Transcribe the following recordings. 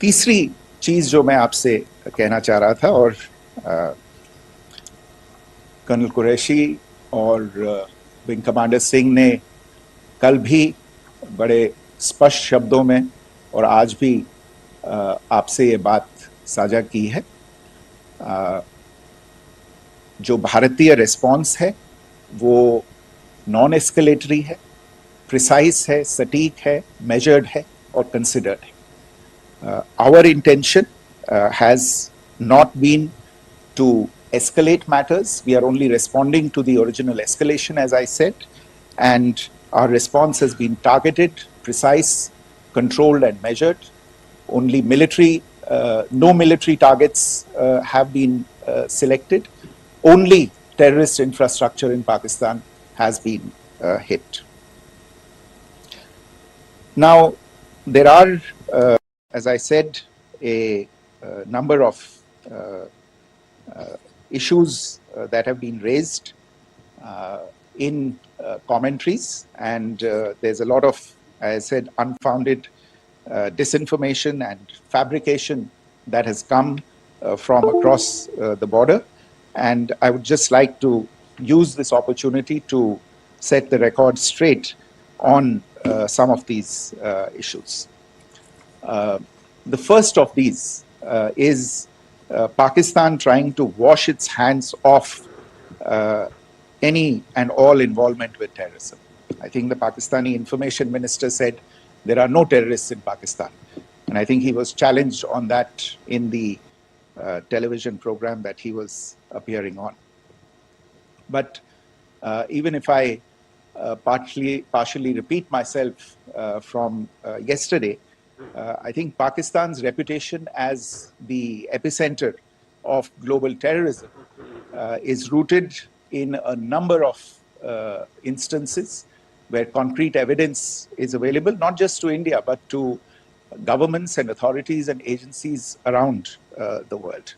तीसरी चीज जो मैं आपसे कहना चाह रहा था, और कर्नल कुरैशी और विंग कमांडर सिंह ने कल भी बड़े स्पष्ट शब्दों में और आज भी आपसे ये बात साझा की है। जो भारतीय रिस्पॉन्स है वो नॉन एस्केलेटरी है, प्रिसाइज है, सटीक है, मेजर्ड है और कंसिडर्ड है। Our intention has not been to escalate matters. We are only responding to the original escalation, as I said, and our response has been targeted, precise, controlled, and measured. Only no military targets have been selected. Only terrorist infrastructure in Pakistan has been hit. Now, there are, as I said, a number of issues that have been raised in commentaries, and there's a lot of, as I said, unfounded disinformation and fabrication that has come from across the border. And I would just like to use this opportunity to set the record straight on some of these issues. The first of these is Pakistan trying to wash its hands off any and all involvement with terrorism. I think the Pakistani information minister said there are no terrorists in Pakistan. And I think he was challenged on that in the television program that he was appearing on. But even if I partially repeat myself from yesterday, I think Pakistan's reputation as the epicenter of global terrorism is rooted in a number of instances where concrete evidence is available, not just to India, but to governments and authorities and agencies around the world.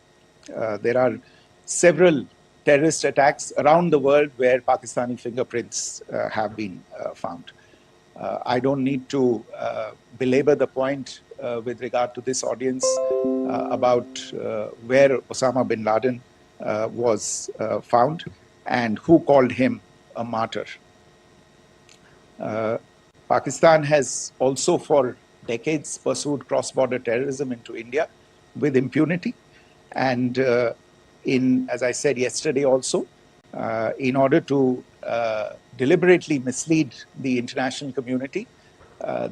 There are several terrorist attacks around the world where Pakistani fingerprints have been found. I don't need to belabor the point with regard to this audience about where Osama bin Laden was found and who called him a martyr. Pakistan has also for decades pursued cross-border terrorism into India with impunity. And as I said yesterday also, in order to deliberately mislead the international community,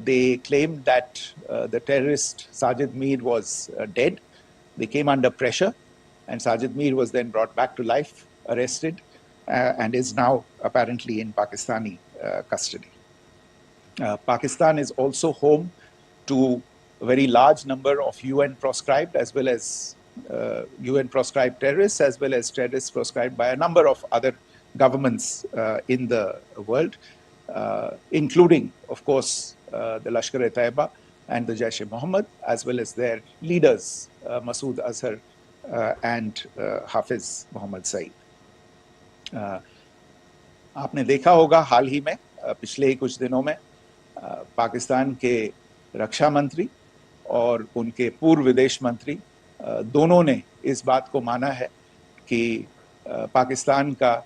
they claimed that the terrorist Sajid Mir was dead. They came under pressure, and Sajid Mir was then brought back to life, arrested, and is now apparently in Pakistani custody. Pakistan is also home to a very large number of UN proscribed as well as UN proscribed terrorists, as well as terrorists proscribed by a number of other governments in the world, including, of course, the Lashkar-e-Taiba and the Jaish-e-Mohammed, as well as their leaders, Masood Azhar and Hafiz Mohammed Saeed. आपने देखा होगा हाल ही में पिछले ही कुछ दिनों में पाकिस्तान के रक्षा मंत्री और उनके पूर्व विदेश मंत्री दोनों ने इस बात को माना है कि पाकिस्तान का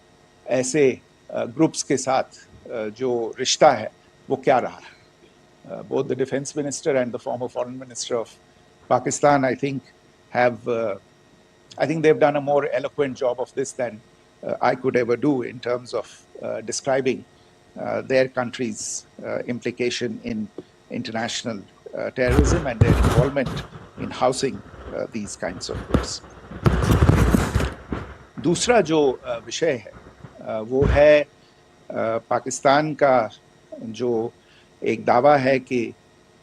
ऐसे ग्रुप्स के साथ जो रिश्ता है वो क्या रहा है. Both the defense minister and the former foreign minister of Pakistan, I think they've done a more eloquent job of this than I could ever do in terms of describing their country's implication in international terrorism and their involvement in housing these kinds of groups. दूसरा जो विषय है वो है पाकिस्तान का जो एक दावा है कि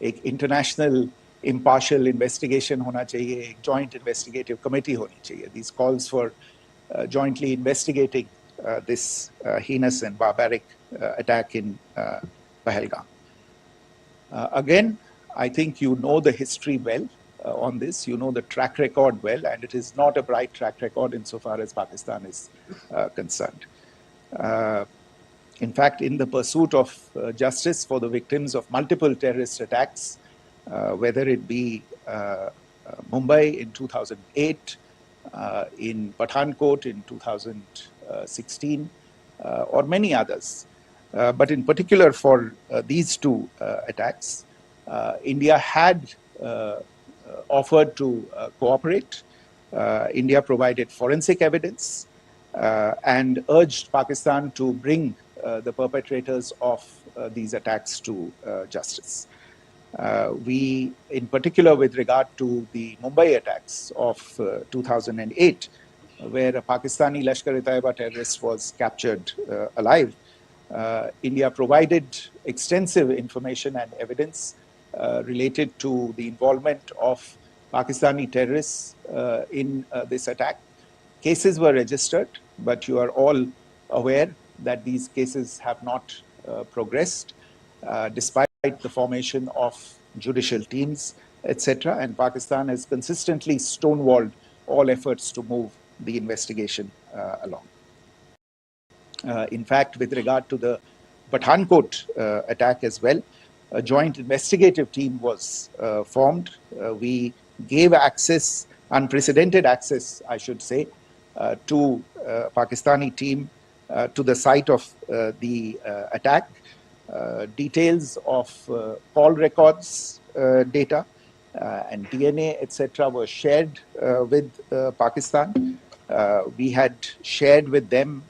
एक इंटरनेशनल impartial investigation होना चाहिए, एक joint investigative committee होनी चाहिए. These calls for jointly investigating this heinous and barbaric attack in Pahalgam. Again, I think you know the history well on this. You know the track record well, and it is not a bright track record insofar as Pakistan is concerned. In fact, in the pursuit of justice for the victims of multiple terrorist attacks, whether it be Mumbai in 2008, in Pathankot in 2016, or many others. But in particular for these two attacks, India had offered to cooperate. India provided forensic evidence and urged Pakistan to bring the perpetrators of these attacks to justice. We, in particular, with regard to the Mumbai attacks of 2008, where a Pakistani Lashkar-e-Taiba terrorist was captured alive, India provided extensive information and evidence related to the involvement of Pakistani terrorists in this attack. Cases were registered, but you are all aware that these cases have not progressed, despite the formation of judicial teams, etc. And Pakistan has consistently stonewalled all efforts to move the investigation along. In fact, with regard to the Pathankot attack as well, a joint investigative team was formed. We gave access, unprecedented access, I should say, to Pakistani team to the site of the attack. Details of call records data and DNA, etc., were shared with Pakistan. We had shared with them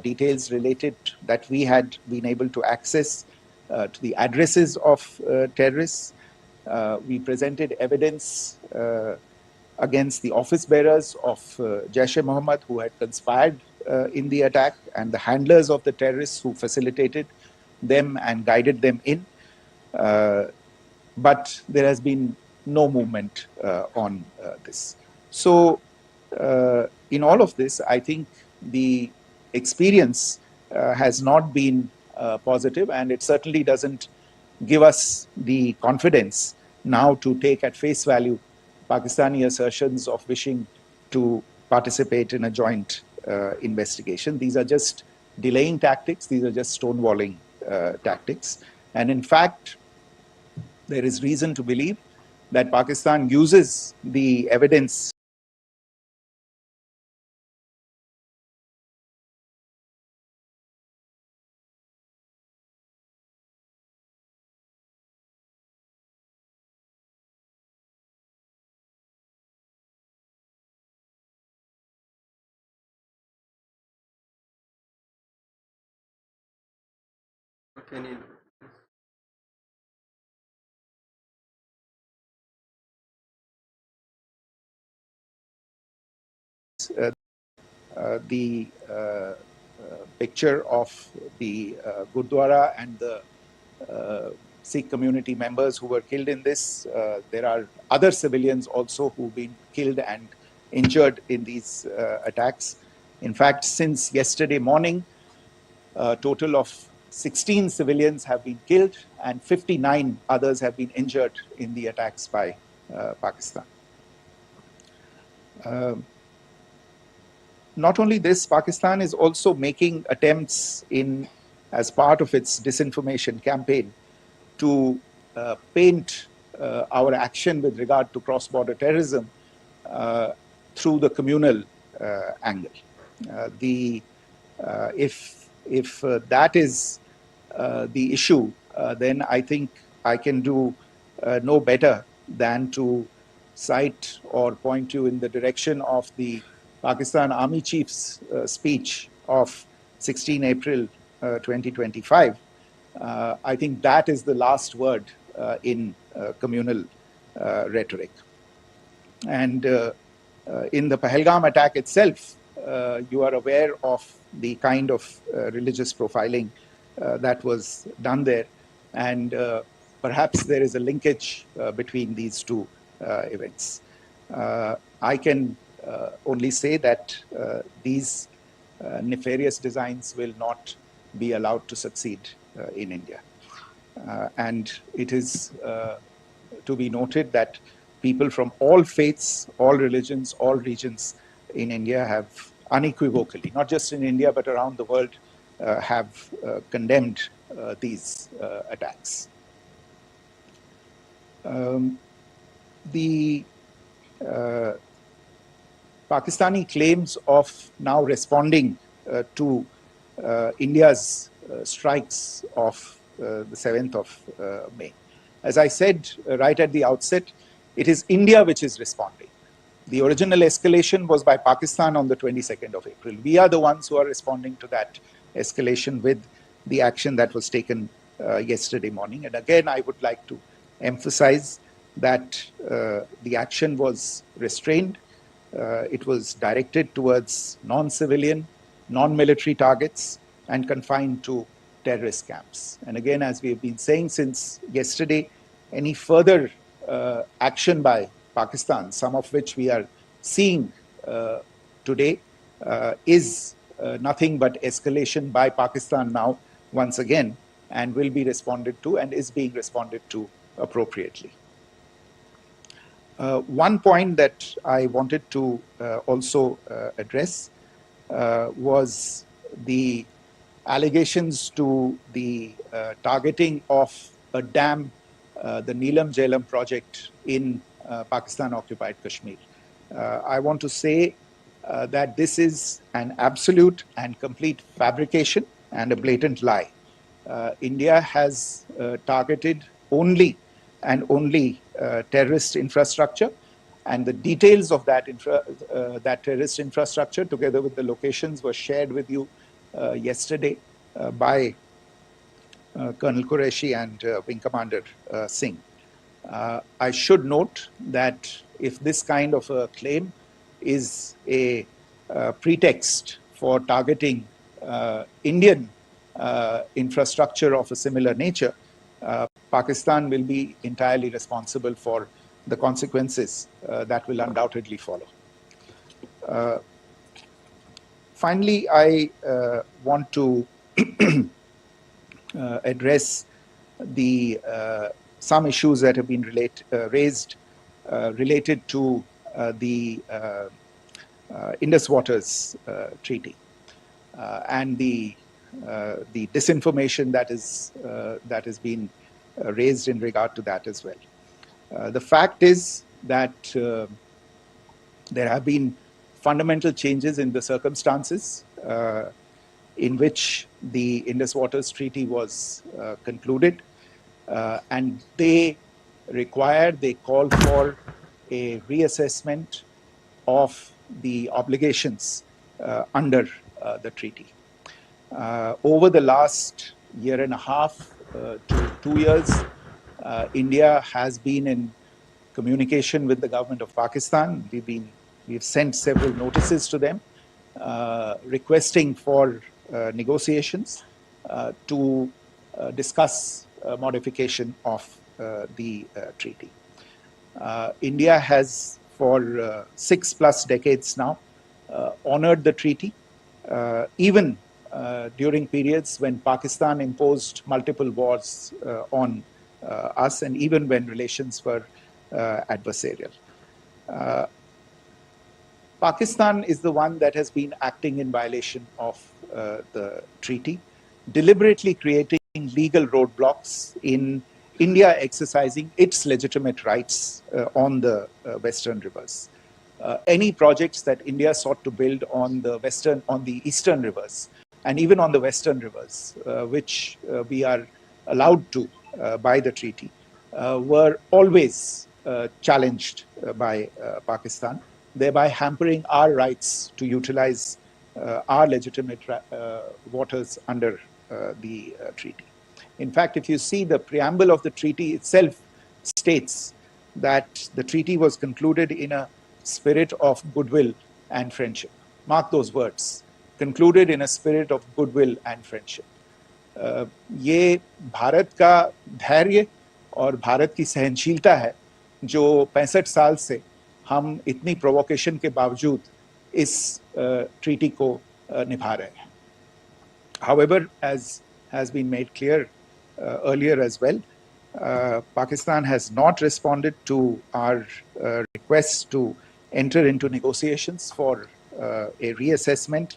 details related that we had been able to access to the addresses of terrorists. We presented evidence against the office bearers of Jaish-e-Mohammed who had conspired in the attack, and the handlers of the terrorists who facilitated them and guided them in. But there has been no movement on this. So in all of this, I think the experience has not been positive, and it certainly doesn't give us the confidence now to take at face value Pakistani assertions of wishing to participate in a joint investigation. These are just delaying tactics. These are just stonewalling tactics. And in fact, there is reason to believe that Pakistan uses the evidence the picture of the Gurdwara and the Sikh community members who were killed in this. There are other civilians also who've been killed and injured in these attacks. In fact, since yesterday morning, a total of 16 civilians have been killed and 59 others have been injured in the attacks by Pakistan. Not only this, Pakistan is also making attempts as part of its disinformation campaign to paint our action with regard to cross-border terrorism through the communal angle. If that is the issue, then I think I can do no better than to cite or point you in the direction of the Pakistan Army Chief's speech of 16 April 2025. I think that is the last word in communal rhetoric. And in the Pahalgam attack itself, you are aware of the kind of religious profiling that was done there. And perhaps there is a linkage between these two events. I can only say that these nefarious designs will not be allowed to succeed in India. And it is to be noted that people from all faiths, all religions, all regions in India have unequivocally, not just in India but around the world, have condemned these attacks. The Pakistani claims of now responding to India's strikes of the 7th of May. As I said right at the outset, it is India which is responding. The original escalation was by Pakistan on the 22nd of April. We are the ones who are responding to that escalation with the action that was taken yesterday morning. And again, I would like to emphasize that the action was restrained. It was directed towards non-civilian, non-military targets and confined to terrorist camps. And again, as we have been saying since yesterday, any further action by Pakistan, some of which we are seeing today, is nothing but escalation by Pakistan now, once again, and will be responded to and is being responded to appropriately. One point that I wanted to also address was the allegations to the targeting of a dam, the Neelam Jhelum project in Pakistan-occupied Kashmir. I want to say that this is an absolute and complete fabrication and a blatant lie. India has targeted only and only terrorist infrastructure, and the details of that terrorist infrastructure, together with the locations, were shared with you yesterday by Colonel Qureshi and Wing Commander Singh. I should note that if this kind of a claim is a pretext for targeting Indian infrastructure of a similar nature, Pakistan will be entirely responsible for the consequences that will undoubtedly follow. Finally, I want to address some issues that have been raised related to the Indus Waters Treaty and the disinformation that has been raised in regard to that as well. The fact is that there have been fundamental changes in the circumstances in which the Indus Waters Treaty was concluded, and they call for a reassessment of the obligations under the treaty. Over the last year and a half to 2 years, India has been in communication with the government of Pakistan. We've sent several notices to them requesting for negotiations to discuss modification of the treaty. India has for 6+ decades now honored the treaty, even during periods when Pakistan imposed multiple wars on us, and even when relations were adversarial. Pakistan is the one that has been acting in violation of the treaty, deliberately creating legal roadblocks in India exercising its legitimate rights on the Western rivers. Any projects that India sought to build on the Eastern rivers, and even on the Western rivers, which we are allowed to by the treaty, were always challenged by Pakistan, thereby hampering our rights to utilize our legitimate waters under the treaty. In fact, if you see the preamble of the treaty itself states that the treaty was concluded in a spirit of goodwill and friendship. Mark those words, concluded in a spirit of goodwill and friendship. ये भारत का धैर्य और भारत की सहनशीलता है जो 65 साल से हम इतनी प्रोवोकेशन के बावजूद इस ट्रीटी को निभा रहे हैं. However, as has been made clear earlier as well, Pakistan has not responded to our requests to enter into negotiations for a reassessment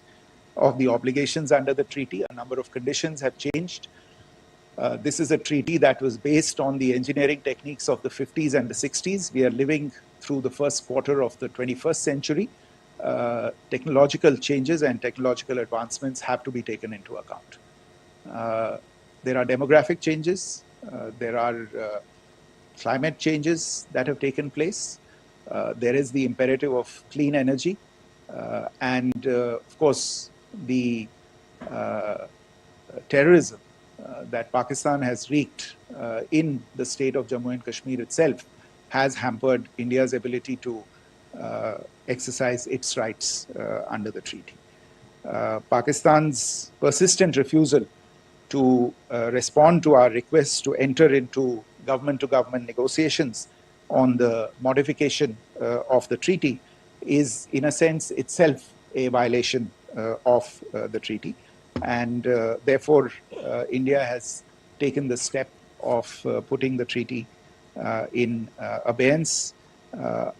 of the obligations under the treaty. A number of conditions have changed. This is a treaty that was based on the engineering techniques of the 50s and the 60s. We are living through the first quarter of the 21st century. Technological changes and technological advancements have to be taken into account. There are demographic changes. There are climate changes that have taken place. There is the imperative of clean energy. And of course, the terrorism that Pakistan has wreaked in the state of Jammu and Kashmir itself has hampered India's ability to exercise its rights under the treaty. Pakistan's persistent refusal to respond to our request to enter into government-to-government negotiations on the modification of the treaty is, in a sense, itself a violation of the treaty. And therefore, India has taken the step of putting the treaty in abeyance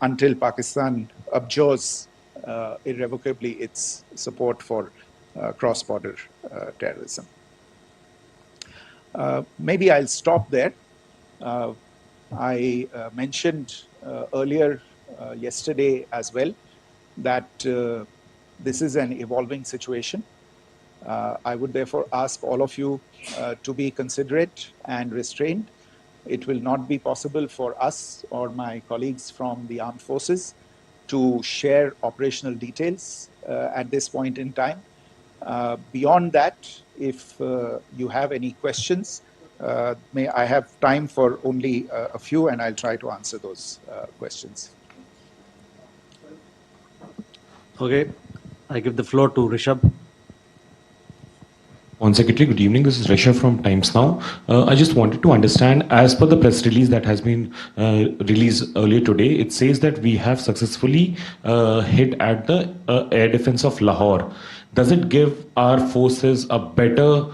until Pakistan abjures irrevocably its support for cross-border terrorism. Maybe I'll stop there. I mentioned earlier yesterday as well that this is an evolving situation. I would therefore ask all of you to be considerate and restrained. It will not be possible for us or my colleagues from the armed forces to share operational details at this point in time. Beyond that, if you have any questions, may I have time for only a few, and I'll try to answer those questions. Okay, I give the floor to Rishabh. On Secretary, good evening. This is Rishabh from Times Now. I just wanted to understand, as per the press release that has been released earlier today, it says that we have successfully hit at the air defense of Lahore. Does it give our forces a better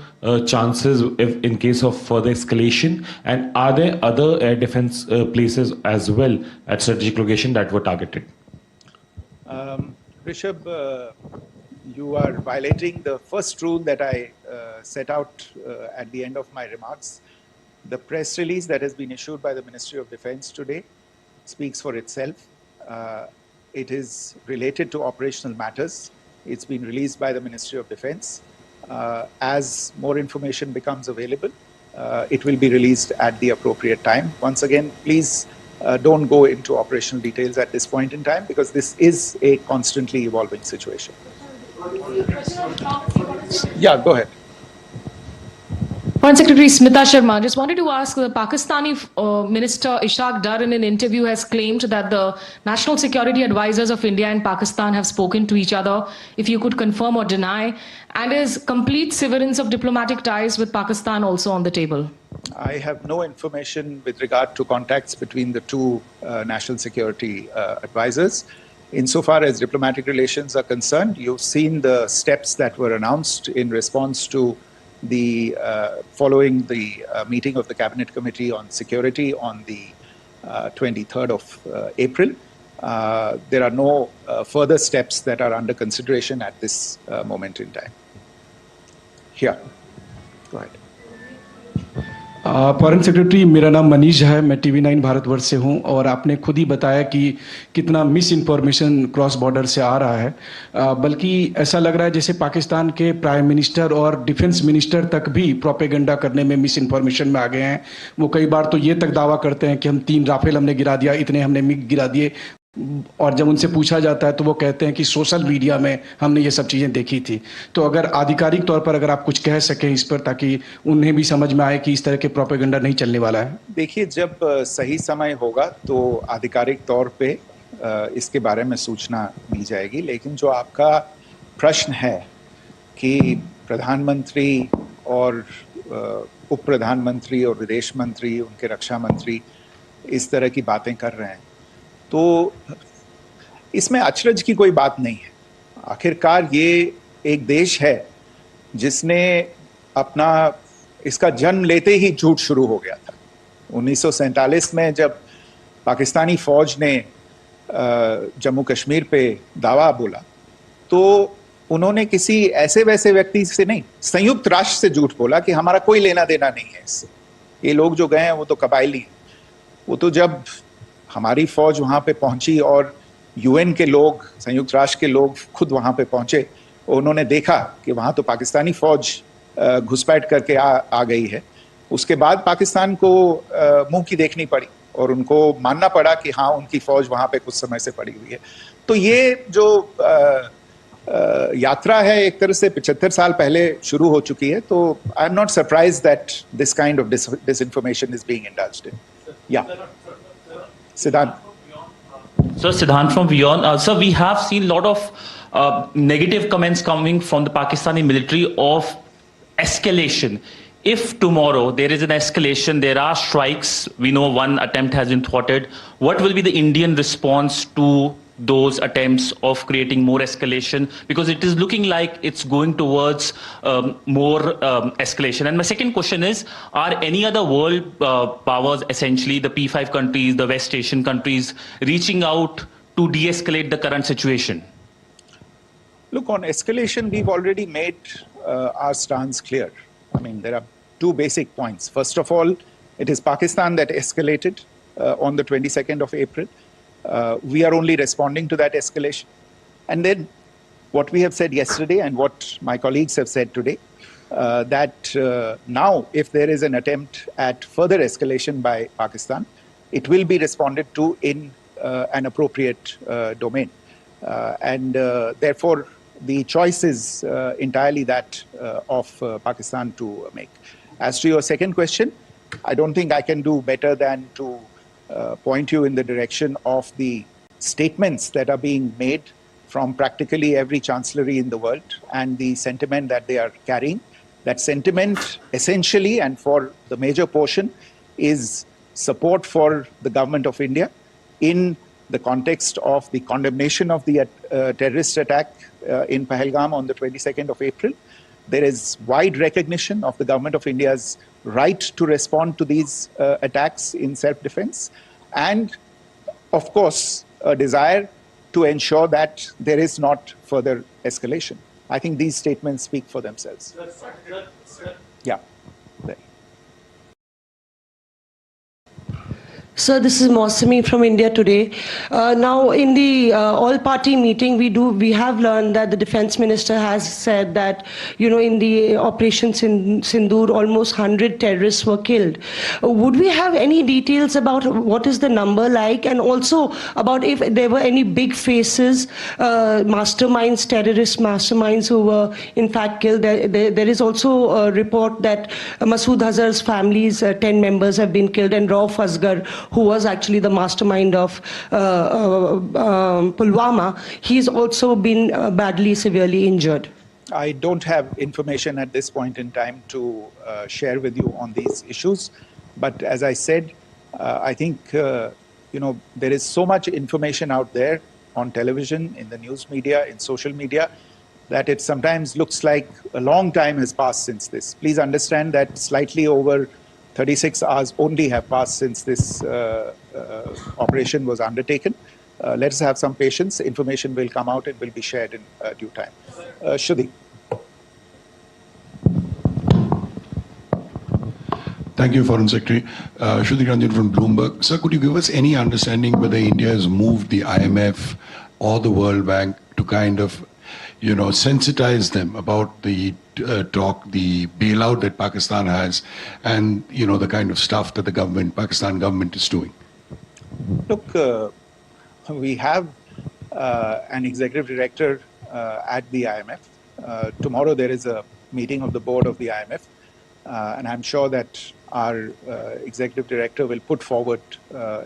chances if in case of further escalation? And are there other air defense places as well at strategic location that were targeted? Rishabh, you are violating the first rule that I set out at the end of my remarks. The press release that has been issued by the Ministry of Defense today speaks for itself. It is related to operational matters. It's been released by the Ministry of Defense. As more information becomes available, it will be released at the appropriate time. Once again, please don't go into operational details at this point in time, because this is a constantly evolving situation. Yeah, go ahead. Foreign Secretary Smita Sharma, just wanted to ask, the Pakistani Minister Ishaq Dar in an interview has claimed that the national security advisors of India and Pakistan have spoken to each other. If you could confirm or deny, and is complete severance of diplomatic ties with Pakistan also on the table? I have no information with regard to contacts between the two national security advisors. Insofar as diplomatic relations are concerned, you've seen the steps that were announced in response to the following the meeting of the Cabinet Committee on Security on the 23rd of April. There are no further steps that are under consideration at this moment in time. Here, go ahead. Foreign secretary, मेरा नाम मनीष है, मैं TV9 Bharatvarsh से हूं, और आपने खुद ही बताया कि कितना मिस इन्फॉर्मेशन क्रॉस बॉर्डर से आ रहा है, बल्कि ऐसा लग रहा है जैसे पाकिस्तान के प्राइम मिनिस्टर और डिफेंस मिनिस्टर तक भी प्रोपेगेंडा करने में मिस इन्फॉर्मेशन में आ गए हैं। वो कई बार तो ये तक दावा करते हैं कि हम 3 राफेल हमने गिरा दिया, इतने हमने मिग गिरा दिए, और जब उनसे पूछा जाता है तो वो कहते हैं कि सोशल मीडिया में हमने ये सब चीज़ें देखी थी। तो अगर आधिकारिक तौर पर अगर आप कुछ कह सकें इस पर, ताकि उन्हें भी समझ में आए कि इस तरह के प्रोपेगेंडा नहीं चलने वाला है। देखिए, जब सही समय होगा तो आधिकारिक तौर पे इसके बारे में सूचना दी जाएगी, लेकिन जो आपका प्रश्न है कि प्रधानमंत्री और उप प्रधानमंत्री और विदेश मंत्री, उनके रक्षा मंत्री इस तरह की बातें कर रहे हैं, तो इसमें अचरज की कोई बात नहीं है। आखिरकार ये एक देश है जिसने अपना इसका जन्म लेते ही झूठ शुरू हो गया था। 1947 में जब पाकिस्तानी फौज ने जम्मू कश्मीर पे दावा बोला, तो उन्होंने किसी ऐसे वैसे व्यक्ति से नहीं, संयुक्त राष्ट्र से झूठ बोला कि हमारा कोई लेना देना नहीं है इससे, ये लोग जो गए हैं वो तो कबायली हैं। वो तो जब हमारी फौज वहां पे पहुंची और यूएन के लोग, संयुक्त राष्ट्र के लोग खुद वहां पे पहुंचे, उन्होंने देखा कि वहां तो पाकिस्तानी फौज घुसपैठ करके आ गई है, उसके बाद पाकिस्तान को मुंह की देखनी पड़ी और उनको मानना पड़ा कि हाँ उनकी फौज वहां पे कुछ समय से पड़ी हुई है। तो ये जो यात्रा है एक तरह से 75 साल पहले शुरू हो चुकी है, तो I am not surprise that this kind of disinformation is being indulged in. या Siddhant. So Siddhant from Beyond. Sir, we have seen a lot of negative comments coming from the Pakistani military of escalation. If tomorrow there is an escalation, there are strikes, we know one attempt has been thwarted, what will be the Indian response to those attempts of creating more escalation? Because it is looking like it's going towards more escalation. And my second question is, are any other world powers, essentially the P5 countries, the West Asian countries, reaching out to de-escalate the current situation? Look, on escalation, we've already made our stance clear. I mean, there are two basic points. First of all, it is Pakistan that escalated on the 22nd of April. We are only responding to that escalation. And then what we have said yesterday and what my colleagues have said today, that now if there is an attempt at further escalation by Pakistan, it will be responded to in an appropriate domain. And therefore, the choice is entirely that of Pakistan to make. As to your second question, I don't think I can do better than to point you in the direction of the statements that are being made from practically every chancellery in the world and the sentiment that they are carrying. That sentiment essentially and for the major portion is support for the government of India in the context of the condemnation of the terrorist attack in Pahalgam on the 22nd of April. There is wide recognition of the government of India's right to respond to these attacks in self-defense, and of course a desire to ensure that there is not further escalation. I think these statements speak for themselves. Yeah. There. Sir, this is Mausami from India Today. Now, in the all-party meeting, we have learned that the defense minister has said that, in the Operation Sindoor, almost 100 terrorists were killed. Would we have any details about what is the number like, and also about if there were any big faces, masterminds, terrorist masterminds who were in fact killed? There is also a report that Masood Azhar's family's 10 members have been killed, and Rauf Asghar, who was actually the mastermind of Pulwama, he's also been badly, severely injured. I don't have information at this point in time to share with you on these issues. But as I said, I think, there is so much information out there on television, in the news media, in social media, that it sometimes looks like a long time has passed since this. Please understand that slightly over 36 hours only have passed since this operation was undertaken. Let us have some patience. Information will come out and will be shared in due time. Shruti. Thank you, Foreign Secretary. Shruti Ranjan from Bloomberg. Sir, could you give us any understanding whether India has moved the IMF or the World Bank to kind of, sensitize them about the the bailout that Pakistan has, and the kind of stuff that the Pakistan government is doing? Look, we have an executive director at the IMF. Tomorrow there is a meeting of the board of the IMF, and I'm sure that our executive director will put forward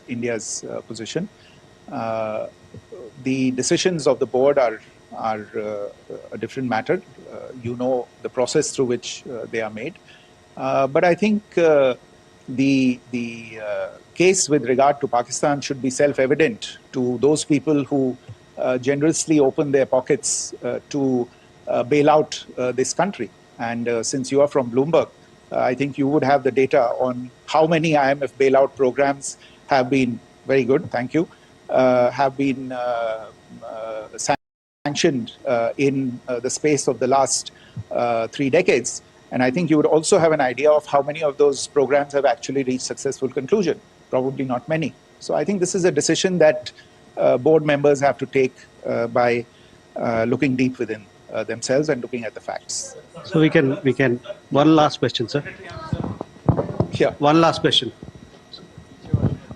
India's position. The decisions of the board are a different matter. The process through which they are made. But I think the case with regard to Pakistan should be self-evident to those people who generously open their pockets to bail out this country. And since you are from Bloomberg, I think you would have the data on how many IMF bailout programs have been, very good, thank you, have been sanctioned sanctioned in the space of the last 3 decades. And I think you would also have an idea of how many of those programs have actually reached successful conclusion. Probably not many. So I think this is a decision that board members have to take by looking deep within themselves and looking at the facts. So we can, one last question, sir. Yeah. One last question.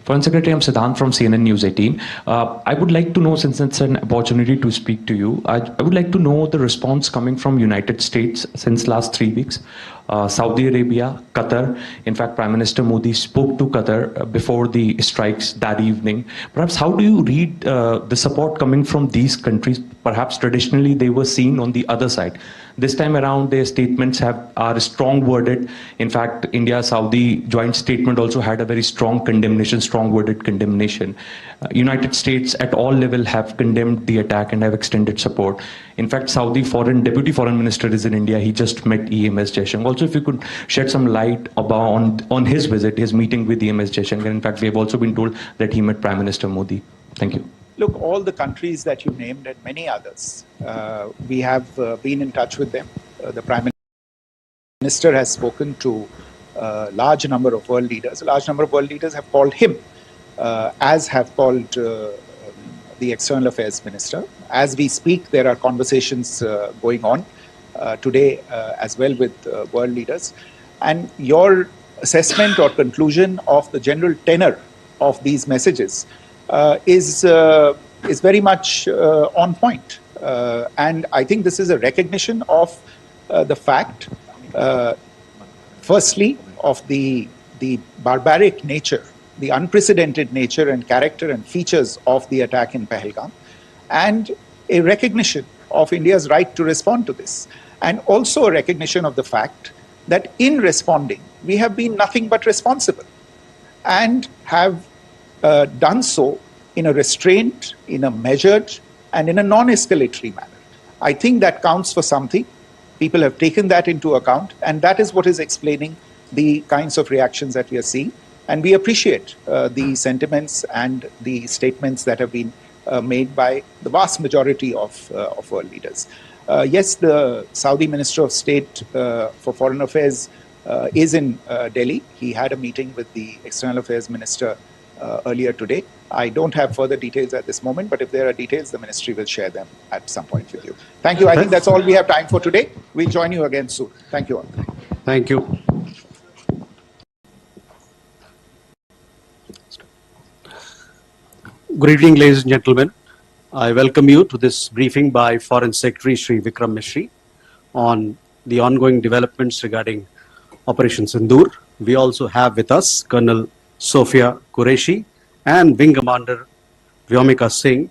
Foreign Secretary, I'm Siddhant from CNN News 18. I would like to know, since it's an opportunity to speak to you, I would like to know the response coming from United States since last 3 weeks. Saudi Arabia, Qatar. In fact, Prime Minister Modi spoke to Qatar before the strikes that evening. Perhaps how do you read the support coming from these countries? Perhaps traditionally they were seen on the other side. This time around, their statements are strong worded. In fact, India-Saudi joint statement also had a very strong condemnation, strong worded condemnation. United States at all level have condemned the attack and have extended support. In fact, Saudi Deputy Foreign Minister is in India. He just met EMS Jaishankar. Also, if you could shed some light on his visit, his meeting with EMS Jaishankar. In fact, we have also been told that he met Prime Minister Modi. Thank you. Look, all the countries that you named and many others, we have been in touch with them. The Prime Minister has spoken to a large number of world leaders. A large number of world leaders have called him, as have called the External Affairs Minister. As we speak, there are conversations going on today as well with world leaders. And your assessment or conclusion of the general tenor of these messages is very much on point. And I think this is a recognition of the fact, firstly, of the barbaric nature, the unprecedented nature and character and features of the attack in Pahalgam, and a recognition of India's right to respond to this. And also a recognition of the fact that in responding, we have been nothing but responsible and have done so in a restrained, in a measured, and in a non-escalatory manner. I think that counts for something. People have taken that into account, and that is what is explaining the kinds of reactions that we are seeing. And we appreciate the sentiments and the statements that have been made by the vast majority of world leaders. Yes, the Saudi Minister of State for Foreign Affairs is in Delhi. He had a meeting with the External Affairs Minister earlier today. I don't have further details at this moment, but if there are details, the ministry will share them at some point with you. Thank you. I think that's all we have time for today. We'll join you again soon. Thank you all. Thank you. Good evening, ladies and gentlemen. I welcome you to this briefing by Foreign Secretary Shri Vikram Misri on the ongoing developments regarding Operation Sindoor. We also have with us Colonel Sophia Qureshi and Wing Commander Vyomika Singh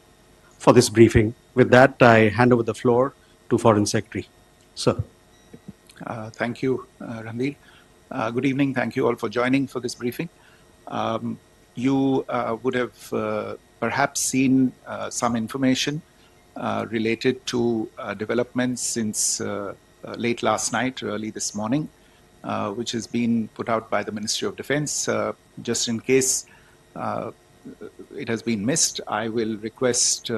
for this briefing. With that, I hand over the floor to Foreign Secretary. Sir. Thank you, Ranveer. Good evening. Thank you all for joining for this briefing. You would have perhaps seen some information related to developments since late last night, early this morning, which has been put out by the Ministry of Defense. Just in case it has been missed, I will request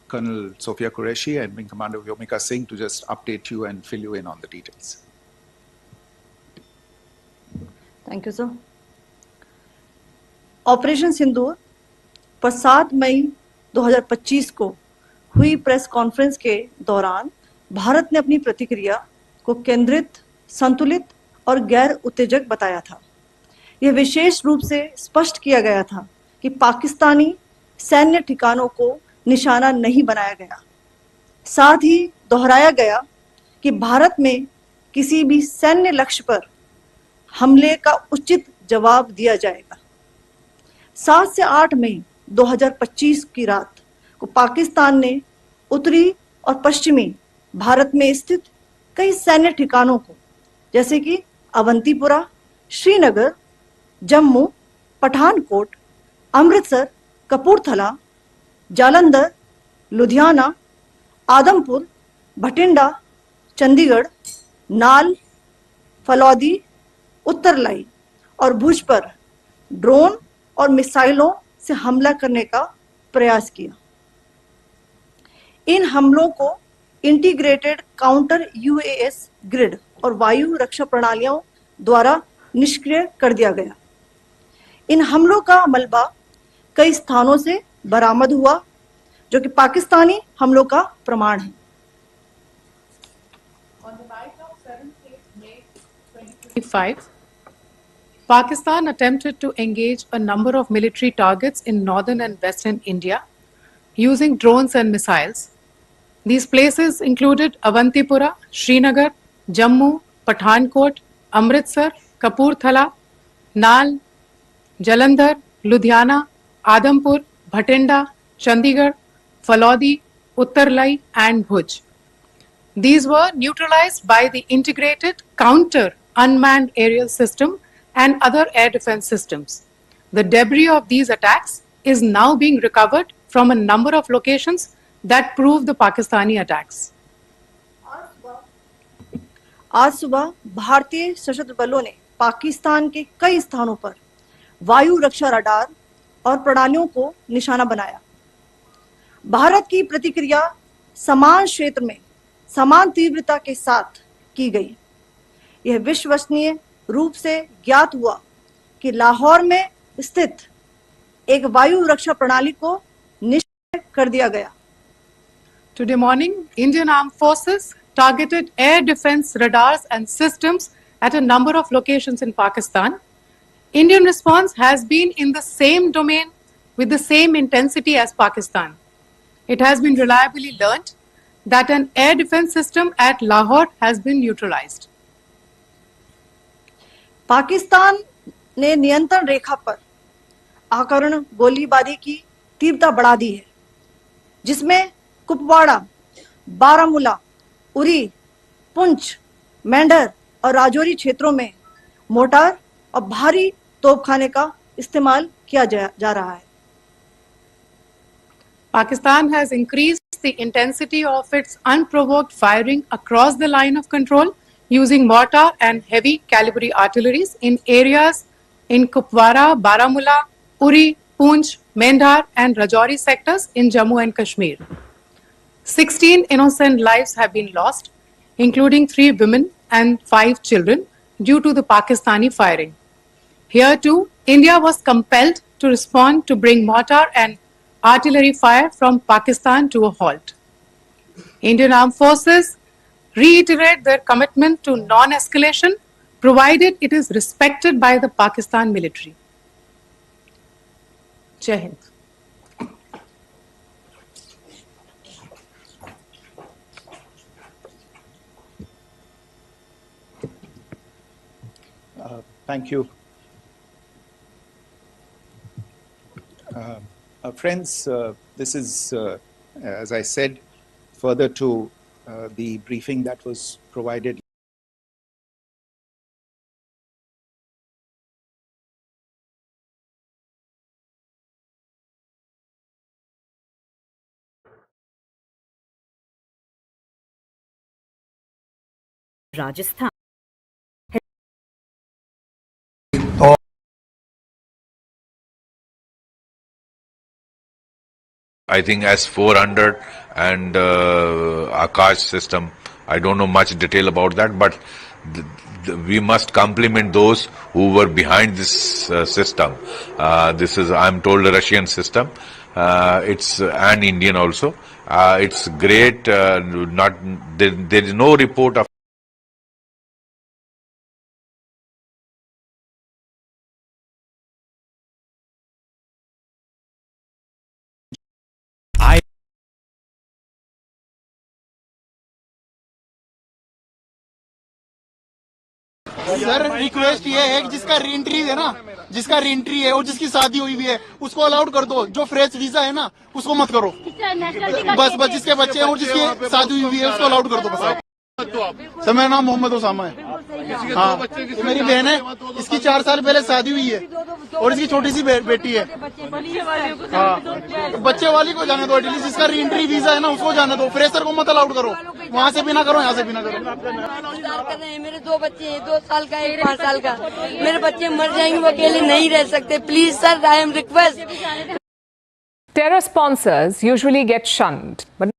Colonel Sophia Qureshi and Wing Commander Vyomika Singh to just update you and fill you in on the details. Thank you, sir. Operation Sindoor पर 7 मई 2025 को हुई press conference के दौरान भारत ने अपनी प्रतिक्रिया को केंद्रित, संतुलित और गैर उत्तेजक बताया था। यह विशेष रूप से स्पष्ट किया गया था कि पाकिस्तानी सैन्य ठिकानों को निशाना नहीं बनाया गया। साथ ही दोहराया गया कि भारत में किसी भी सैन्य लक्ष्य पर हमले का उचित जवाब दिया जाएगा। 7 से 8 मई 2025 की रात को पाकिस्तान ने उत्तरी और पश्चिमी भारत में स्थित कई सैन्य ठिकानों को, जैसे कि अवंतीपुरा, श्रीनगर, जम्मू, पठानकोट, अमृतसर, कपूरथला, जालंधर, लुधियाना, आदमपुर, भटिंडा, चंडीगढ़, नाल, फलौदी, उत्तरलाई और भुज पर ड्रोन और मिसाइलों से हमला करने का प्रयास किया। इन हमलों को इंटीग्रेटेड काउंटर यूएएस ग्रिड और वायु रक्षा प्रणालियों द्वारा निष्क्रिय कर दिया गया। इन हमलों का मलबा कई स्थानों से बरामद हुआ, जो कि पाकिस्तानी हमलों का प्रमाण है। On the night of 7th May 2025, Pakistan attempted to engage a number of military targets in northern and western India using drones and missiles. These places included Avantipura, Srinagar, Jammu, Pathankot, Amritsar, Kapurthala, Nal, Jalandhar, Ludhiana, Adampur, Bhatinda, Chandigarh, Falodi, Uttarlai, and Bhuj. These were neutralized by the integrated counter unmanned aerial system and other air defense systems. The debris of these attacks is now being recovered from a number of locations that prove the Pakistani attacks. आज सुबह भारतीय सशस्त्र बलों ने पाकिस्तान के कई स्थानों पर वायु रक्षा रडार और प्रणालियों को निशाना बनाया। भारत की प्रतिक्रिया समान क्षेत्र में समान तीव्रता के साथ की गई। यह विश्वसनीय रूप से ज्ञात हुआ कि लाहौर में स्थित एक वायु रक्षा प्रणाली को निष्क्रिय कर दिया गया। Today morning, Indian Armed Forces targeted air defense radars and systems at a number of locations in Pakistan. Indian response has been in the same domain with the same intensity as Pakistan. It has been reliably learnt that an air defense system at Lahore has been neutralized. Pakistan ने नियंत्रण रेखा पर आकरण गोलीबारी की तीव्रता बढ़ा दी है, जिसमें कुपवाड़ा, बारामूला, उरी, पुंछ, मेंढर और राजौरी क्षेत्रों में मोर्टार और भारी तोपखाने का इस्तेमाल किया जा रहा है। Pakistan has increased the intensity of its unprovoked firing across the line of control using mortar and heavy calibre artilleries in areas in Kupwara, Baramulla, Uri, Poonch, Mendhar and Rajouri sectors in Jammu and Kashmir. 16 innocent lives have been lost, including 3 women and 5 children, due to the Pakistani firing. Here too, India was compelled to respond to bring mortar and artillery fire from Pakistan to a halt. Indian Armed Forces reiterate their commitment to non-escalation, provided it is respected by the Pakistan military. Jai Hind. Thank you. Friends, this is, as I said, further to the briefing that was provided. Rajasthan. I think S-400 and Akash system, I don't know much detail about that, but we must compliment those who were behind this system. This is, I'm told, a Russian system. It's an Indian also. It's great. There is no report of sir request ये है कि जिसका re-entry है ना, जिसका re-entry है और जिसकी शादी हुई भी है उसको अलाउड कर दो। जो फ्रेश वीजा है ना उसको मत करो। बस जिसके बच्चे हैं और जिसकी शादी हुई है उसको अलाउड कर दो बस। सर मेरा नाम मोहम्मद उसामा है। हाँ, मेरी बहन है, इसकी 4 साल पहले शादी हुई है और इसकी छोटी सी बेटी है। हाँ, बच्चे वाली को जाने दो, एटलीस्ट जिसका रीएंट्री वीजा है ना उसको जाने दो। फ्रेशर को मत अलाउड करो, वहाँ से भी ना करो, यहाँ से भी ना करो। मेरे 2 बच्चे हैं, 2 साल का, 1 5 साल का। मेरे बच्चे मर जाएंगे, वो अकेले नहीं रह सकते। Please sir, I am request. Terror sponsors usually get shunned, but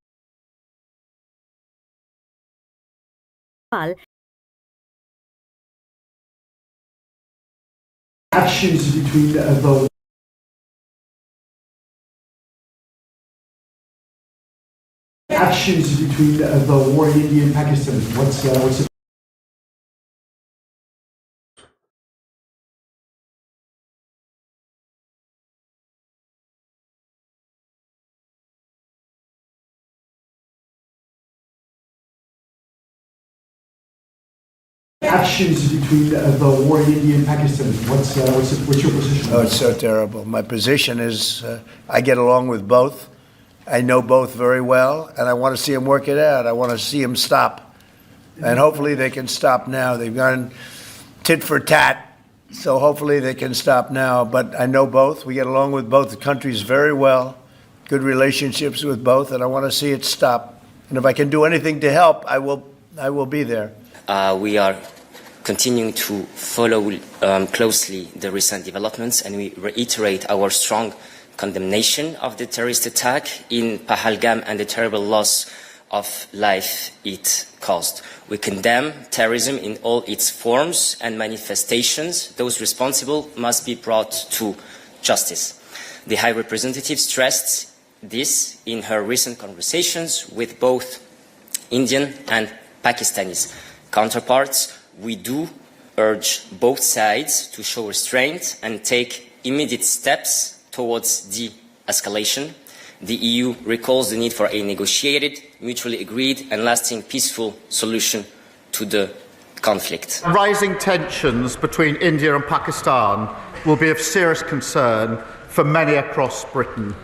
Pal actions between the war in India and Pakistan. What's the actions between the war in India and Pakistan? What's your position? Oh, it's so terrible. My position is I get along with both. I know both very well, and I want to see them work it out. I want to see them stop. And hopefully they can stop now. They've gone tit for tat, so hopefully they can stop now. But I know both. We get along with both countries very well, good relationships with both, and I want to see it stop. And if I can do anything to help, I will be there. We are continuing to follow closely the recent developments, and we reiterate our strong condemnation of the terrorist attack in Pahalgam and the terrible loss of life it caused. We condemn terrorism in all its forms and manifestations. Those responsible must be brought to justice. The High Representative stressed this in her recent conversations with both Indian and Pakistani counterparts. We do urge both sides to show restraint and take immediate steps towards de-escalation. The EU recalls the need for a negotiated, mutually agreed and lasting peaceful solution to the conflict. Rising tensions between India and Pakistan will be of serious concern for many across Britain.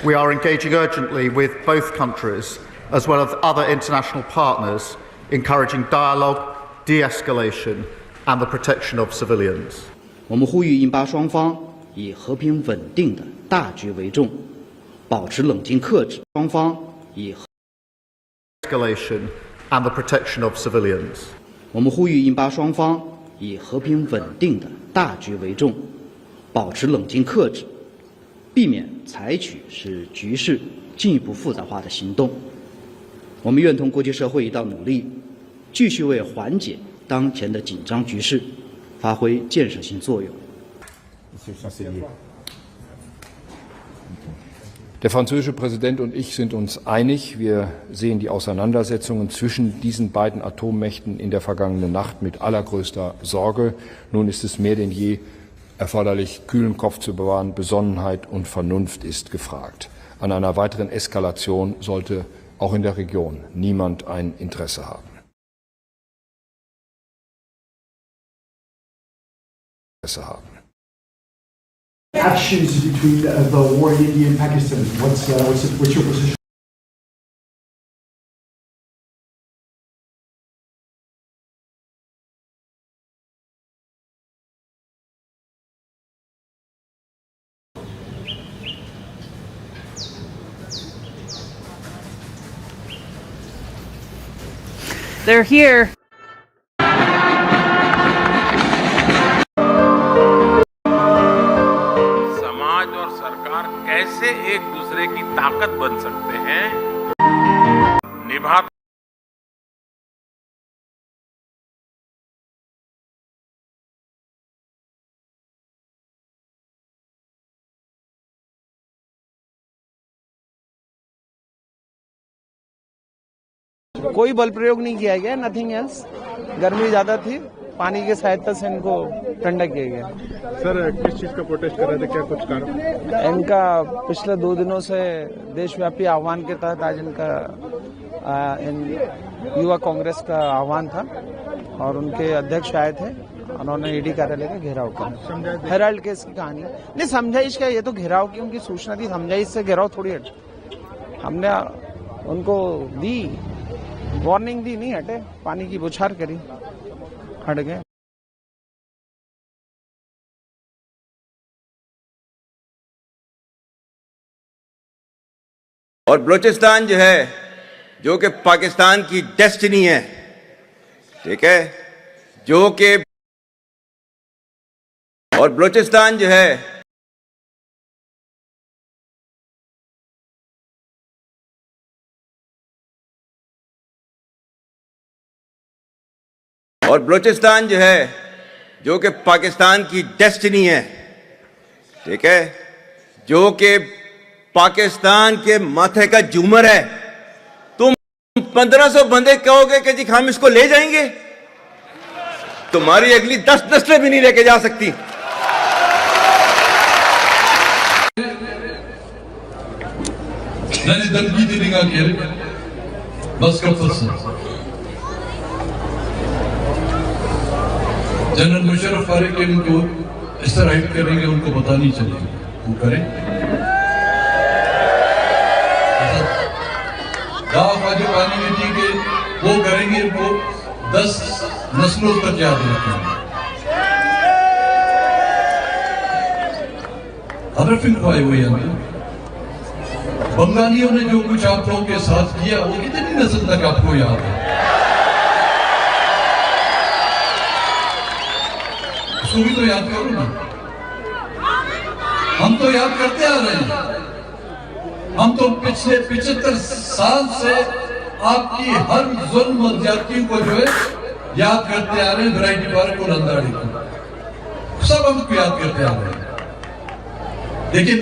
We are engaging urgently with both countries, as well as other international partners, encouraging dialogue, de-escalation and the protection of civilians. 我们呼吁印巴双方以和平稳定的大局为重，保持冷静克制。双方以 escalation and the protection of civilians. 我们呼吁印巴双方以和平稳定的大局为重，保持冷静克制，避免采取使局势进一步复杂化的行动。我们愿同国际社会一道努力，继续为缓解当前的紧张局势发挥建设性作用。 Der französische Präsident und ich sind uns einig. Wir sehen die Auseinandersetzungen zwischen diesen beiden Atommächten in der vergangenen Nacht mit allergrößter Sorge. Nun ist es mehr denn je erforderlich, kühlen Kopf zu bewahren. Besonnenheit und Vernunft ist gefragt. An einer weiteren Eskalation sollte auch in der Region niemand ein Interesse haben. Actions between the war in India and Pakistan. What's your position? They're here. कैसे एक दूसरे की ताकत बन सकते हैं निभा कोई बल प्रयोग नहीं किया गया, नथिंग एल्स। गर्मी ज्यादा थी, पानी के सहायता से इनको ठंडा किया गया। सर किस चीज का प्रोटेस्ट कर रहे थे, क्या कुछ कारण? इनका पिछले 2 दिनों से देशव्यापी आह्वान के तहत आज इनका युवा कांग्रेस का आह्वान था और उनके अध्यक्ष आए थे। उन्होंने ईडी कार्यालय का घेराव किया। हेराल्ड केस की कहानी नहीं, समझाइश क्या, ये तो घेराव की उनकी सूचना थी, समझाइश से घेराव थोड़ी हट। हमने उनको दी वार्निंग, दी, नहीं हटे, पानी की बौछार करी, हट गए। और बलूचिस्तान जो है, जो कि पाकिस्तान की डेस्टिनी है, ठीक है, जो कि और बलूचिस्तान जो है और बलूचिस्तान जो है, जो कि पाकिस्तान की डेस्टिनी है, ठीक है, जो कि पाकिस्तान के माथे का झूमर है, तुम 1500 बंदे कहोगे कि जी हम इसको ले जाएंगे, तुम्हारी अगली 10 नस्लें भी नहीं लेके जा सकती। मैंने तनकीदी निगाह किया बस जनरल मुशर्रफ फारूक के उनको इस तरह हिट करेंगे, उनको पता नहीं चलेगा, वो करें जो पानी में थी कि वो करेंगे, वो 10 नस्लों तक याद रखेंगे। हरफिन पाए हुए बंगालियों ने जो कुछ आप लोगों के साथ किया, वो कितनी नस्ल तक आपको याद है? उसको भी तो याद करो ना। हम तो याद करते आ रहे हैं। हम तो पिछले 75 साल से आपकी हर जुल्म और ज्यादतियों को जो है याद करते आ रहे हैं। वैरायटी पार्क और अंदाड़ी को सब हमको याद करते आ रहे हैं। लेकिन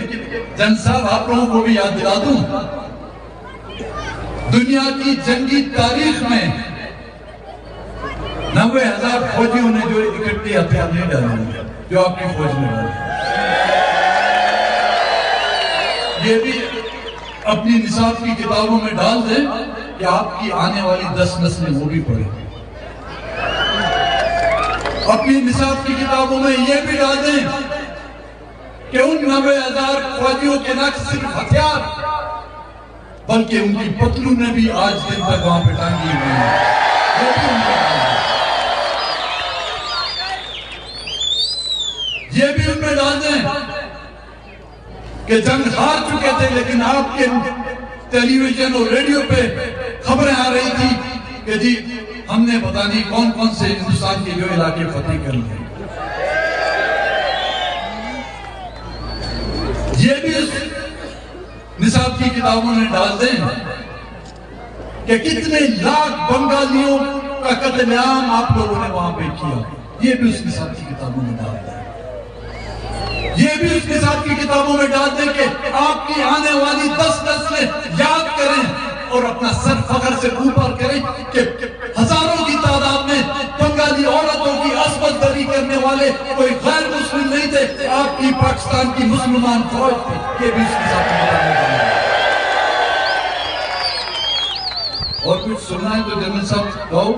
जंग साहब, आप लोगों को भी याद दिला दूं, दुनिया की जंगी तारीख में 90,000 फौजियों ने जो इकट्ठे हथियार नहीं डाले जो आपकी फौज ने डाले, ये भी अपनी निसाब की किताबों में डाल दें कि आपकी आने वाली 10 नस्लें वो भी पढ़े। अपनी निसाब की किताबों में ये भी डाल दें कि उन 90,000 फौजियों के न सिर्फ हथियार बल्कि उनकी पतलूनें भी आज दिन तक वहां पे टांगी हुई हैं। ये भी उनमें डाल दें कि जंग हार चुके थे, लेकिन आपके टेलीविजन और रेडियो पे खबरें आ रही थी कि जी हमने पता नहीं कौन कौन से हिंदुस्तान के जो इलाके फतेह कर लिए। ये भी निसाब की किताबों में डाल दें कि कितने लाख बंगालियों का कत्लेआम आप लोगों ने वहां पे किया। ये भी उस निसाब की किताबों में डाल दें। ये भी उस निसाब की किताबों में डाल दें कि आपकी आने वाली 10 नस्लें याद करें और अपना सर फख्र से ऊपर करें कि हजारों की तादाद में बंगाली औरतों की अस्मत दरी करने वाले कोई गैर मुस्लिम नहीं थे, आपकी पाकिस्तान की मुसलमान फौज थी। ये भी उसके साथ और कुछ सुनना है तो जनरल साहब कहो।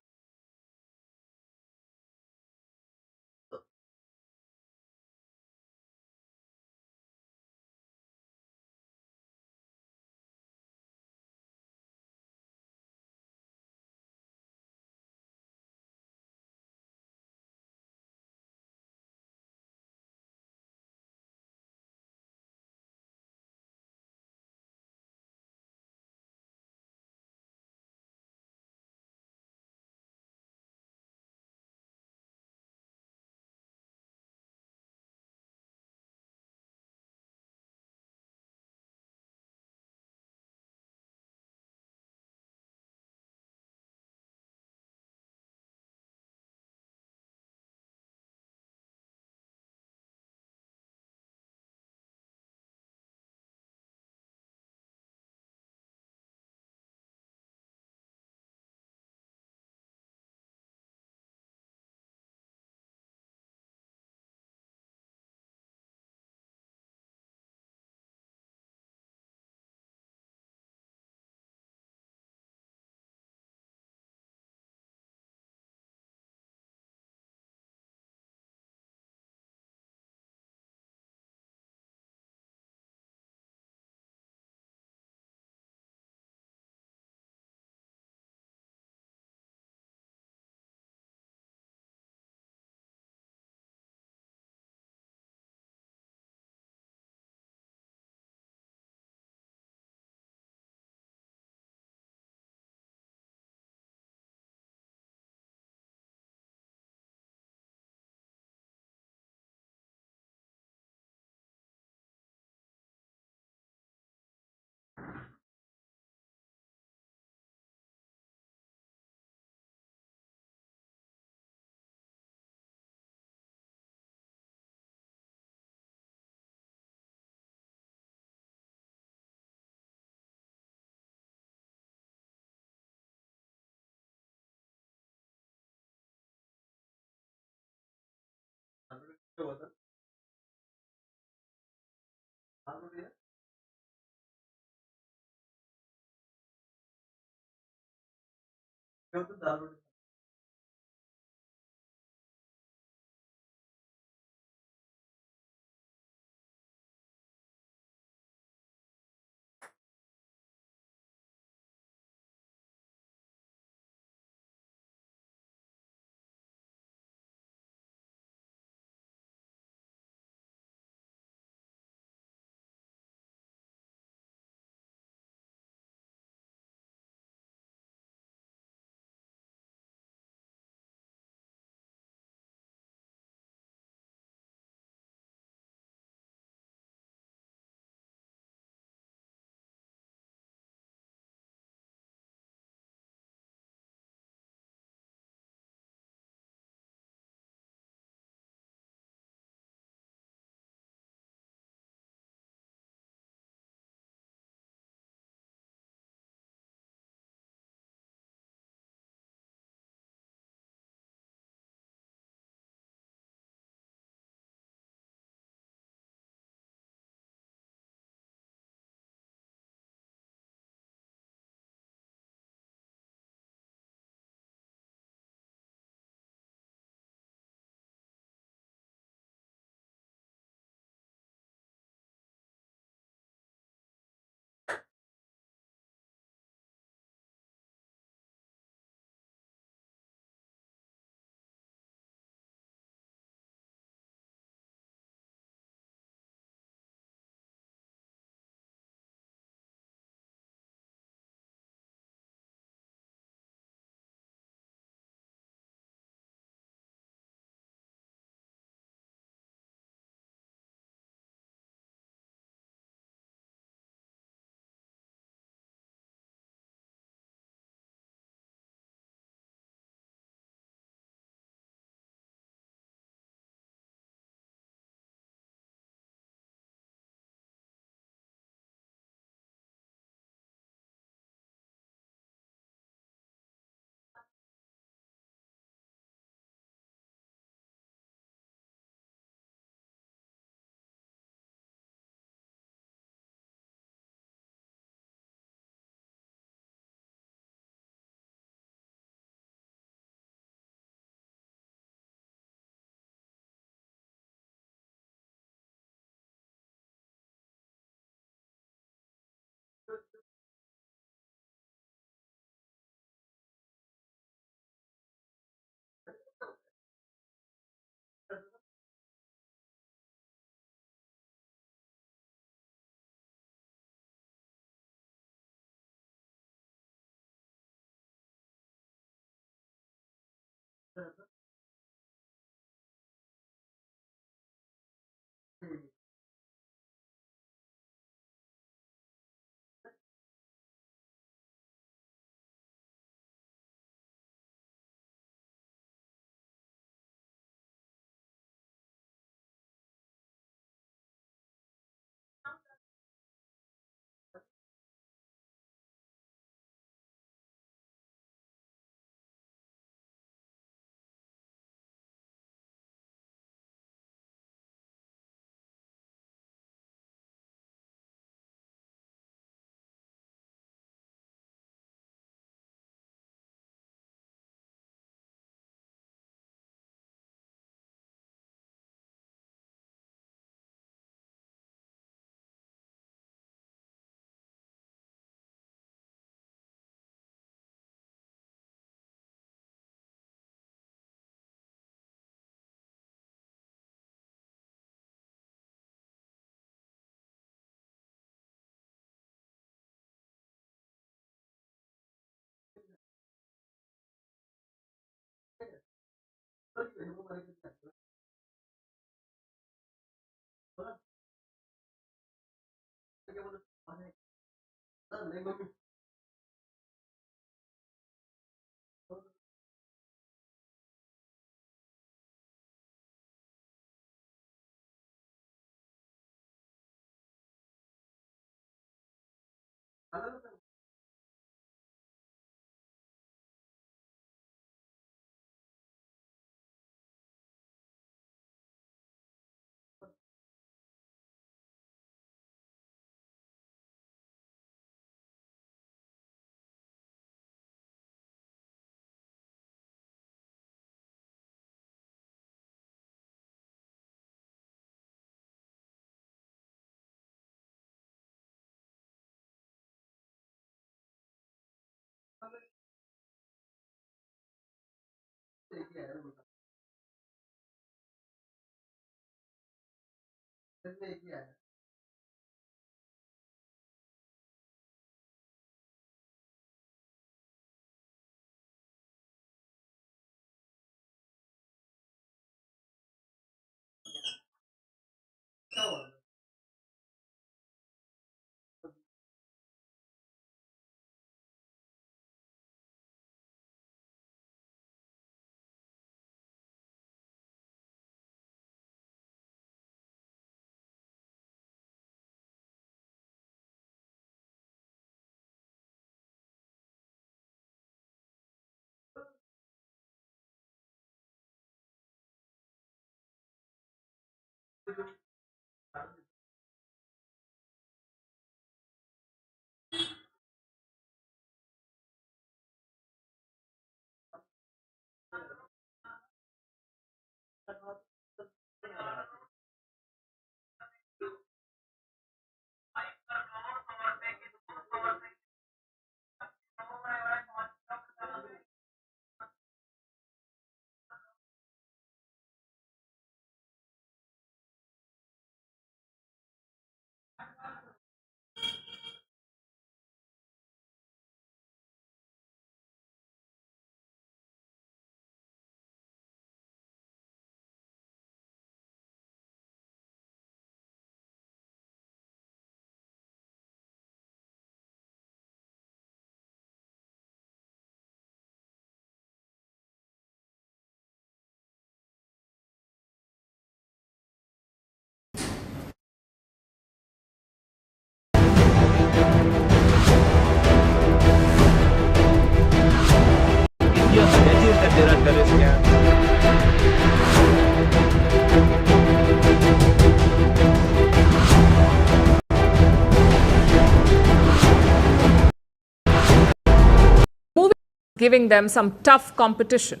Giving them some tough competition.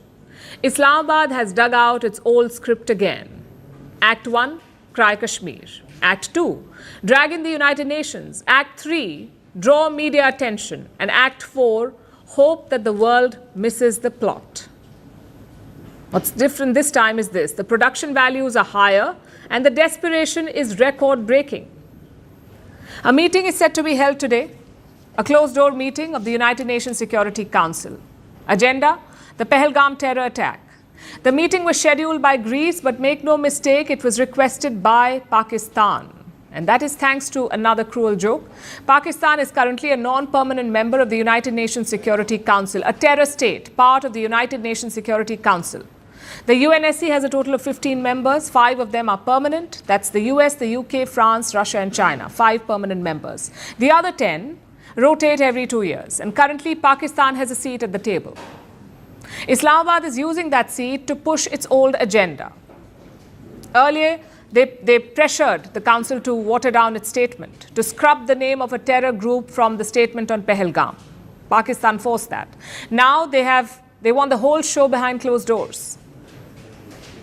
Islamabad has dug out its old script again. Act 1, cry Kashmir. Act 2, drag in the United Nations. Act 3, draw media attention. And Act 4, hope that the world misses the plot. What's different this time is this: the production values are higher and the desperation is record-breaking. A meeting is set to be held today, a closed-door meeting of the United Nations Security Council. Agenda: the Pahalgam terror attack. The meeting was scheduled by Greece, but make no mistake, it was requested by Pakistan. And that is thanks to another cruel joke. Pakistan is currently a non-permanent member of the United Nations Security Council, a terror state, part of the United Nations Security Council. The UNSC has a total of 15 members. 5 of them are permanent. That's the US, the UK, France, Russia and China. 5 permanent members. The other 10 rotate every 2 years. And currently, Pakistan has a seat at the table. Islamabad is using that seat to push its old agenda. Earlier, they pressured the council to water down its statement, to scrub the name of a terror group from the statement on Pahalgam. Pakistan forced that. Now they want the whole show behind closed doors.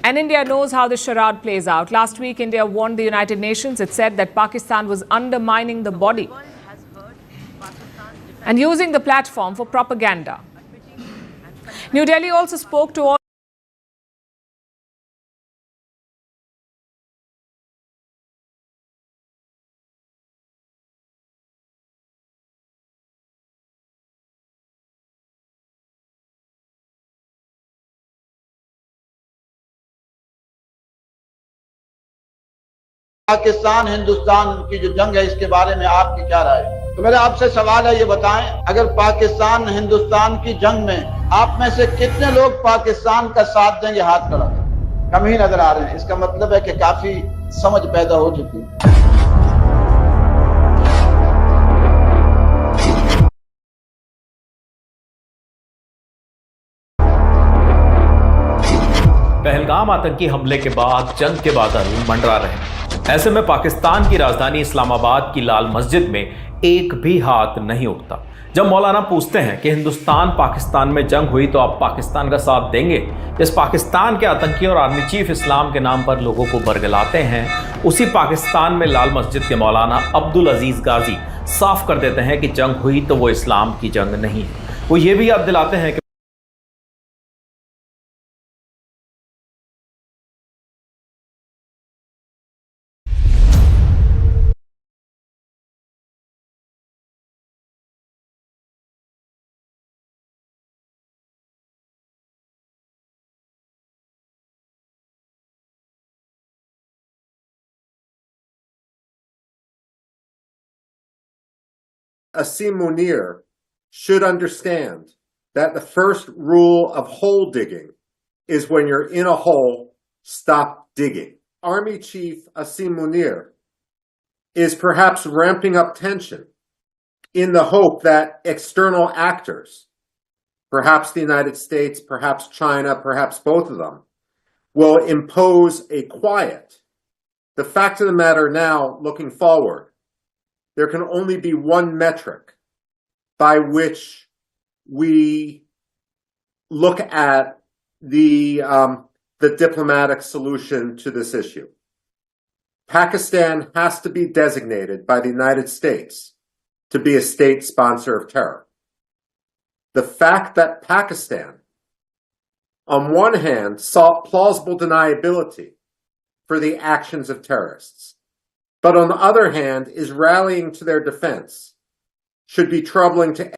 And India knows how the charade plays out. Last week, India warned the United Nations. It said that Pakistan was undermining the body and using the platform for propaganda. New Delhi also spoke to all Pakistan Hindustan की जो जंग है, इसके बारे में आपकी क्या राय है? तो मेरा आपसे सवाल है, ये बताएं, अगर पाकिस्तान हिंदुस्तान की जंग में आप में से कितने लोग पाकिस्तान का साथ देंगे? हाथ खड़ा करें। कम ही नजर आ रहे हैं। इसका मतलब है कि काफी समझ पैदा हो चुकी है। पहलगाम आतंकी हमले के बाद जंग के बादल मंडरा रहे। ऐसे में पाकिस्तान की राजधानी इस्लामाबाद की लाल मस्जिद में एक भी हाथ नहीं उठता। जब मौलाना पूछते हैं कि हिंदुस्तान पाकिस्तान में जंग हुई तो आप पाकिस्तान का साथ देंगे, जिस पाकिस्तान के आतंकी और आर्मी चीफ इस्लाम के नाम पर लोगों को बरगलाते हैं, उसी पाकिस्तान में लाल मस्जिद के मौलाना अब्दुल अजीज गाजी साफ कर देते हैं कि जंग हुई तो वो इस्लाम की जंग नहीं है। वो ये भी याद दिलाते हैं कि Asim Munir should understand that the first rule of hole digging is when you're in a hole, stop digging. Army Chief Asim Munir is perhaps ramping up tension in the hope that external actors, perhaps the United States, perhaps China, perhaps both of them, will impose a quiet. The fact of the matter now, looking forward, there can only be one metric by which we look at the diplomatic solution to this issue. Pakistan has to be designated by the United States to be a state sponsor of terror. The fact that Pakistan, on one hand, sought plausible deniability for the actions of terrorists, but on the other hand is rallying to their defense, should be troubling to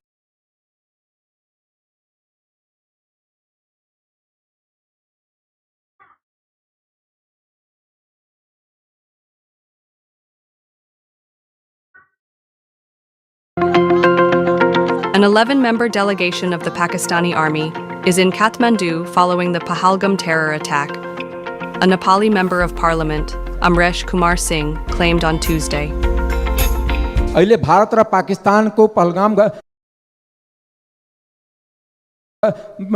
An 11-member delegation of the Pakistani army is in Kathmandu following the Pahalgam terror attack. A Nepali member of parliament, Amresh Kumar Singh, claimed on Tuesday. अहिले भारत र पाकिस्तानको पहलगाम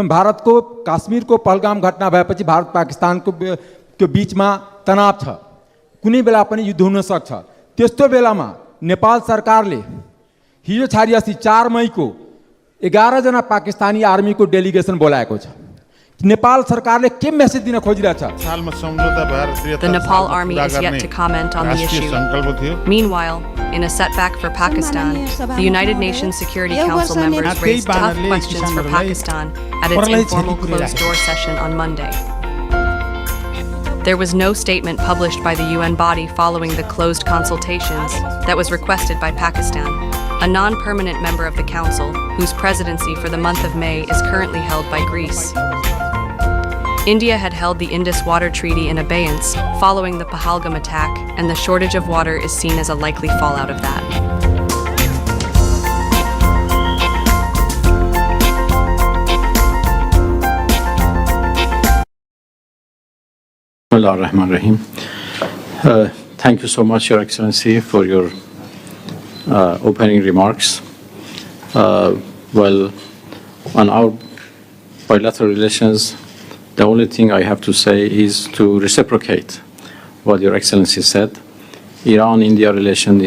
भारतको काश्मीरको पहलगाम घटना भएपछि भारत पाकिस्तानको त्यो बीचमा तनाव छ, कुनै बेला पनि युद्ध हुन सक्छ। त्यस्तो बेलामा नेपाल सरकारले हिजो छाडियासी 4 मईको 11 जना पाकिस्तानी आर्मीको डेलिगेसन बोलाएको छ। नेपाल सरकारले के मेसेज दिन खोजिरहेछ? The Nepal army is yet to comment on the issue. Meanwhile, in a setback for Pakistan, the United Nations Security Council members raised tough questions for Pakistan at its informal closed-door session on Monday. There was no statement published by the UN body following the closed consultations that was requested by Pakistan, a non-permanent member of the Council, whose presidency for the month of May is currently held by Greece. India had held the Indus Water Treaty in abeyance following the Pahalgam attack, and the shortage of water is seen as a likely fallout of that. Bismillahirrahmanirrahim. Thank you so much, Your Excellency, for your opening remarks. Well, on our bilateral relations, the only thing I have to say is to reciprocate what Your Excellency said. Iran-India relation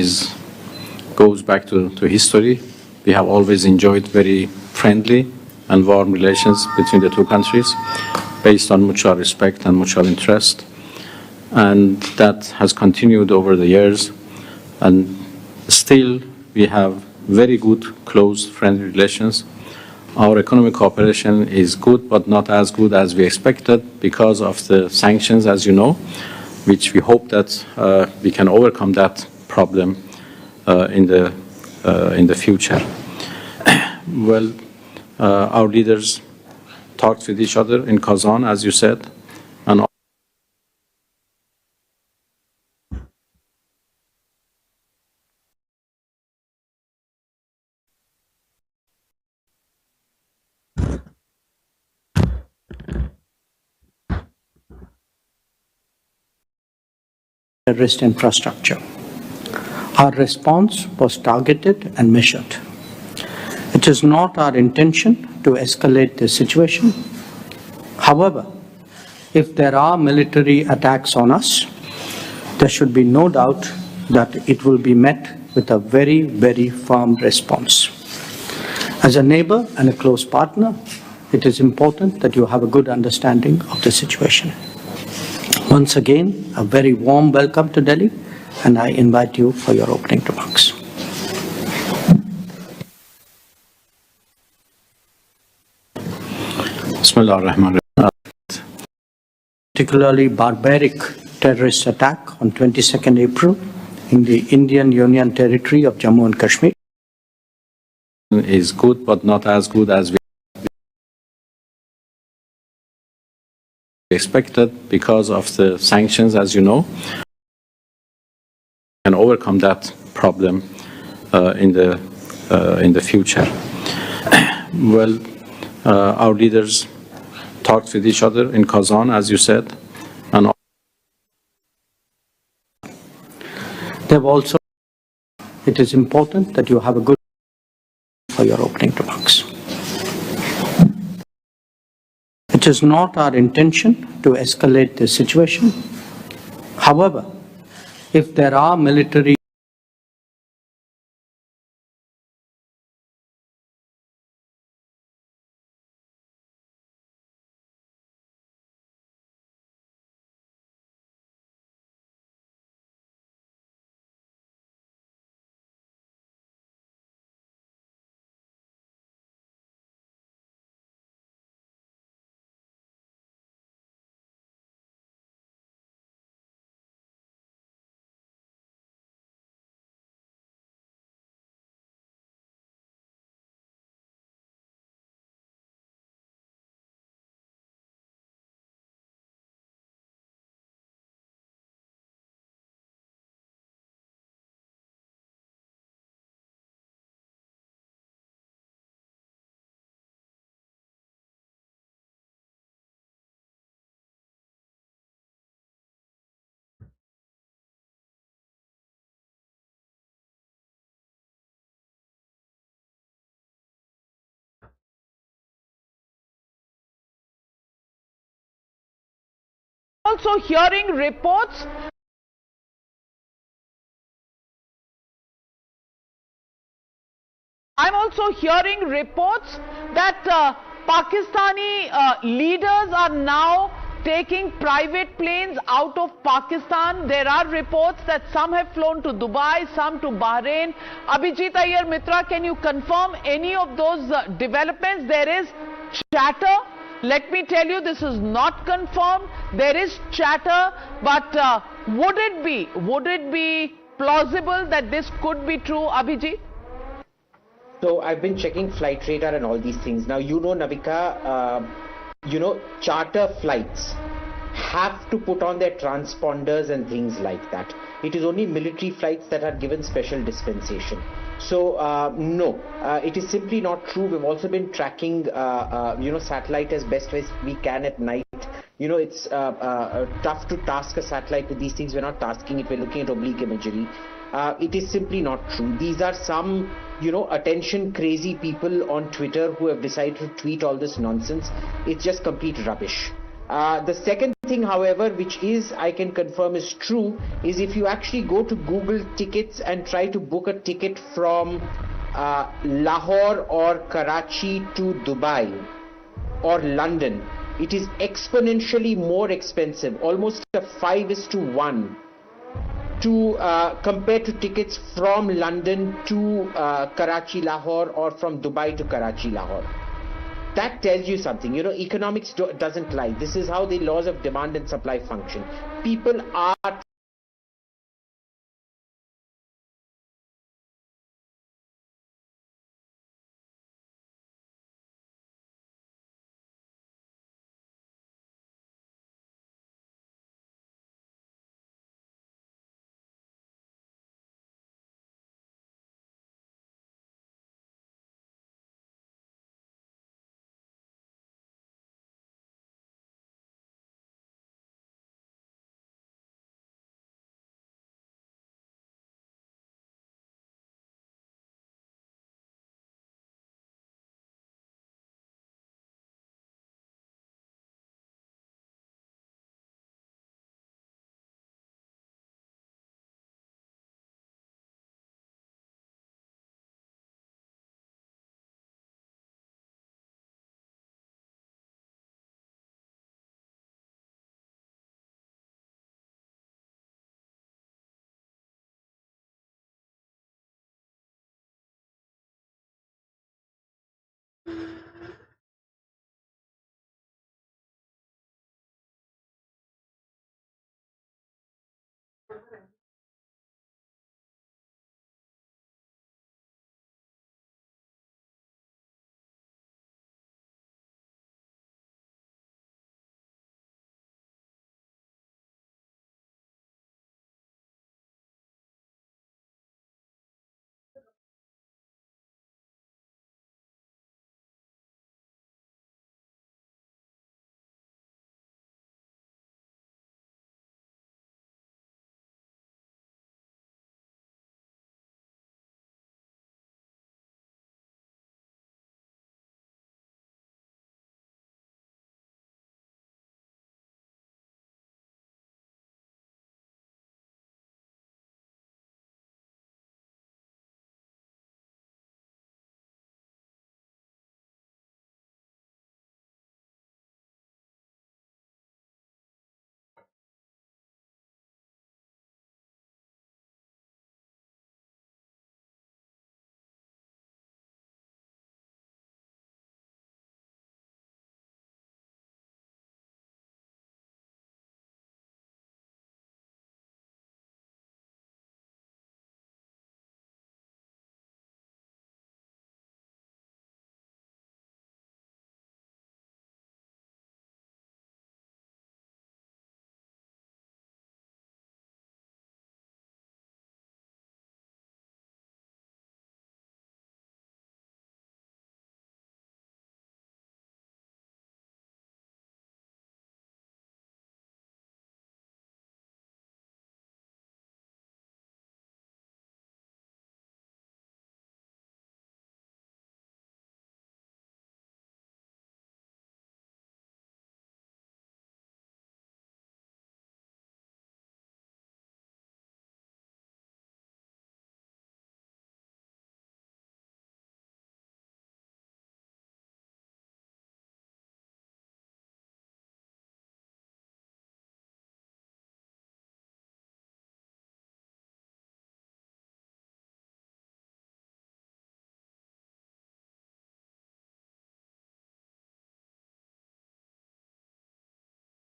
goes back to history. We have always enjoyed very friendly and warm relations between the two countries based on mutual respect and mutual interest. And that has continued over the years. And still, we have very good, close, friendly relations. Our economic cooperation is good, but not as good as we expected because of the sanctions, as you know, which we hope that we can overcome that problem in the future. Well, our leaders talked with each other in Kazan, as you said, and terrorist infrastructure. Our response was targeted and measured. It is not our intention to escalate the situation. However, if there are military attacks on us, there should be no doubt that it will be met with a very, very firm response. As a neighbor and a close partner, it is important that you have a good understanding of the situation. Once again, a very warm welcome to Delhi, and I invite you for your opening remarks. Bismillah ar-Rahman ar-Rahim. Particularly barbaric terrorist attack on 22nd April in the Indian Union territory of Jammu and Kashmir. Is good, but not as good as we expected because of the sanctions, as you know, and overcome that problem in the future. Well, our leaders talked with each other in Kazan, as you said, and They've also. It is important that you have a good for your opening remarks. It is not our intention to escalate the situation. However, if there are military also hearing reports that Pakistani leaders are now taking private planes out of Pakistan. There are reports that some have flown to Dubai, some to Bahrain. Abhijit Iyer Mitra, can you confirm any of those developments? There is chatter. Let me tell you, this is not confirmed. There is chatter, but would it be plausible that this could be true, Abhijit? So I've been checking flight radar and all these things. Now, Navika, charter flights have to put on their transponders and things like that. It is only military flights that are given special dispensation. So, no, it is simply not true. We've also been tracking, satellite as best as we can at night. It's tough to task a satellite with these things. We're not tasking it. We're looking at oblique imagery. It is simply not true. These are some, attention crazy people on Twitter who have decided to tweet all this nonsense. It's just complete rubbish. The second thing, however, which I can confirm is true, is if you actually go to Google Tickets and try to book a ticket from Lahore or Karachi to Dubai or London, it is exponentially more expensive, almost a 5:1 to compared to tickets from London to Karachi, Lahore, or from Dubai to Karachi, Lahore. That tells you something. Economics doesn't lie. This is how the laws of demand and supply function. People are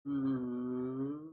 Hmm.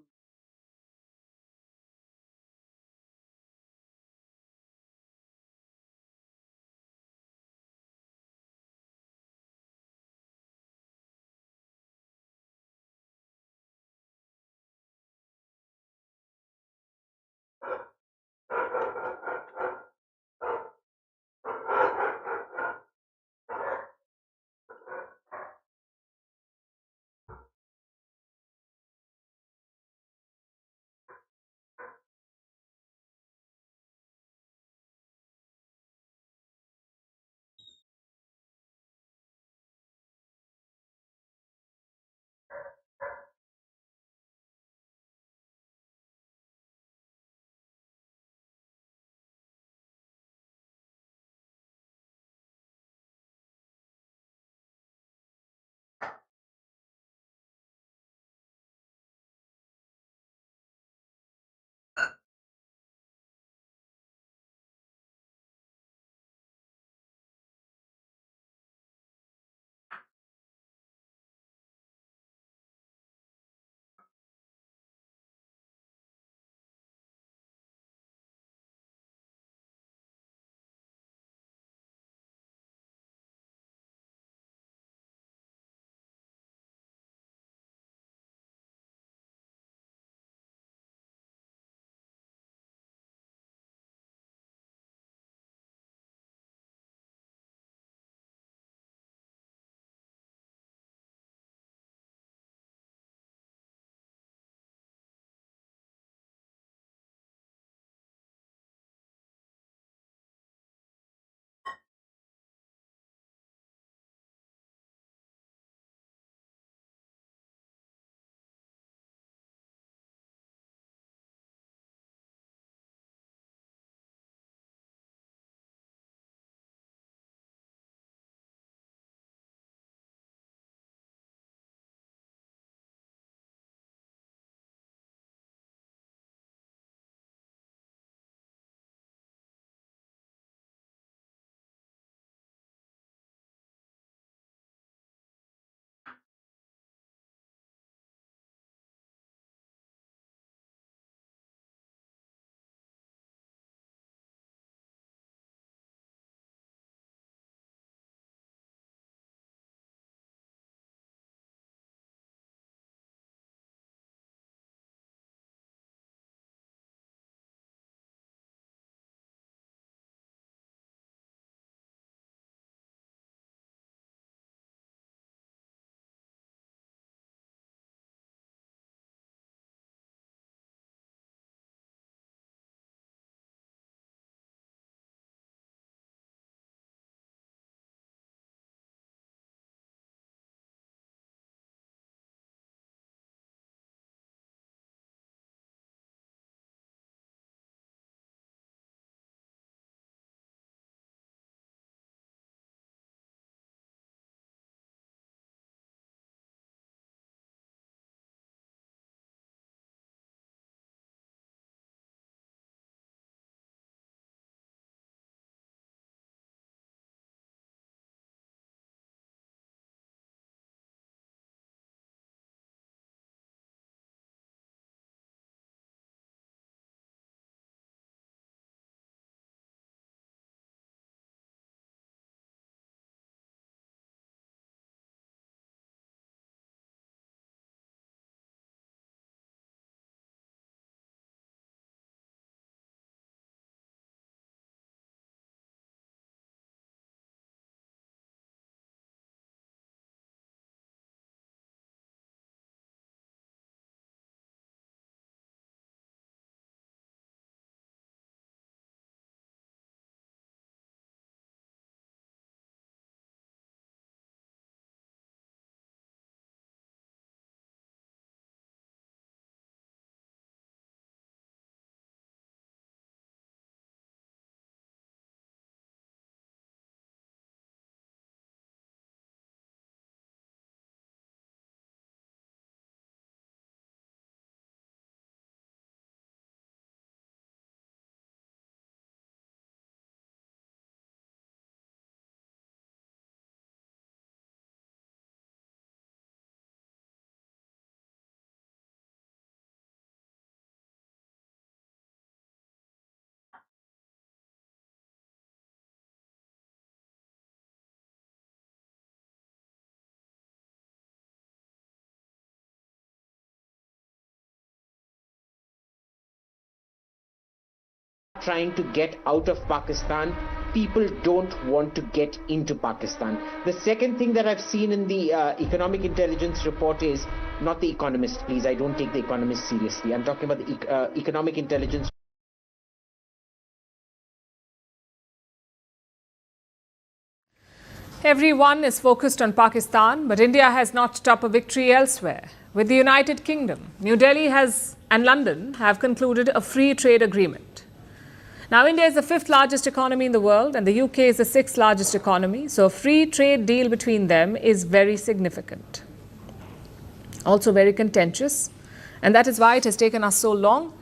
trying to get out of Pakistan. People don't want to get into Pakistan. The second thing that I've seen in the economic intelligence report is, not the Economist, please, I don't take the Economist seriously. I'm talking about the economic intelligence. Everyone is focused on Pakistan, but India has notched up a victory elsewhere. With the United Kingdom, New Delhi and London have concluded a free trade agreement. Now, India is the 5th largest economy in the world and the UK is the 6th largest economy. So a free trade deal between them is very significant. Also very contentious. And that is why it has taken us so long.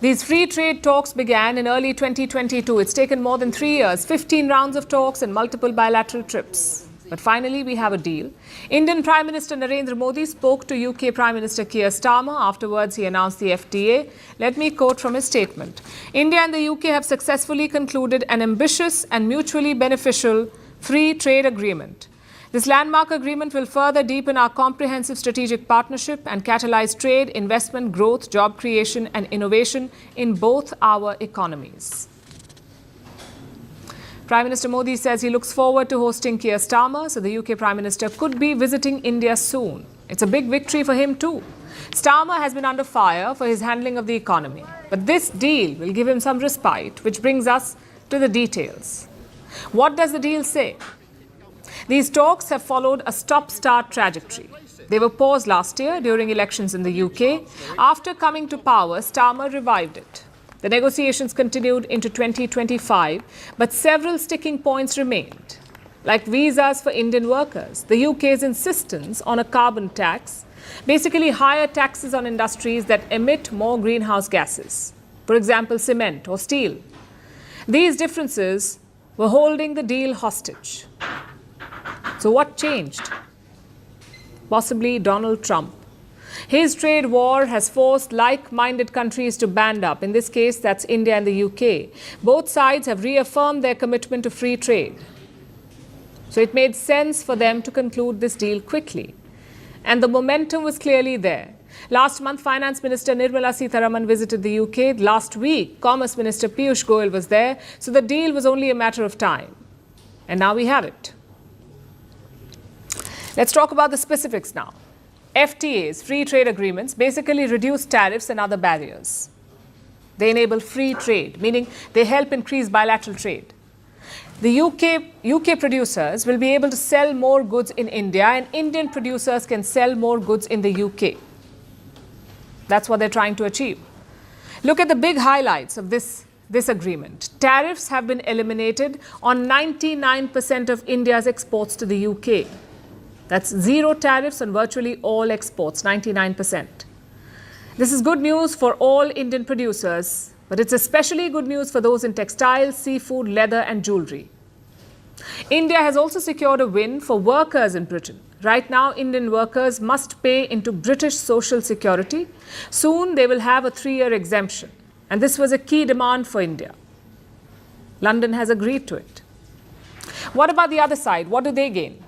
These free trade talks began in early 2022. It's taken more than 3 years, 15 rounds of talks and multiple bilateral trips. But finally, we have a deal. Indian Prime Minister Narendra Modi spoke to UK Prime Minister Keir Starmer. Afterwards, he announced the FTA. Let me quote from his statement. India and the UK have successfully concluded an ambitious and mutually beneficial free trade agreement. This landmark agreement will further deepen our comprehensive strategic partnership and catalyze trade, investment, growth, job creation and innovation in both our economies. Prime Minister Modi says he looks forward to hosting Keir Starmer, so the UK Prime Minister could be visiting India soon. It's a big victory for him too. Starmer has been under fire for his handling of the economy, but this deal will give him some respite, which brings us to the details. What does the deal say? These talks have followed a stop-start trajectory. They were paused last year during elections in the UK. After coming to power, Starmer revived it. The negotiations continued into 2025, but several sticking points remained, like visas for Indian workers, the UK's insistence on a carbon tax, basically higher taxes on industries that emit more greenhouse gases, for example, cement or steel. These differences were holding the deal hostage. So what changed? Possibly Donald Trump. His trade war has forced like-minded countries to band up. In this case, that's India and the UK. Both sides have reaffirmed their commitment to free trade. So it made sense for them to conclude this deal quickly. And the momentum was clearly there. Last month, Finance Minister Nirmala Sitharaman visited the UK. Last week, Commerce Minister Piyush Goyal was there. So the deal was only a matter of time. And now we have it. Let's talk about the specifics now. FTAs, free trade agreements, basically reduce tariffs and other barriers. They enable free trade, meaning they help increase bilateral trade. The UK producers will be able to sell more goods in India, and Indian producers can sell more goods in the UK. That's what they're trying to achieve. Look at the big highlights of this agreement. Tariffs have been eliminated on 99% of India's exports to the UK. That's zero tariffs on virtually all exports, 99%. This is good news for all Indian producers, but it's especially good news for those in textiles, seafood, leather and jewelry. India has also secured a win for workers in Britain. Right now, Indian workers must pay into British social security. Soon, they will have a 3-year exemption. And this was a key demand for India. London has agreed to it. What about the other side? What do they gain?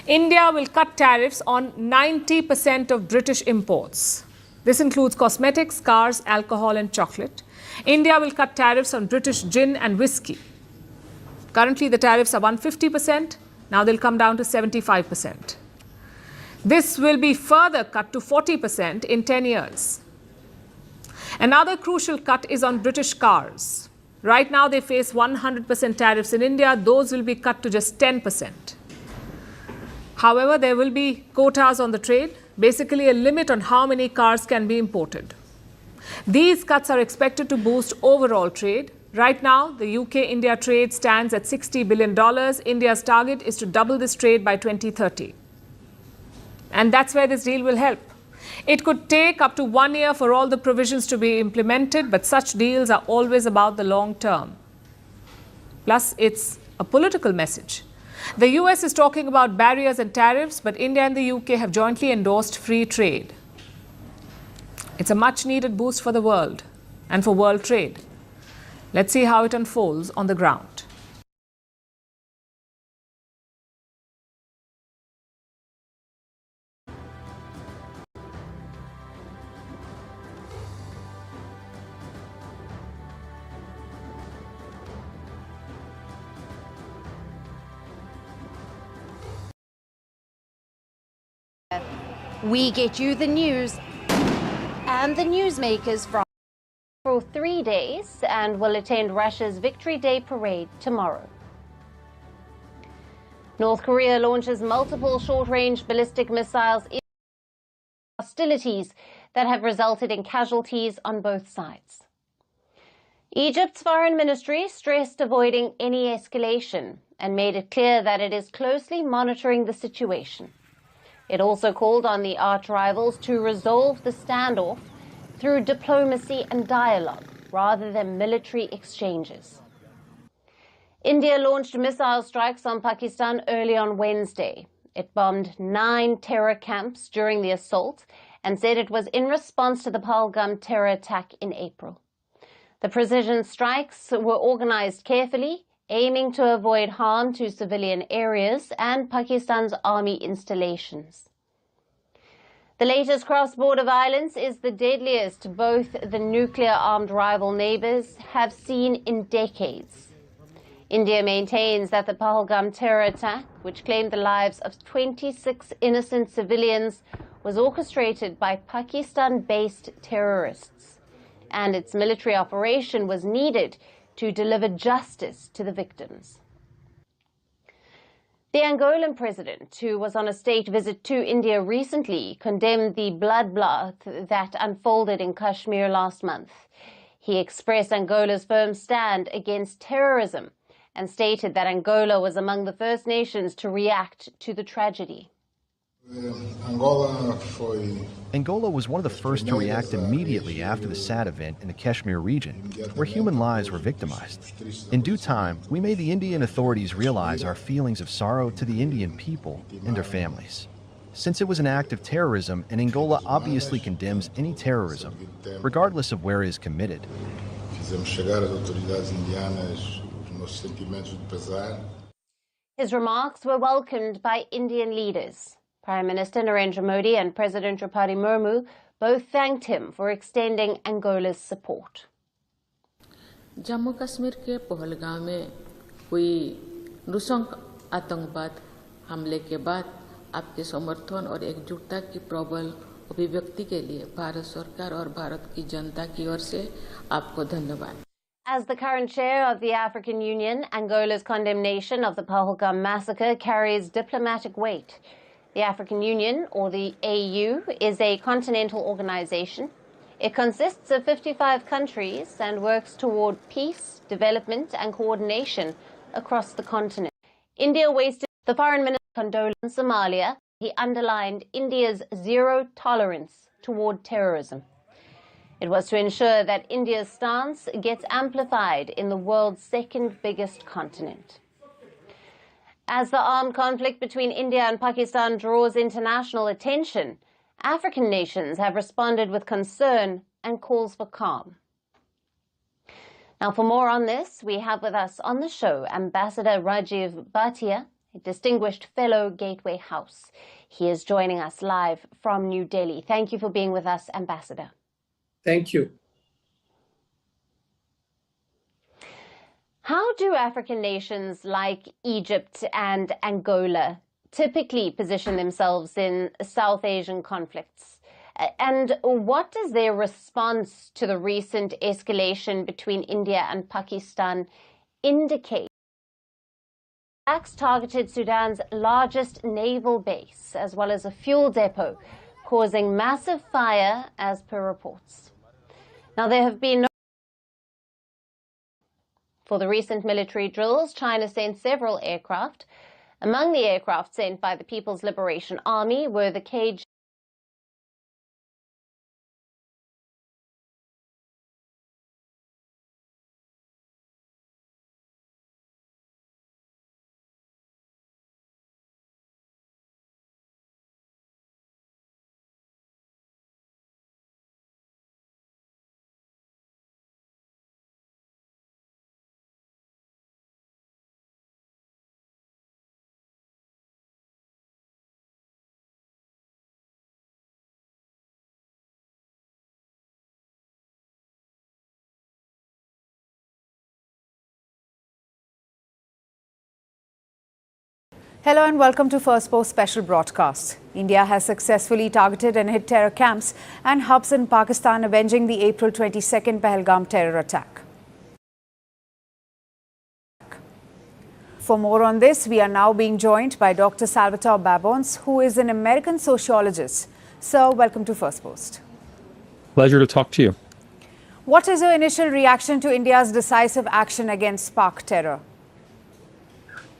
India will cut tariffs on 90% of British imports. This includes cosmetics, cars, alcohol and chocolate. India will cut tariffs on British gin and whiskey. Currently, the tariffs are 150%. Now they'll come down to 75%. This will be further cut to 40% in 10 years. Another crucial cut is on British cars. Right now, they face 100% tariffs in India. Those will be cut to just 10%. However, there will be quotas on the trade, basically a limit on how many cars can be imported. These cuts are expected to boost overall trade. Right now, the UK-India trade stands at $60 billion. India's target is to double this trade by 2030. And that's where this deal will help. It could take up to 1 year for all the provisions to be implemented, but such deals are always about the long term. Plus, it's a political message. The US is talking about barriers and tariffs, but India and the UK have jointly endorsed free trade. It's a much-needed boost for the world and for world trade. Let's see how it unfolds on the ground. We get you the news and the newsmakers from for 3 days and will attend Russia's Victory Day parade tomorrow. North Korea launches multiple short-range ballistic missiles in hostilities that have resulted in casualties on both sides. Egypt's foreign ministry stressed avoiding any escalation and made it clear that it is closely monitoring the situation. It also called on the arch-rivals to resolve the standoff through diplomacy and dialogue rather than military exchanges. India launched missile strikes on Pakistan early on Wednesday. It bombed 9 terror camps during the assault and said it was in response to the Pahalgam terror attack in April. The precision strikes were organized carefully, aiming to avoid harm to civilian areas and Pakistan's army installations. The latest cross-border violence is the deadliest both the nuclear-armed rival neighbors have seen in decades. India maintains that the Pahalgam terror attack, which claimed the lives of 26 innocent civilians, was orchestrated by Pakistan-based terrorists, and its military operation was needed to deliver justice to the victims. The Angolan president, who was on a state visit to India recently, condemned the bloodbath that unfolded in Kashmir last month. He expressed Angola's firm stand against terrorism and stated that Angola was among the first nations to react to the tragedy. Angola was one of the first to react immediately after the sad event in the Kashmir region, where human lives were victimized. In due time, we made the Indian authorities realize our feelings of sorrow to the Indian people and their families. Since it was an act of terrorism, and Angola obviously condemns any terrorism, regardless of where it is committed. His remarks were welcomed by Indian leaders. Prime Minister Narendra Modi and President Draupadi Murmu both thanked him for extending Angola's support. Jammu Kashmir के पहलगाम में हुई नृशंस आतंकवाद हमले के बाद आपके समर्थन और एकजुटता की प्रबल अभिव्यक्ति के लिए भारत सरकार और भारत की जनता की ओर से आपको धन्यवाद. As the current chair of the African Union, Angola's condemnation of the Pahalgam massacre carries diplomatic weight. The African Union, or the AU, is a continental organization. It consists of 55 countries and works toward peace, development and coordination across the continent. India wasted the foreign minister's condolence in Somalia. He underlined India's zero tolerance toward terrorism. It was to ensure that India's stance gets amplified in the world's second biggest continent. As the armed conflict between India and Pakistan draws international attention, African nations have responded with concern and calls for calm. Now, for more on this, we have with us on the show Ambassador Rajiv Bhatia, a distinguished fellow Gateway House. He is joining us live from New Delhi. Thank you for being with us, Ambassador. Thank you. How do African nations like Egypt and Angola typically position themselves in South Asian conflicts? And what does their response to the recent escalation between India and Pakistan indicate? Attacks targeted Sudan's largest naval base, as well as a fuel depot, causing massive fire, as per reports. Now, there have been For the recent military drills, China sent several aircraft. Among the aircraft sent by the People's Liberation Army were the KJ Hello and welcome to First Post special broadcast. India has successfully targeted and hit terror camps and hubs in Pakistan, avenging the April 22nd Pahalgam terror attack. For more on this, we are now being joined by Dr. Salvatore Babons, who is an American sociologist. Sir, welcome to First Post. Pleasure to talk to you. What is your initial reaction to India's decisive action against Pak terror?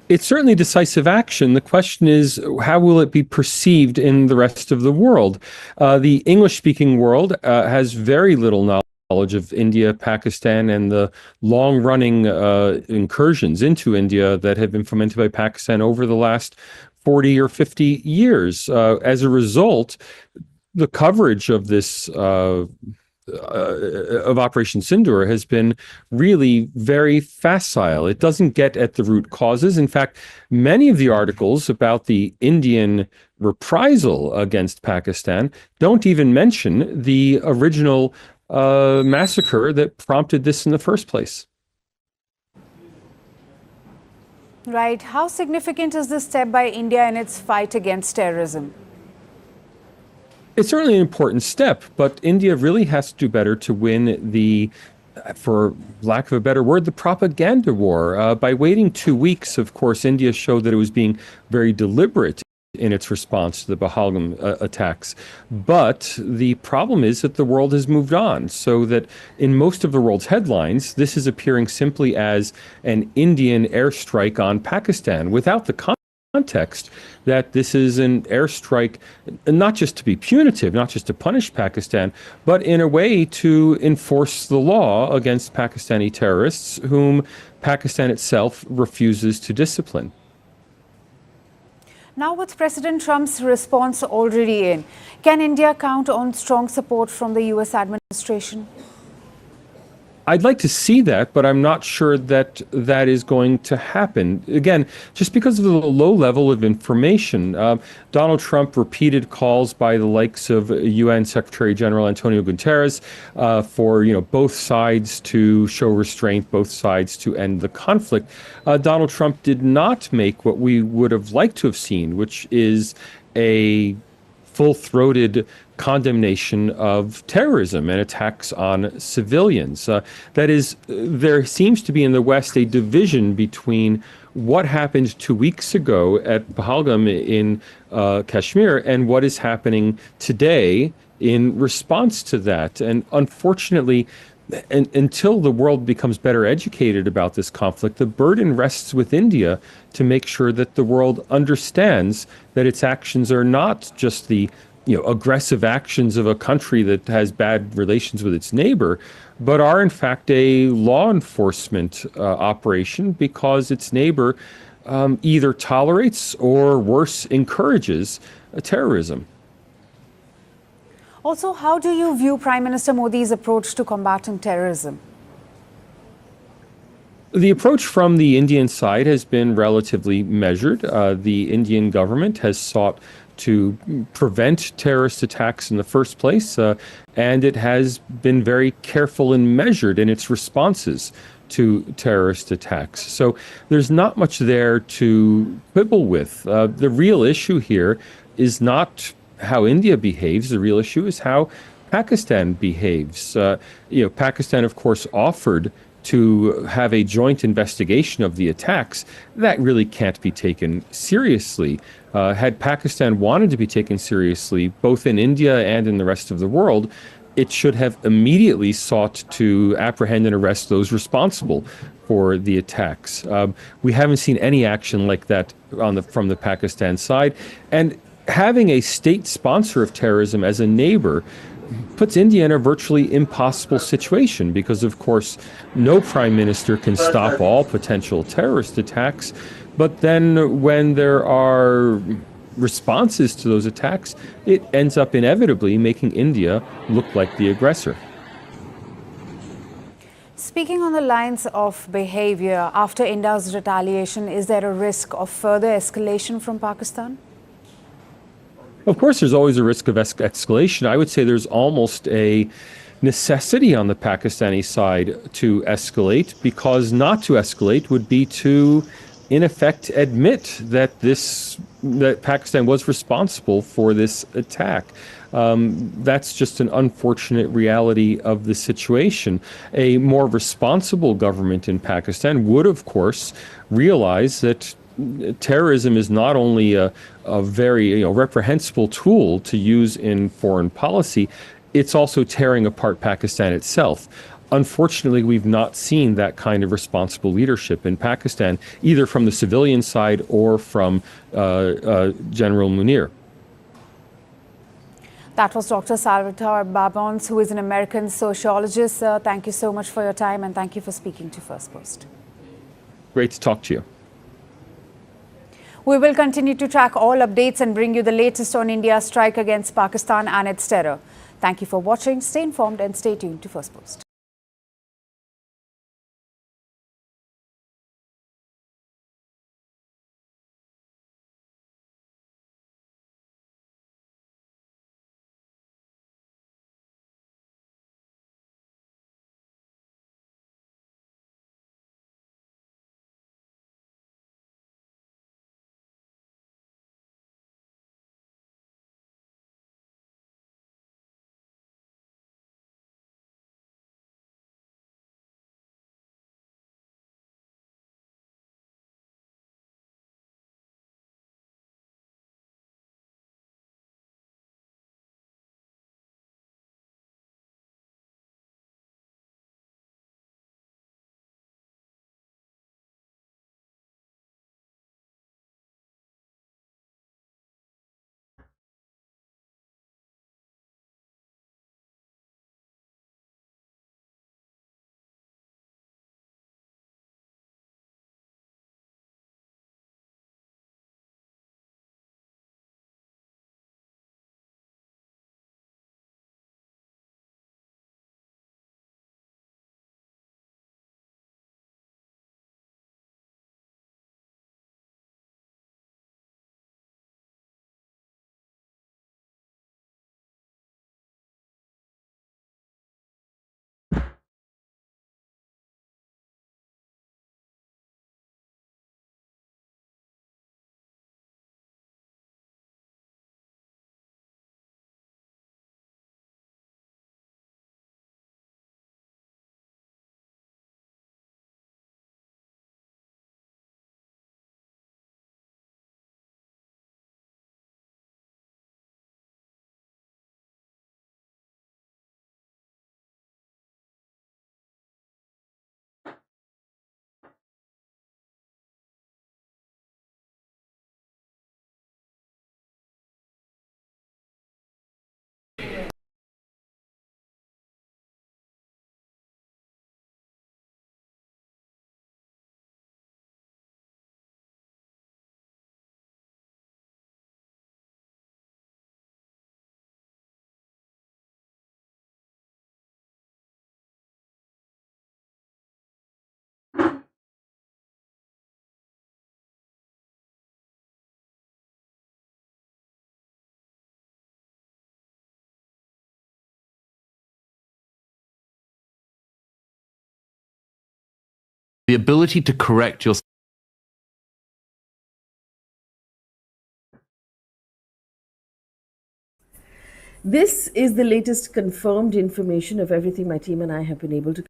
It's certainly decisive action. The question is, how will it be perceived in the rest of the world? The English-speaking world has very little knowledge of India, Pakistan, and the long-running incursions into India that have been fomented by Pakistan over the last 40 or 50 years. As a result, the coverage of this of Operation Sindoor has been really very facile. It doesn't get at the root causes. In fact, many of the articles about the Indian reprisal against Pakistan don't even mention the original massacre that prompted this in the first place. Right. How significant is this step by India in its fight against terrorism? It's certainly an important step, but India really has to do better to win the, for lack of a better word, the propaganda war. By waiting 2 weeks, of course, India showed that it was being very deliberate in its response to the Pahalgam attacks. But the problem is that the world has moved on, so that in most of the world's headlines, this is appearing simply as an Indian airstrike on Pakistan without the context that this is an airstrike not just to be punitive, not just to punish Pakistan, but in a way to enforce the law against Pakistani terrorists whom Pakistan itself refuses to discipline. Now, with President Trump's response already in, can India count on strong support from the US administration? I'd like to see that, but I'm not sure that that is going to happen. Again, just because of the low level of information, Donald Trump repeated calls by the likes of UN Secretary General Antonio Guterres for both sides to show restraint, both sides to end the conflict. Donald Trump did not make what we would have liked to have seen, which is a full-throated condemnation of terrorism and attacks on civilians. That is, there seems to be in the West a division between what happened 2 weeks ago at Pahalgam in Kashmir and what is happening today in response to that. And unfortunately, until the world becomes better educated about this conflict, the burden rests with India to make sure that the world understands that its actions are not just the aggressive actions of a country that has bad relations with its neighbor, but are in fact a law enforcement operation because its neighbor either tolerates or worse encourages terrorism. Also, how do you view Prime Minister Modi's approach to combating terrorism? The approach from the Indian side has been relatively measured. The Indian government has sought to prevent terrorist attacks in the first place, and it has been very careful and measured in its responses to terrorist attacks. So there's not much there to quibble with. The real issue here is not how India behaves. The real issue is how Pakistan behaves. Pakistan, of course, offered to have a joint investigation of the attacks. That really can't be taken seriously. Had Pakistan wanted to be taken seriously, both in India and in the rest of the world, it should have immediately sought to apprehend and arrest those responsible for the attacks. We haven't seen any action like that from the Pakistan side. And having a state sponsor of terrorism as a neighbor puts India in a virtually impossible situation because, of course, no prime minister can stop all potential terrorist attacks. But then when there are responses to those attacks, it ends up inevitably making India look like the aggressor. Speaking on the lines of behavior, after India's retaliation, is there a risk of further escalation from Pakistan? Of course, there's always a risk of escalation. I would say there's almost a necessity on the Pakistani side to escalate, because not to escalate would be to in effect admit that that Pakistan was responsible for this attack. That's just an unfortunate reality of the situation. A more responsible government in Pakistan would, of course, realize that terrorism is not only a very reprehensible tool to use in foreign policy, it's also tearing apart Pakistan itself. Unfortunately, we've not seen that kind of responsible leadership in Pakistan, either from the civilian side or from General Munir. That was Dr. Salvatore Babons, who is an American sociologist. Thank you so much for your time, and thank you for speaking to First Post. Great to talk to you. We will continue to track all updates and bring you the latest on India's strike against Pakistan and its terror. Thank you for watching. Stay informed and stay tuned to First Post. The ability to correct your This is the latest confirmed information of everything my team and I have been able to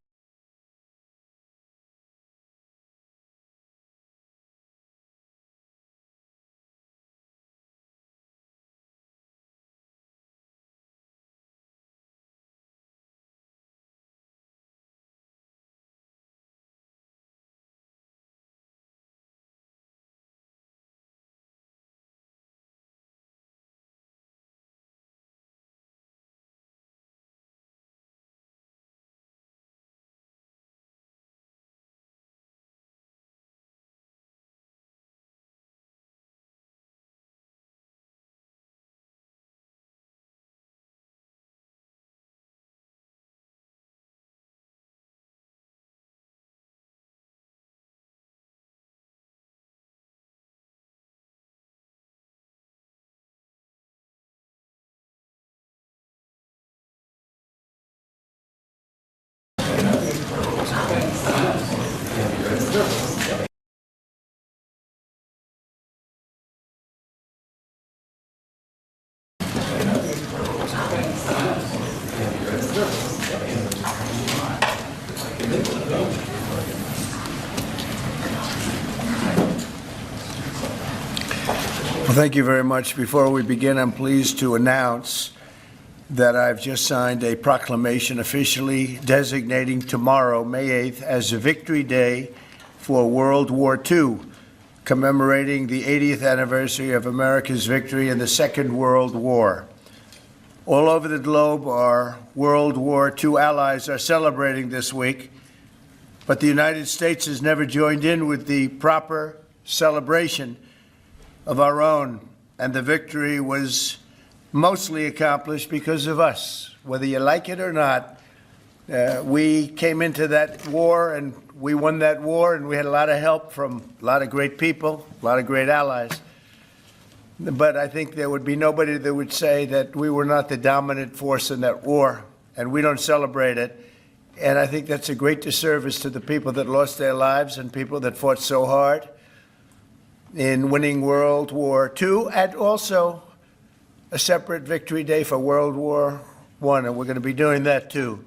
Well, thank you very much. Before we begin, I'm pleased to announce that I've just signed a proclamation officially designating tomorrow, May 8th, as a Victory Day for World War II, commemorating the 80th anniversary of America's victory in the Second World War. All over the globe, our World War II allies are celebrating this week, but the United States has never joined in with the proper celebration of our own, and the victory was mostly accomplished because of us. Whether you like it or not, we came into that war and we won that war, and we had a lot of help from a lot of great people, a lot of great allies. But I think there would be nobody that would say that we were not the dominant force in that war, and we don't celebrate it. And I think that's a great disservice to the people that lost their lives and people that fought so hard in winning World War II, and also a separate Victory Day for World War I, and we're going to be doing that too.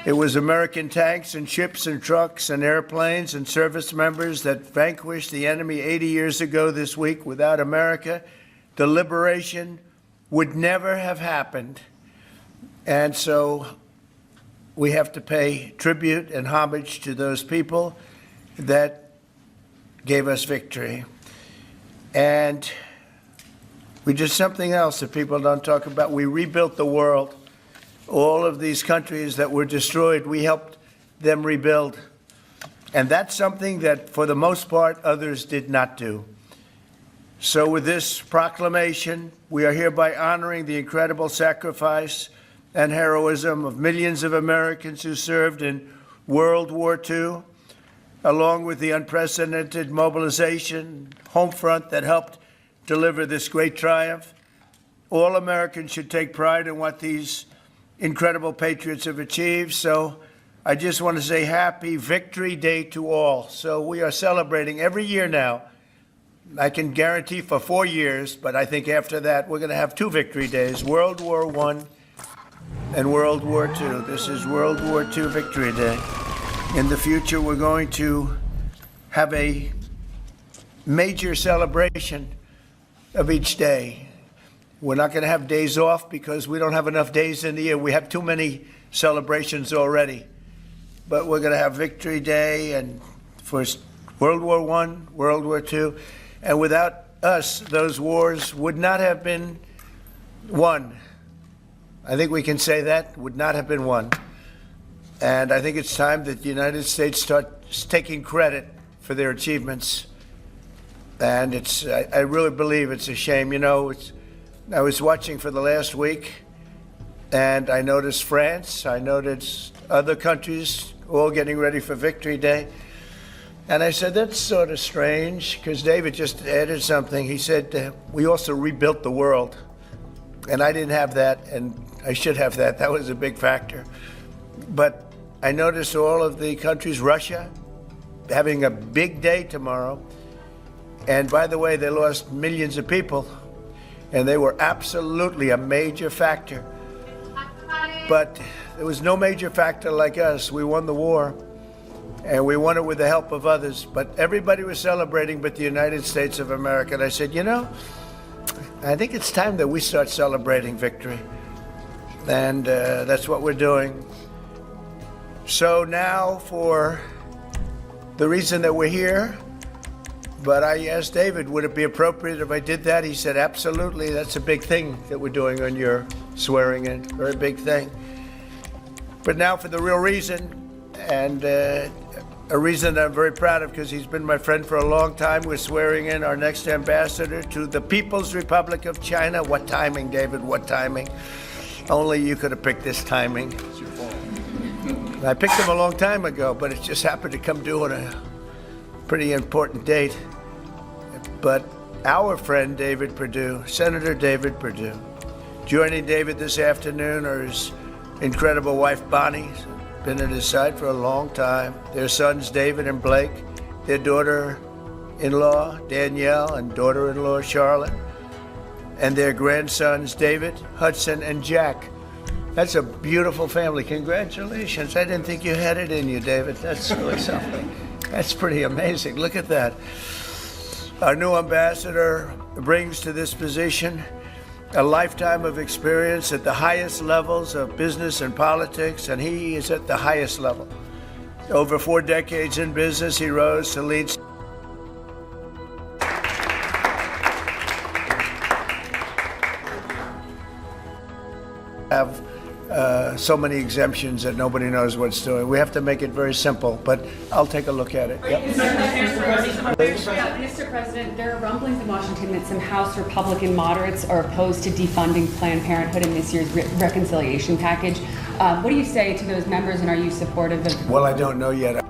It was American tanks and ships and trucks and airplanes and service members that vanquished the enemy 80 years ago this week. Without America, the liberation would never have happened. And so we have to pay tribute and homage to those people that gave us victory. And we did something else that people don't talk about. We rebuilt the world. All of these countries that were destroyed, we helped them rebuild. And that's something that, for the most part, others did not do. So with this proclamation, we are hereby honoring the incredible sacrifice and heroism of millions of Americans who served in World War II, along with the unprecedented mobilization, home front that helped deliver this great triumph. All Americans should take pride in what these incredible patriots have achieved. So I just want to say happy Victory Day to all. So we are celebrating every year now. I can guarantee for 4 years, but I think after that we're going to have 2 Victory Days, World War I and World War II. This is World War II Victory Day. In the future, we're going to have a major celebration of each day. We're not going to have days off because we don't have enough days in the year. We have too many celebrations already. But we're going to have Victory Day and for World War I, World War II. And without us, those wars would not have been won. I think we can say that, would not have been won. And I think it's time that the United States starts taking credit for their achievements. And I really believe it's a shame. You know, I was watching for the last week, and I noticed France, I noticed other countries all getting ready for Victory Day. And I said, that's sort of strange, because David just added something. He said, we also rebuilt the world. And I didn't have that, and I should have that. That was a big factor. But I noticed all of the countries, Russia, having a big day tomorrow. And by the way, they lost millions of people, and they were absolutely a major factor. But there was no major factor like us. We won the war, and we won it with the help of others. But everybody was celebrating but the United States of America. And I said, you know, I think it's time that we start celebrating victory. And that's what we're doing. So now for the reason that we're here, but I asked David, would it be appropriate if I did that? He said, absolutely. That's a big thing that we're doing on your swearing in, very big thing. But now for the real reason, and a reason that I'm very proud of because he's been my friend for a long time. We're swearing in our next ambassador to the People's Republic of China. What timing, David, what timing? Only you could have picked this timing. It's your fault. I picked him a long time ago, but it just happened to come due on a pretty important date. But our friend David Perdue, Senator David Perdue, joining David this afternoon are his incredible wife Bonnie, been at his side for a long time, their sons David and Blake, their daughter-in-law Danielle and daughter-in-law Charlotte, and their grandsons David, Hudson, and Jack. That's a beautiful family. Congratulations. I didn't think you had it in you, David. That's really something. That's pretty amazing. Look at that. Our new ambassador brings to this position a lifetime of experience at the highest levels of business and politics, and he is at the highest level. Over 4 decades in business, he rose to lead. Have so many exemptions that nobody knows what's doing. We have to make it very simple, but I'll take a look at it. Yep. Mr. President, there are rumblings in Washington that some House Republican moderates are opposed to defunding Planned Parenthood in this year's reconciliation package. What do you say to those members, and are you supportive of? Well, I don't know yet.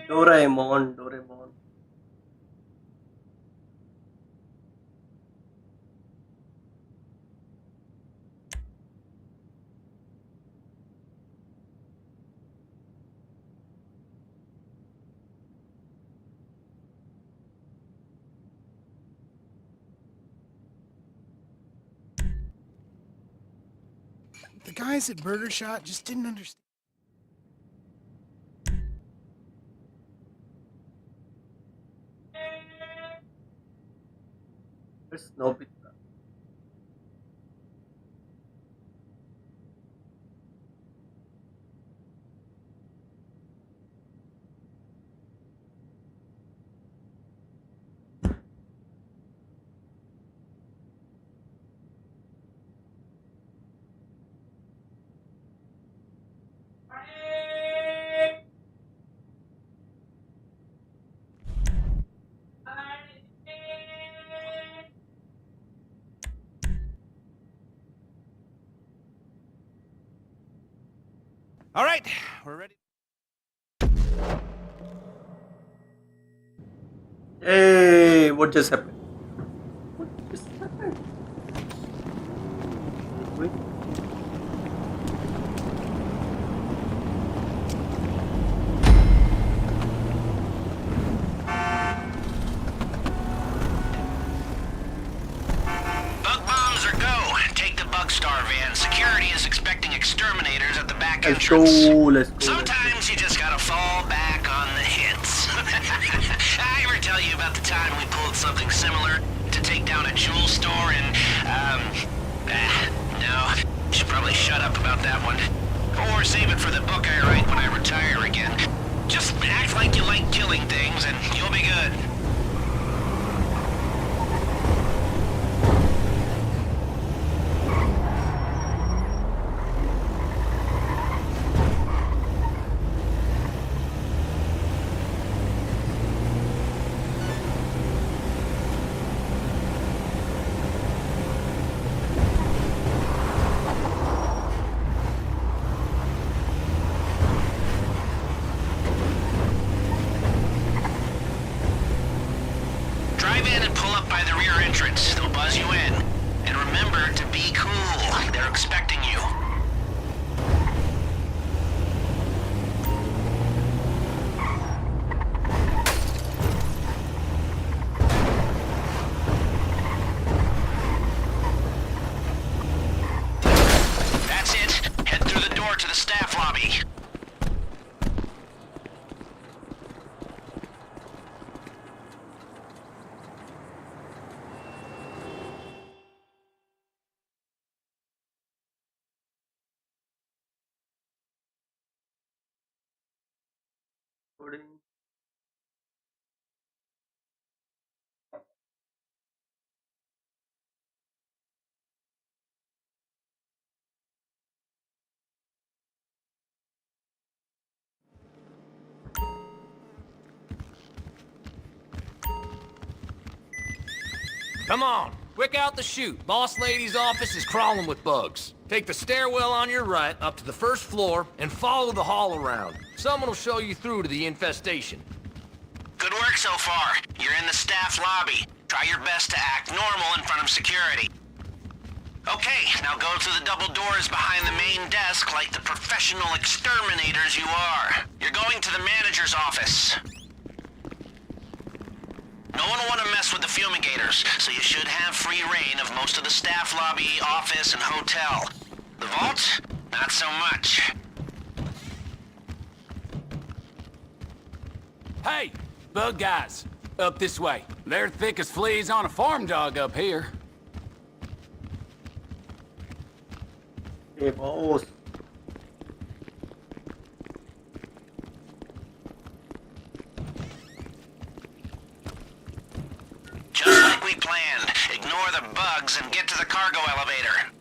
Doraemon, Doraemon. The guys at Burger Shot just didn't understand. No pizza. All right, we're ready. Hey, what just happened? Wait. Bug bombs or go. Take the bug star van. Security is expecting exterminators at the back Let's go, entrance. let's go. Sometimes you just gotta fall back on the hits. I ever tell you about the time we pulled something similar to take down a jewel store and, no. Should probably shut up about that one. Or save it for the book I write when I retire again. Just act like you like killing things and you'll be good. Drive in and pull up by the rear entrance. They'll buzz you in. And remember to be cool. They're expecting you. That's it. Head through the door to the staff lobby. Come on, quick out the chute. Boss lady's office is crawling with bugs. Take the stairwell on your right up to the first floor and follow the hall around. Someone will show you through to the infestation. Good work so far. You're in the staff lobby. Try your best to act normal in front of security. Okay, now go through the double doors behind the main desk like the professional exterminators you are. You're going to the manager's office. No one will want to mess with the fumigators, so you should have free reign of most of the staff lobby, office, and hotel. The vault? Not so much. Hey, bug guys, up this way. They're thick as fleas on a farm dog up here. Hey, boss. Just like we planned. Ignore the bugs and get to the cargo elevator.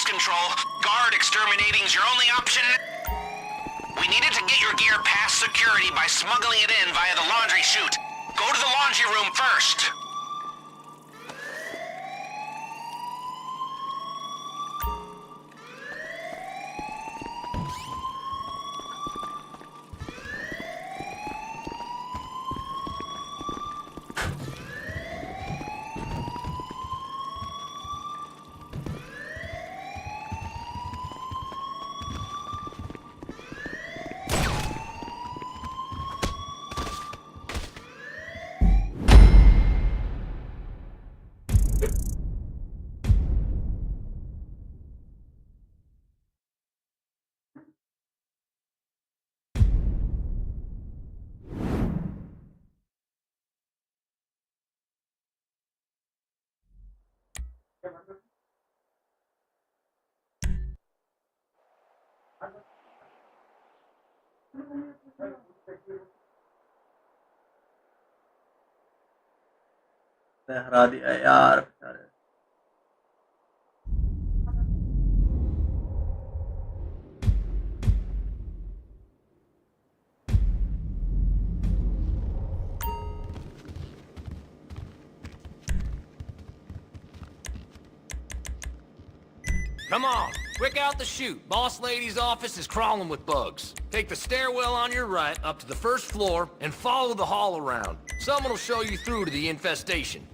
Control. Guard exterminating's your only option. We needed to get your gear past security by smuggling it in via the laundry chute. Go to the laundry room first. हरा दिया यार बेचारे। Come on, quick out the chute. Boss lady's office is crawling with bugs. Take the stairwell on your right up to the first floor and follow the hall around. Someone will show you through to the infestation.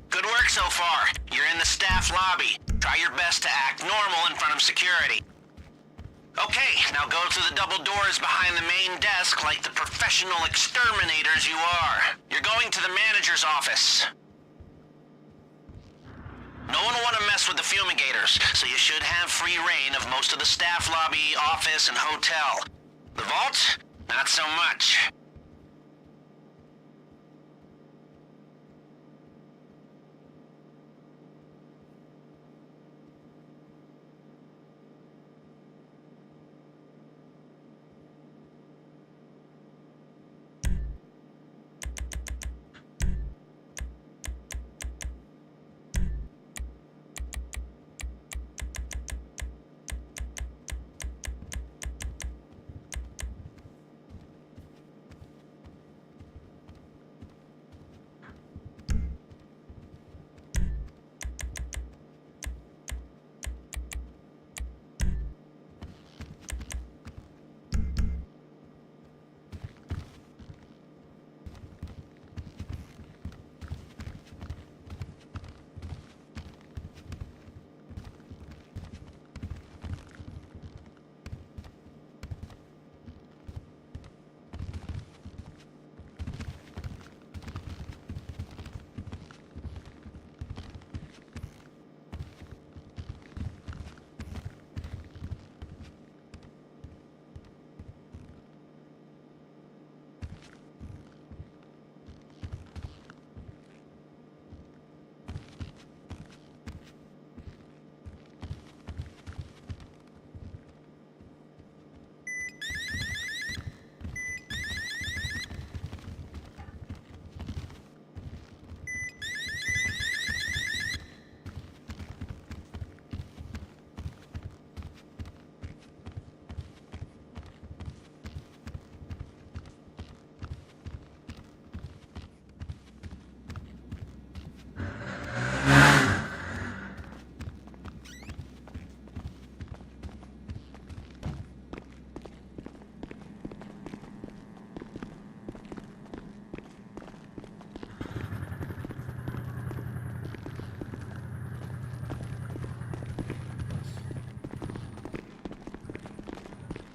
Good work so far. You're in the staff lobby. Try your best to act normal in front of security. Okay, now go through the double doors behind the main desk like the professional exterminators you are. You're going to the manager's office. No one will want to mess with the fumigators, so you should have free reign of most of the staff lobby, office, and hotel. The vault? Not so much.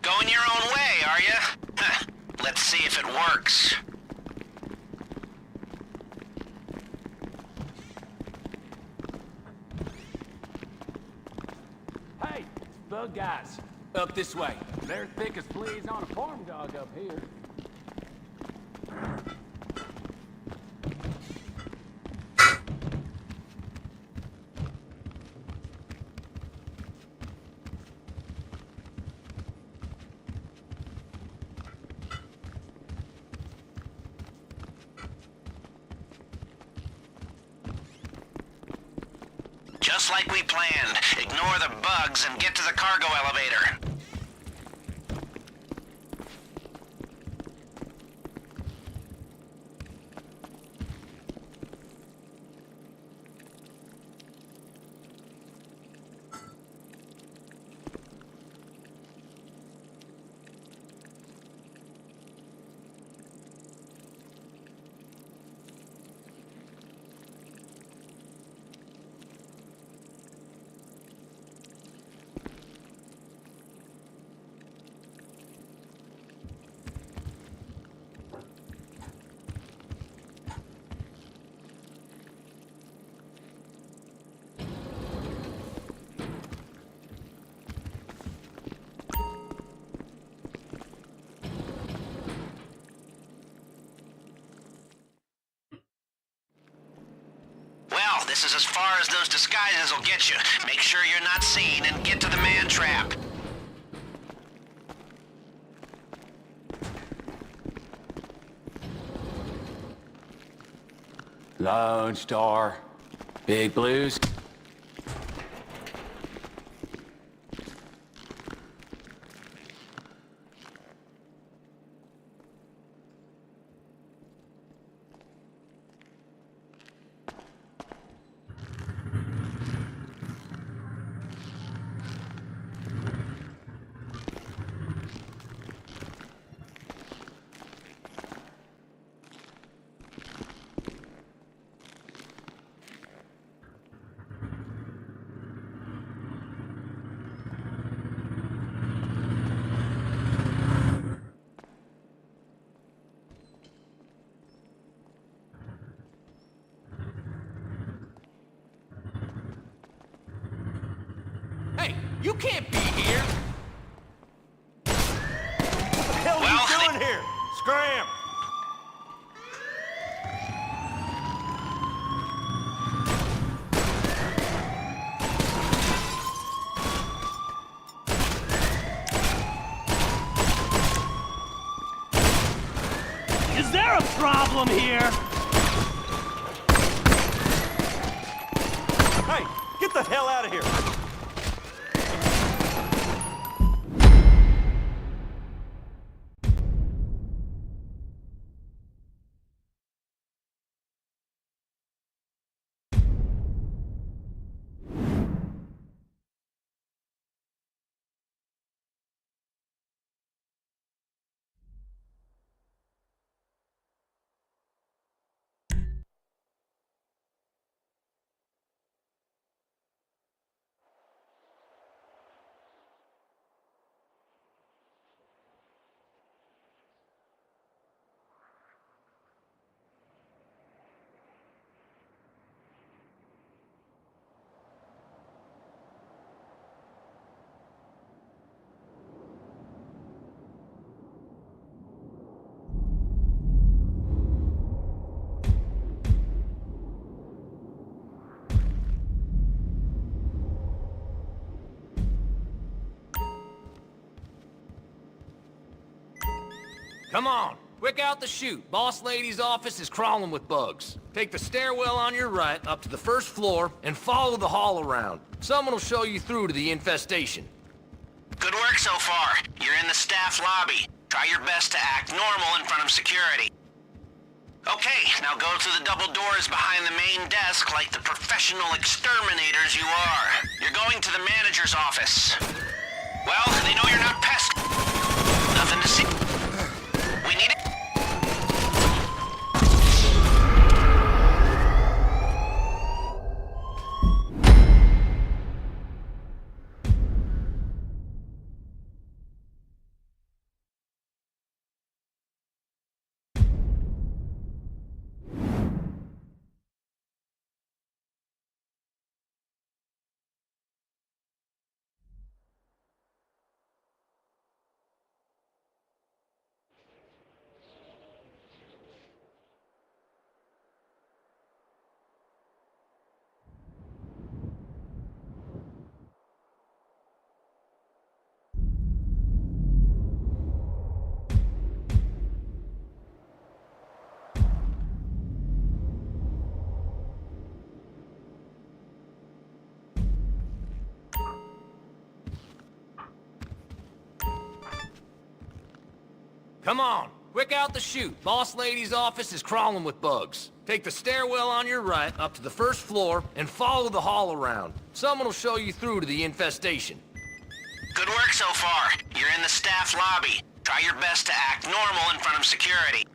Going your own way, are you? Huh. Let's see if it works. Hey, bug guys, up this way. They're thick as fleas on a farm dog up here. Just like we planned. Ignore the bugs and get to the cargo elevator. This is as far as those disguises will get you. Make sure you're not seen and get to the man trap. Lone Star. Big Blues. Hey, you can't be here! What the hell are you doing here? Scram! Is there a problem here? Hey, get the hell out of here! Come on, quick out the chute. Boss lady's office is crawling with bugs. Take the stairwell on your right up to the first floor and follow the hall around. Someone will show you through to the infestation. Good work so far. You're in the staff lobby. Try your best to act normal in front of security. Okay, now go through the double doors behind the main desk like the professional exterminators you are. You're going to the manager's office. Well, they know you're not pests. Nothing to see. We need it. Come on, quick out the chute. Boss lady's office is crawling with bugs. Take the stairwell on your right up to the first floor and follow the hall around. Someone will show you through to the infestation. Good work so far. You're in the staff lobby. Try your best to act normal in front of security.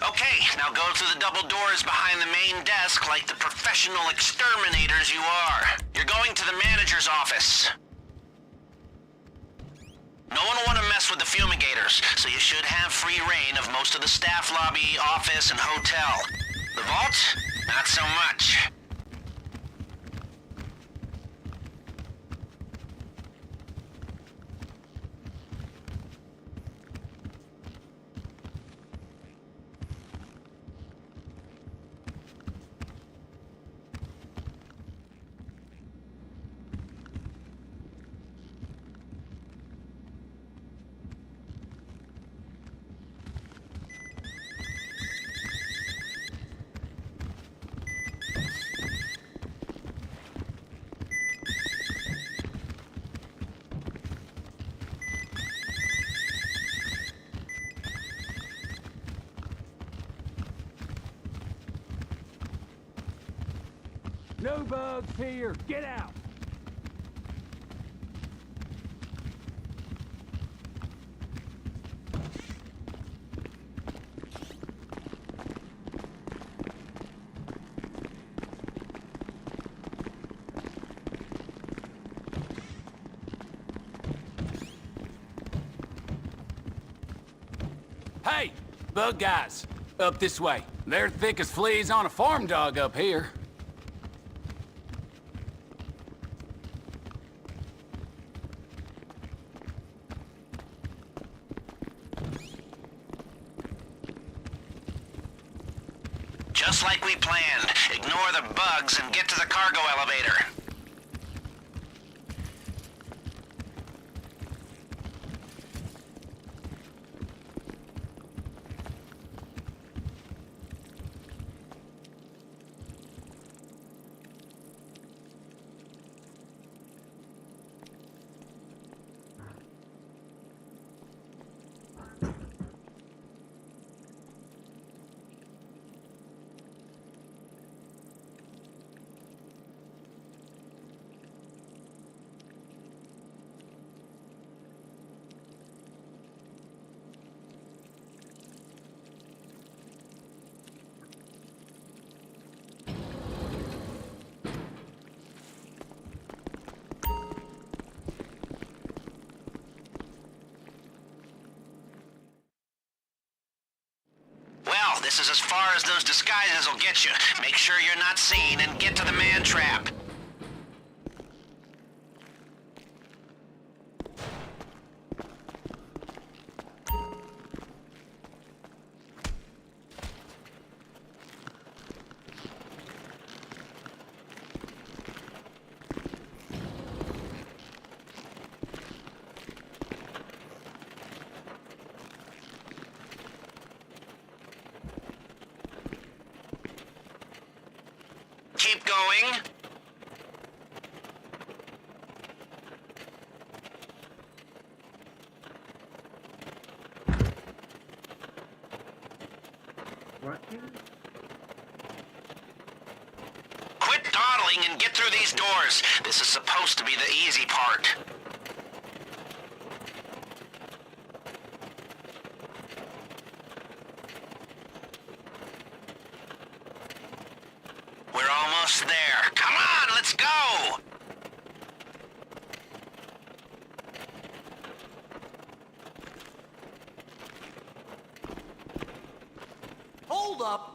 Okay, now go through the double doors behind the main desk like the professional exterminators you are. You're going to the manager's office. No one will want to mess with the fumigators, so you should have free reign of most of the staff lobby, office, and hotel. The vault? Not so much. No bugs here. Get out. Hey, bug guys, up this way. They're thick as fleas on a farm dog up here. Just like we planned. Ignore the bugs and get to the cargo elevator. Well, this is as far as those disguises will get you. Make sure you're not seen and get to the man trap. Keep going. What? Quit dawdling and get through these doors. This is supposed to be the easy part. We're almost there. Come on, let's go! Hold up.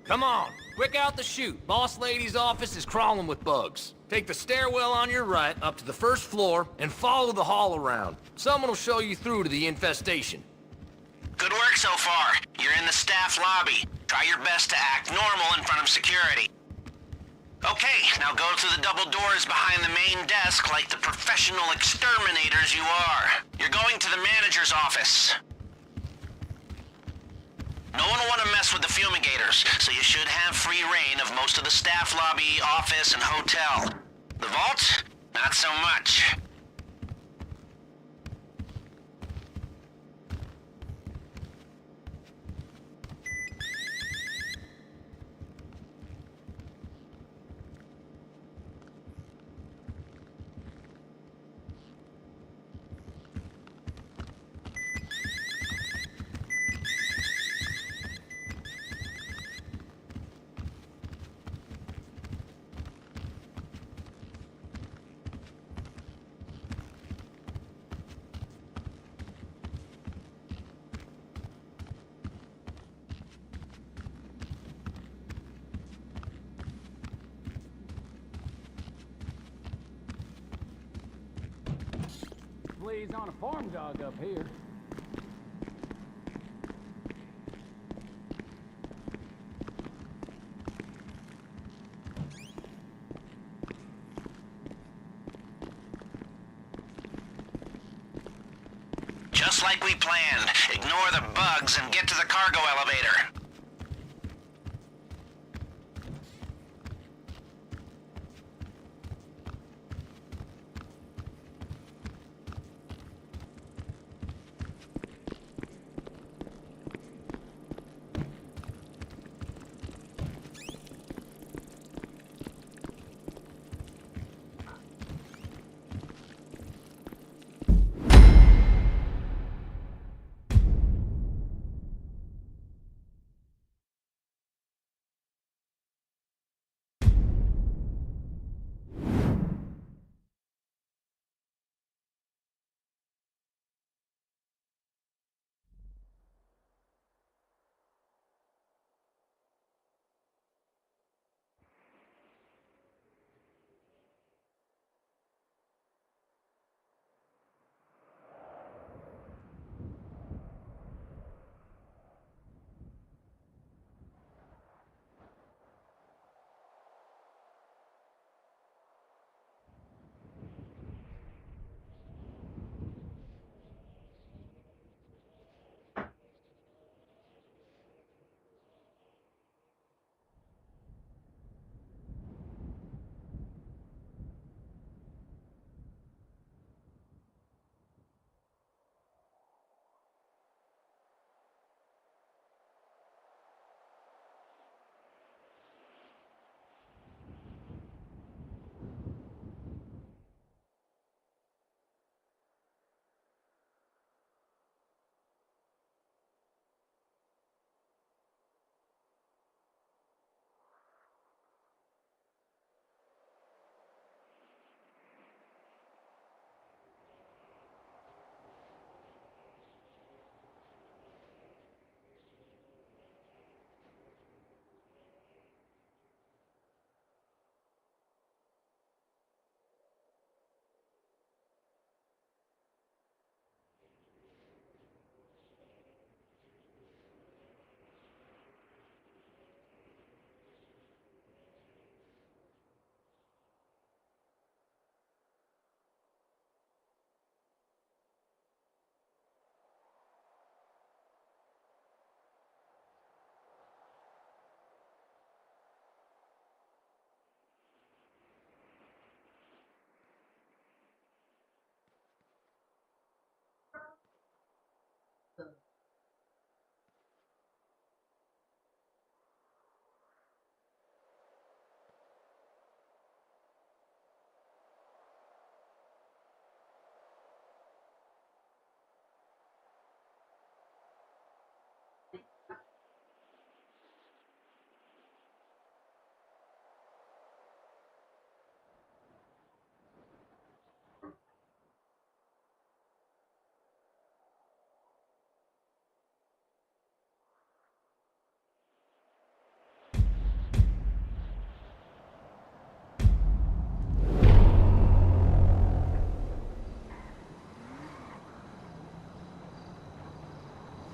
Come on, quick out the chute. Boss lady's office is crawling with bugs. Take the stairwell on your right up to the first floor and follow the hall around. Someone will show you through to the infestation. Good work so far. You're in the staff lobby. Try your best to act normal in front of security. Okay, now go through the double doors behind the main desk like the professional exterminators you are. You're going to the manager's office. No one will want to mess with the fumigators, so you should have free reign of most of the staff lobby, office, and hotel. The vault? Not so much. Fleas on a farm dog up here. Just like we planned. Ignore the bugs and get to the cargo elevator.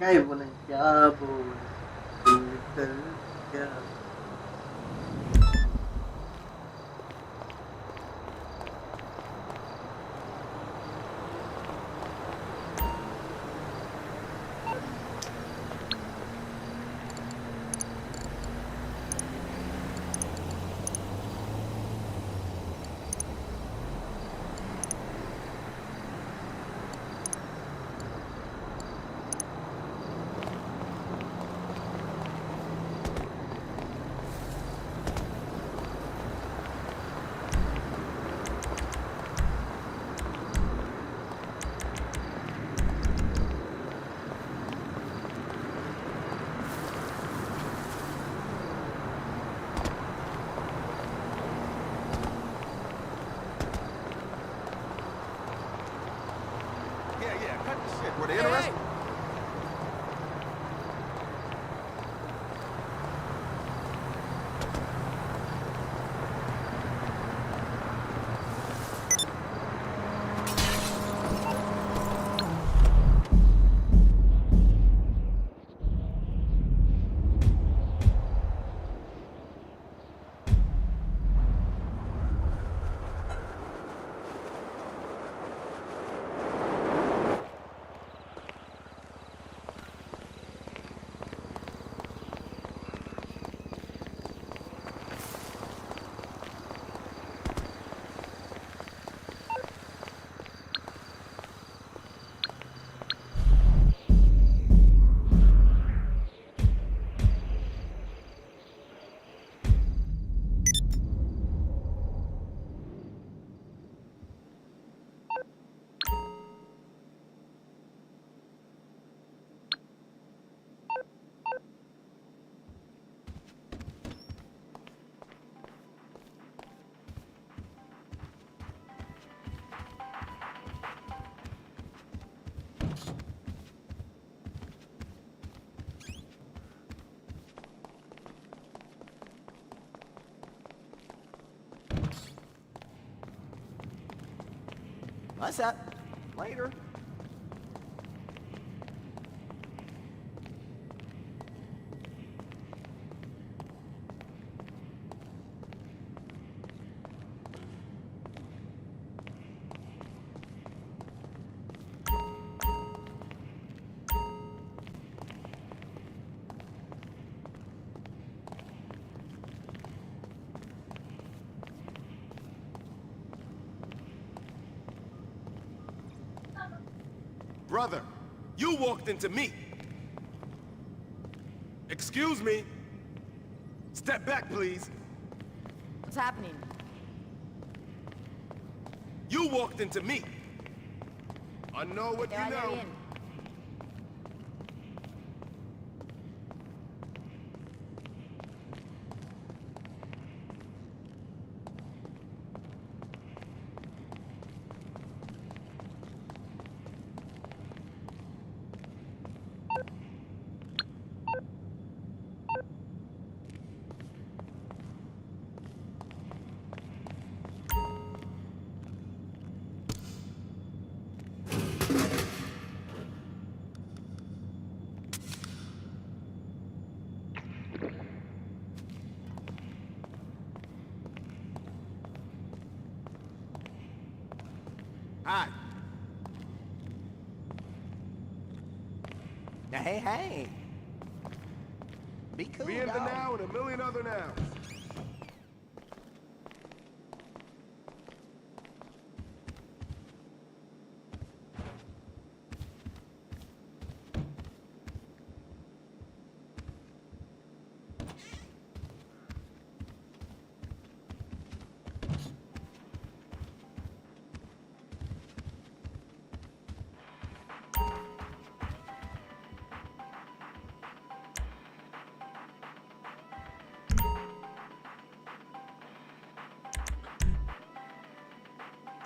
Cái vụ này chả buồn từ từ What's up? Later. Brother, you walked into me. Excuse me. Step back, please. What's happening? You walked into me. I know what you know. Hi. Now, hey. Be cool, Be in the dog. now and a million other nows.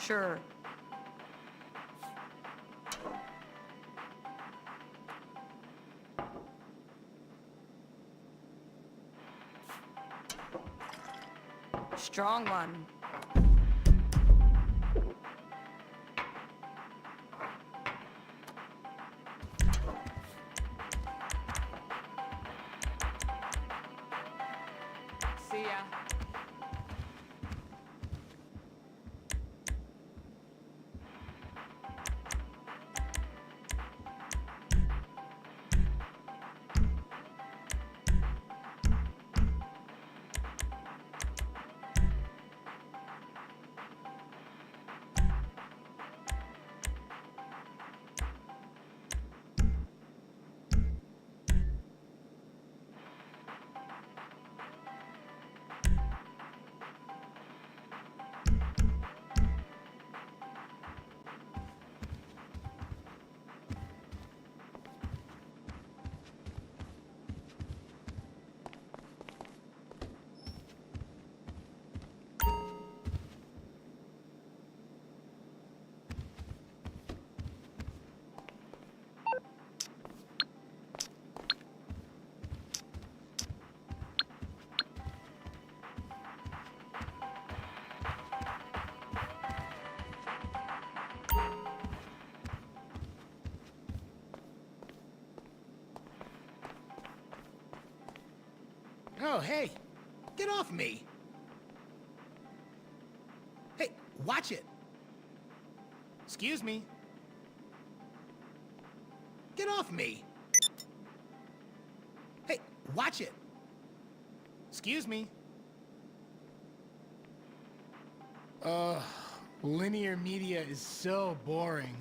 Sure. Strong one. See ya. Oh, hey, get off me. Hey, watch it. Excuse me. Get off me. Hey, watch it. Excuse me. Linear media is so boring.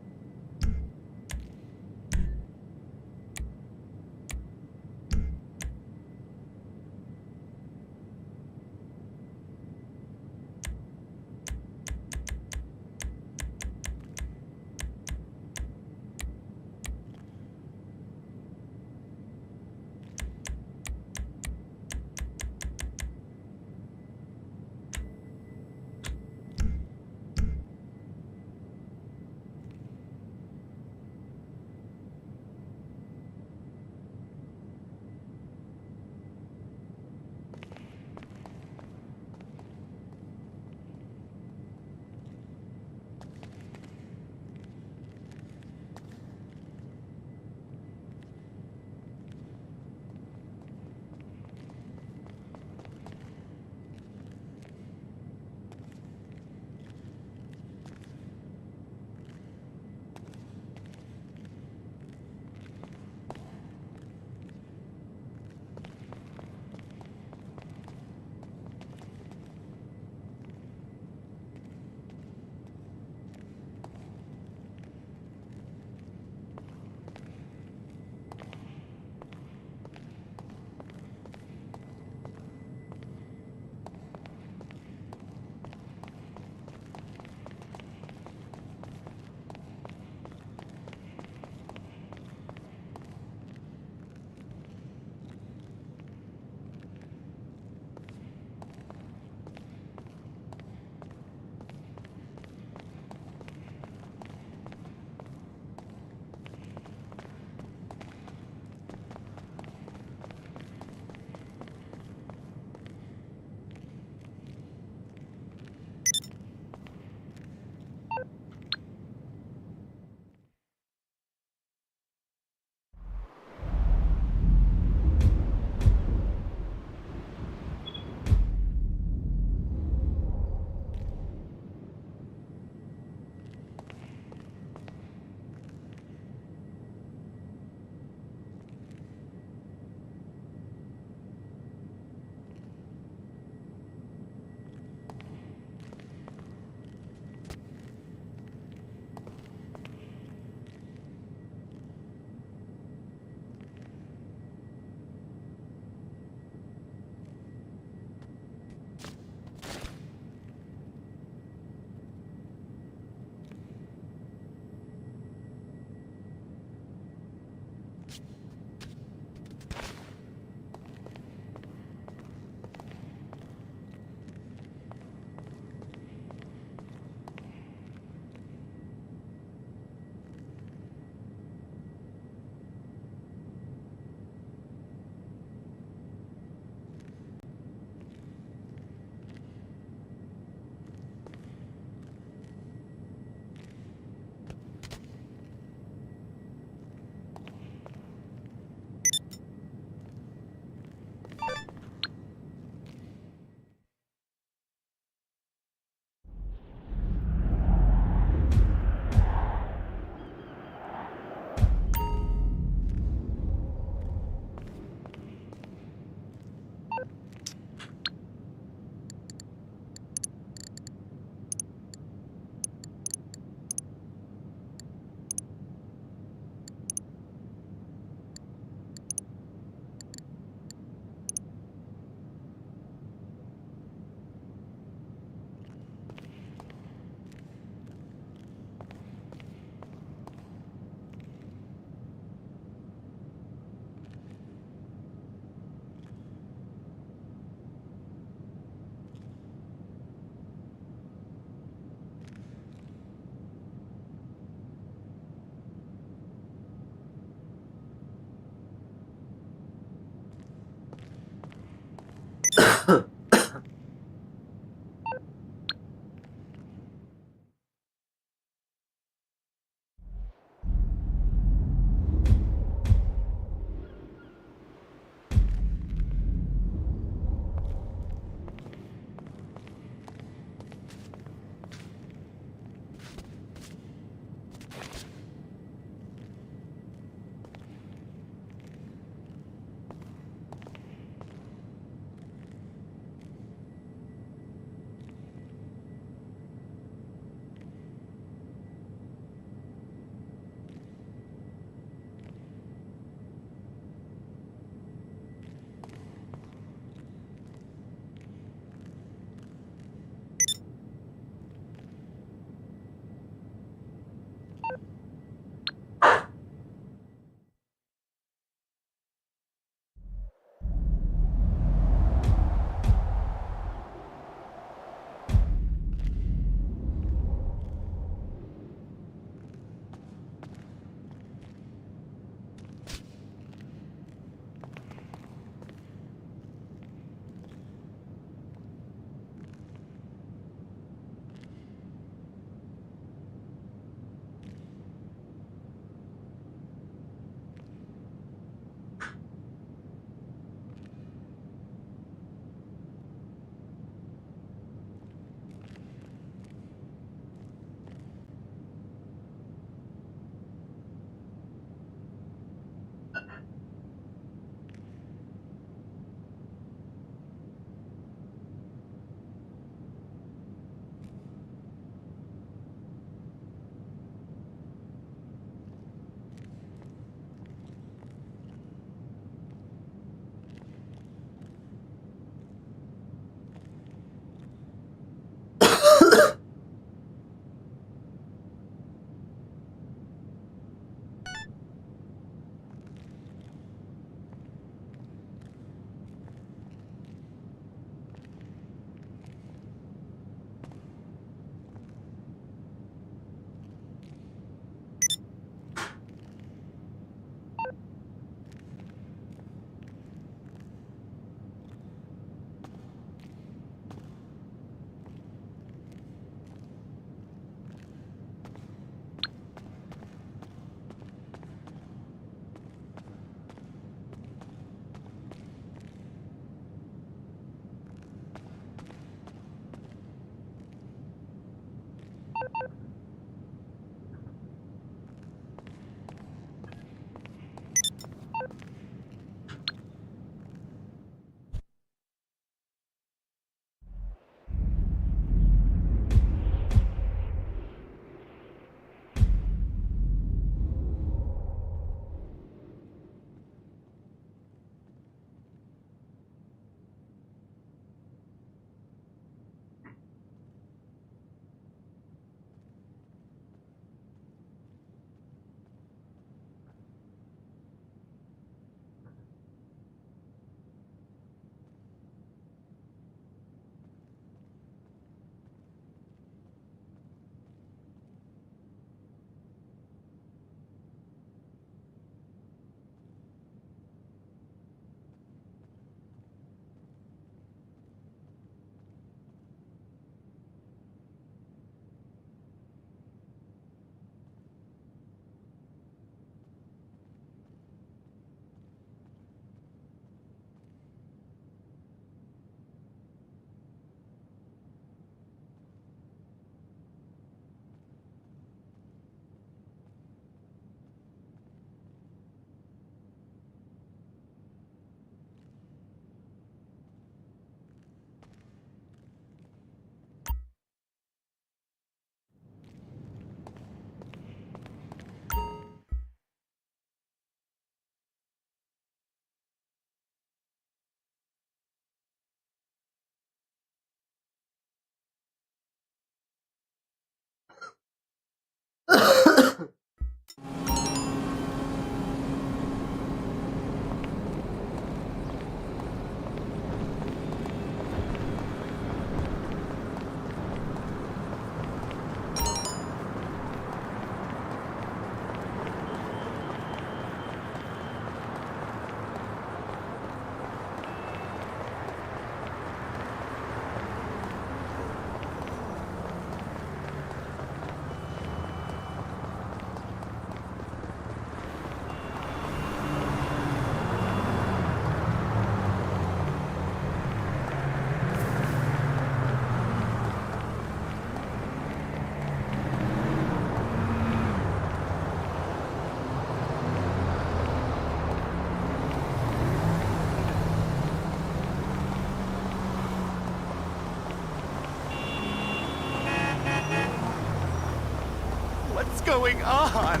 What's going on?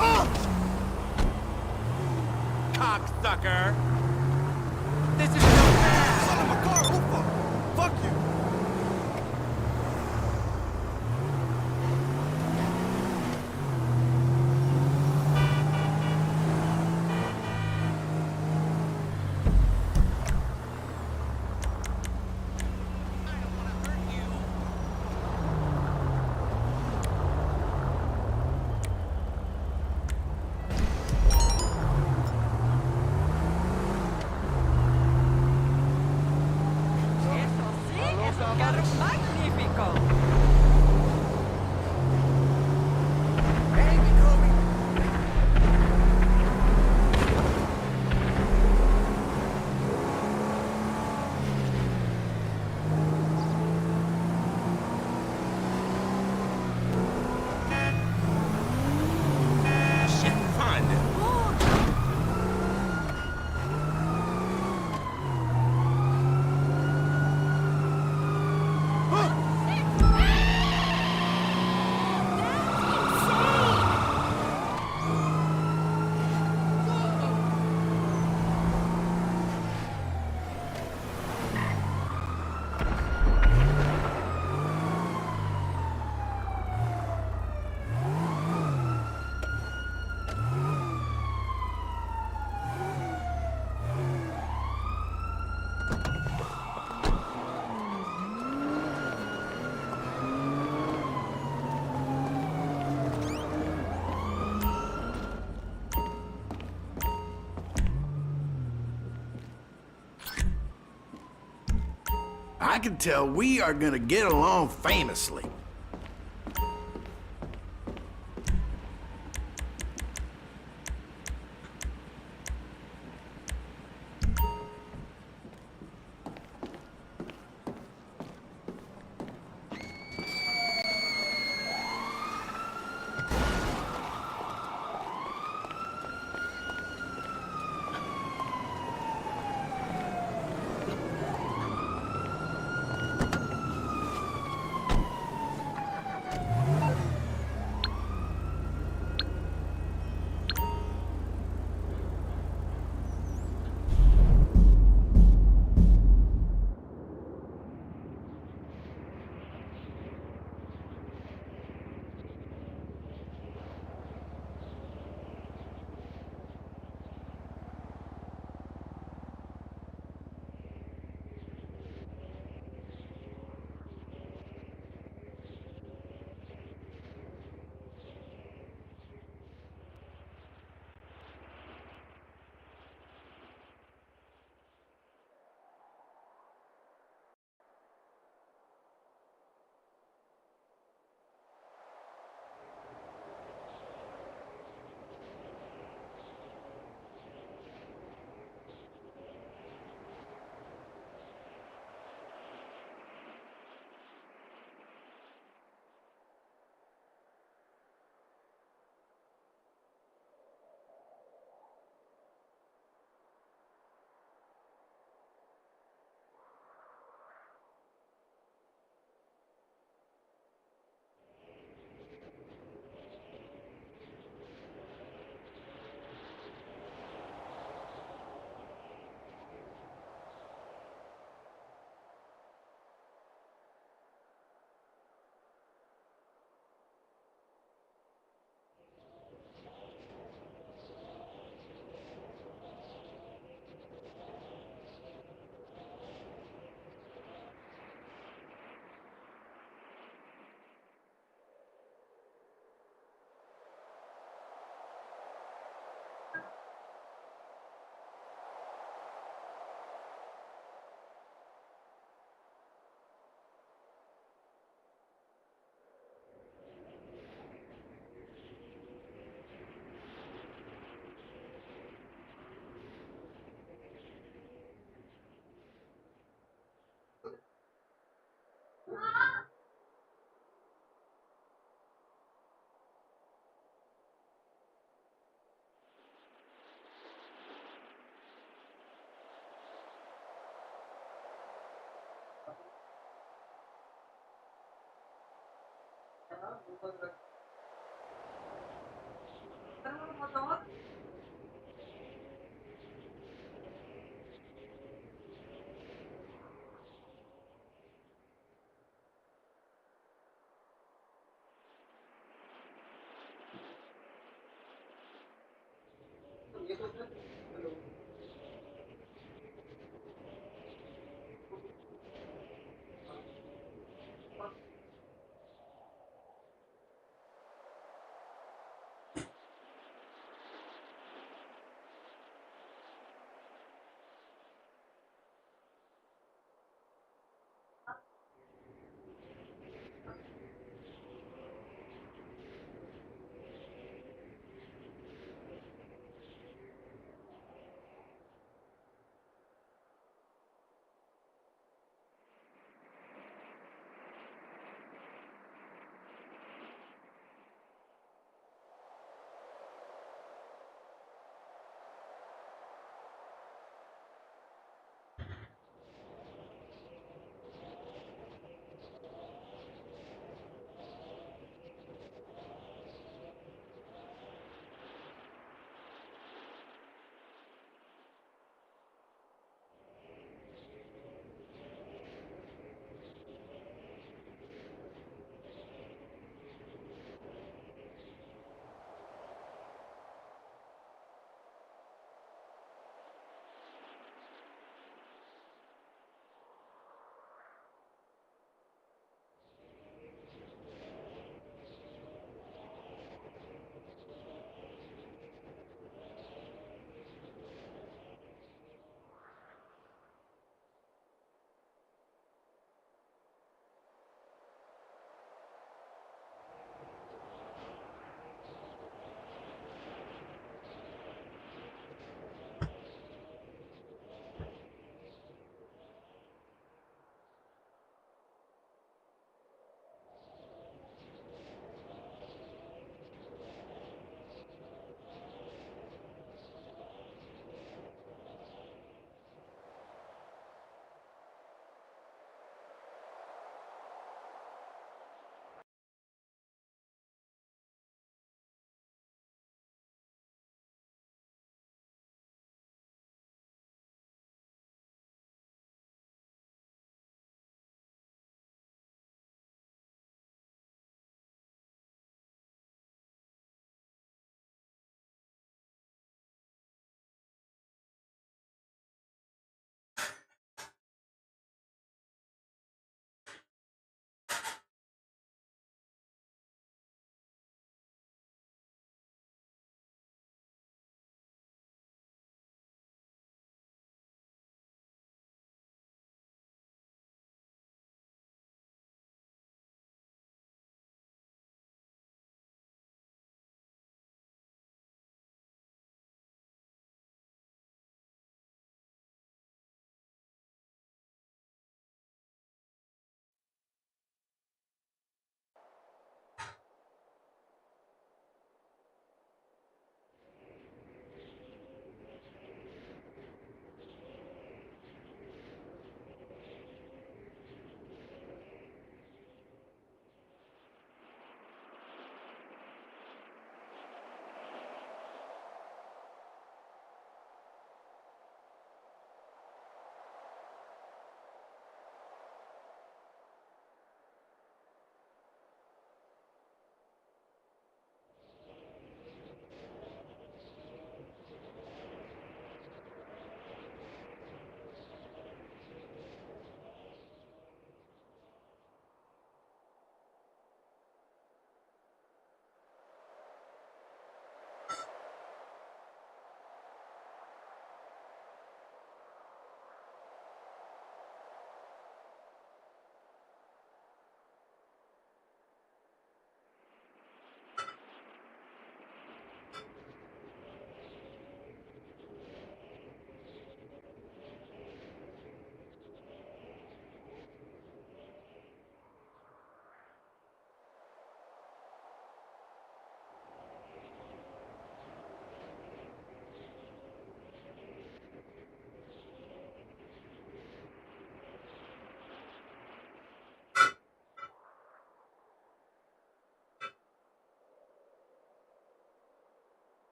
Oh! Cocksucker! This is so bad! Son of a car, Ufa! Fuck you! I can tell we are gonna get along famously.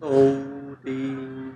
Loading.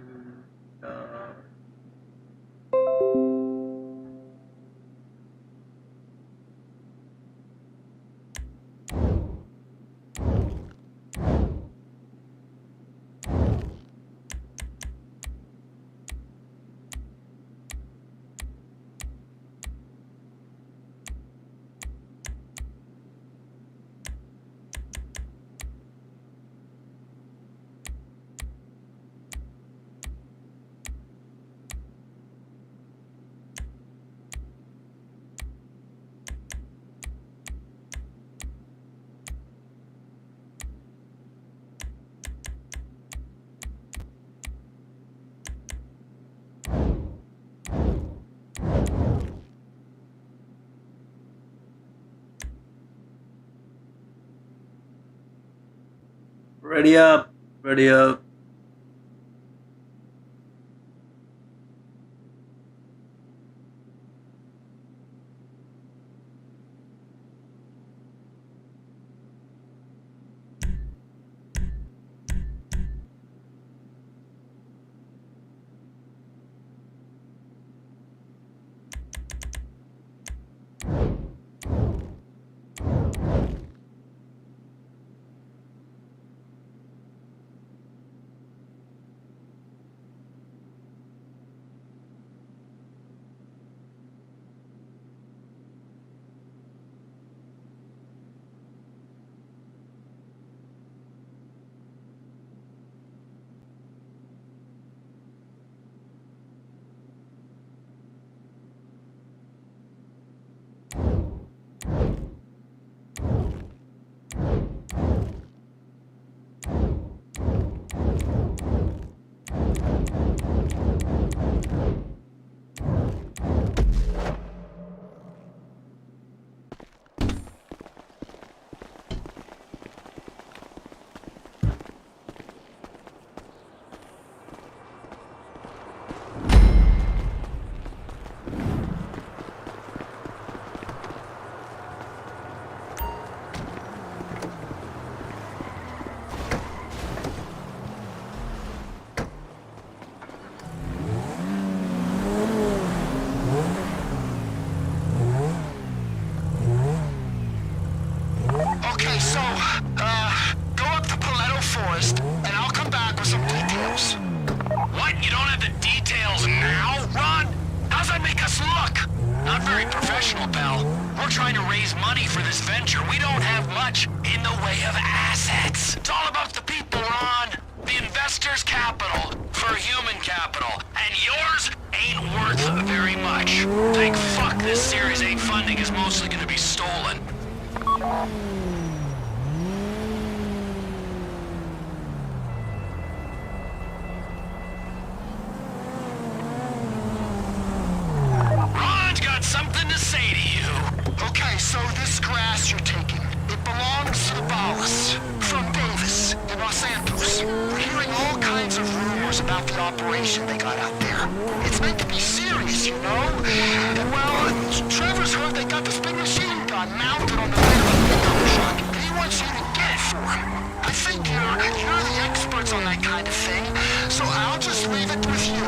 Ready up, ready up. Okay, so, go up to Paletto Forest, and I'll come back with some details. What? You don't have the details now, Ron? How's that make us look? Not very professional, pal. We're trying to raise money for this venture. We don't have much in the way of assets. It's all about the people, Ron. The investor's capital for human capital. And yours ain't worth very much. Thank fuck this Series 8 funding is mostly gonna be stolen. Ron's got something to say to you. Okay, so this grass you're taking, it belongs to the Ballas from Davis in Los Santos. We're hearing all kinds of rumors about the operation they got out there. It's meant to be serious, you know? Well, Trevor's heard they got this big machine gun mounted on the back of a pickup truck, and he wants you to get it for him. I think you're the experts on that kind of thing, so I'll just leave it with you.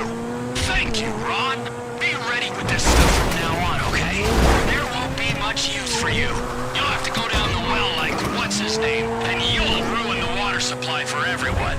Thank you, Ron. Be ready with this stuff from now on, okay? There won't be much use for you. You'll have to go down the well like what's his name, and you'll ruin the water supply for everyone.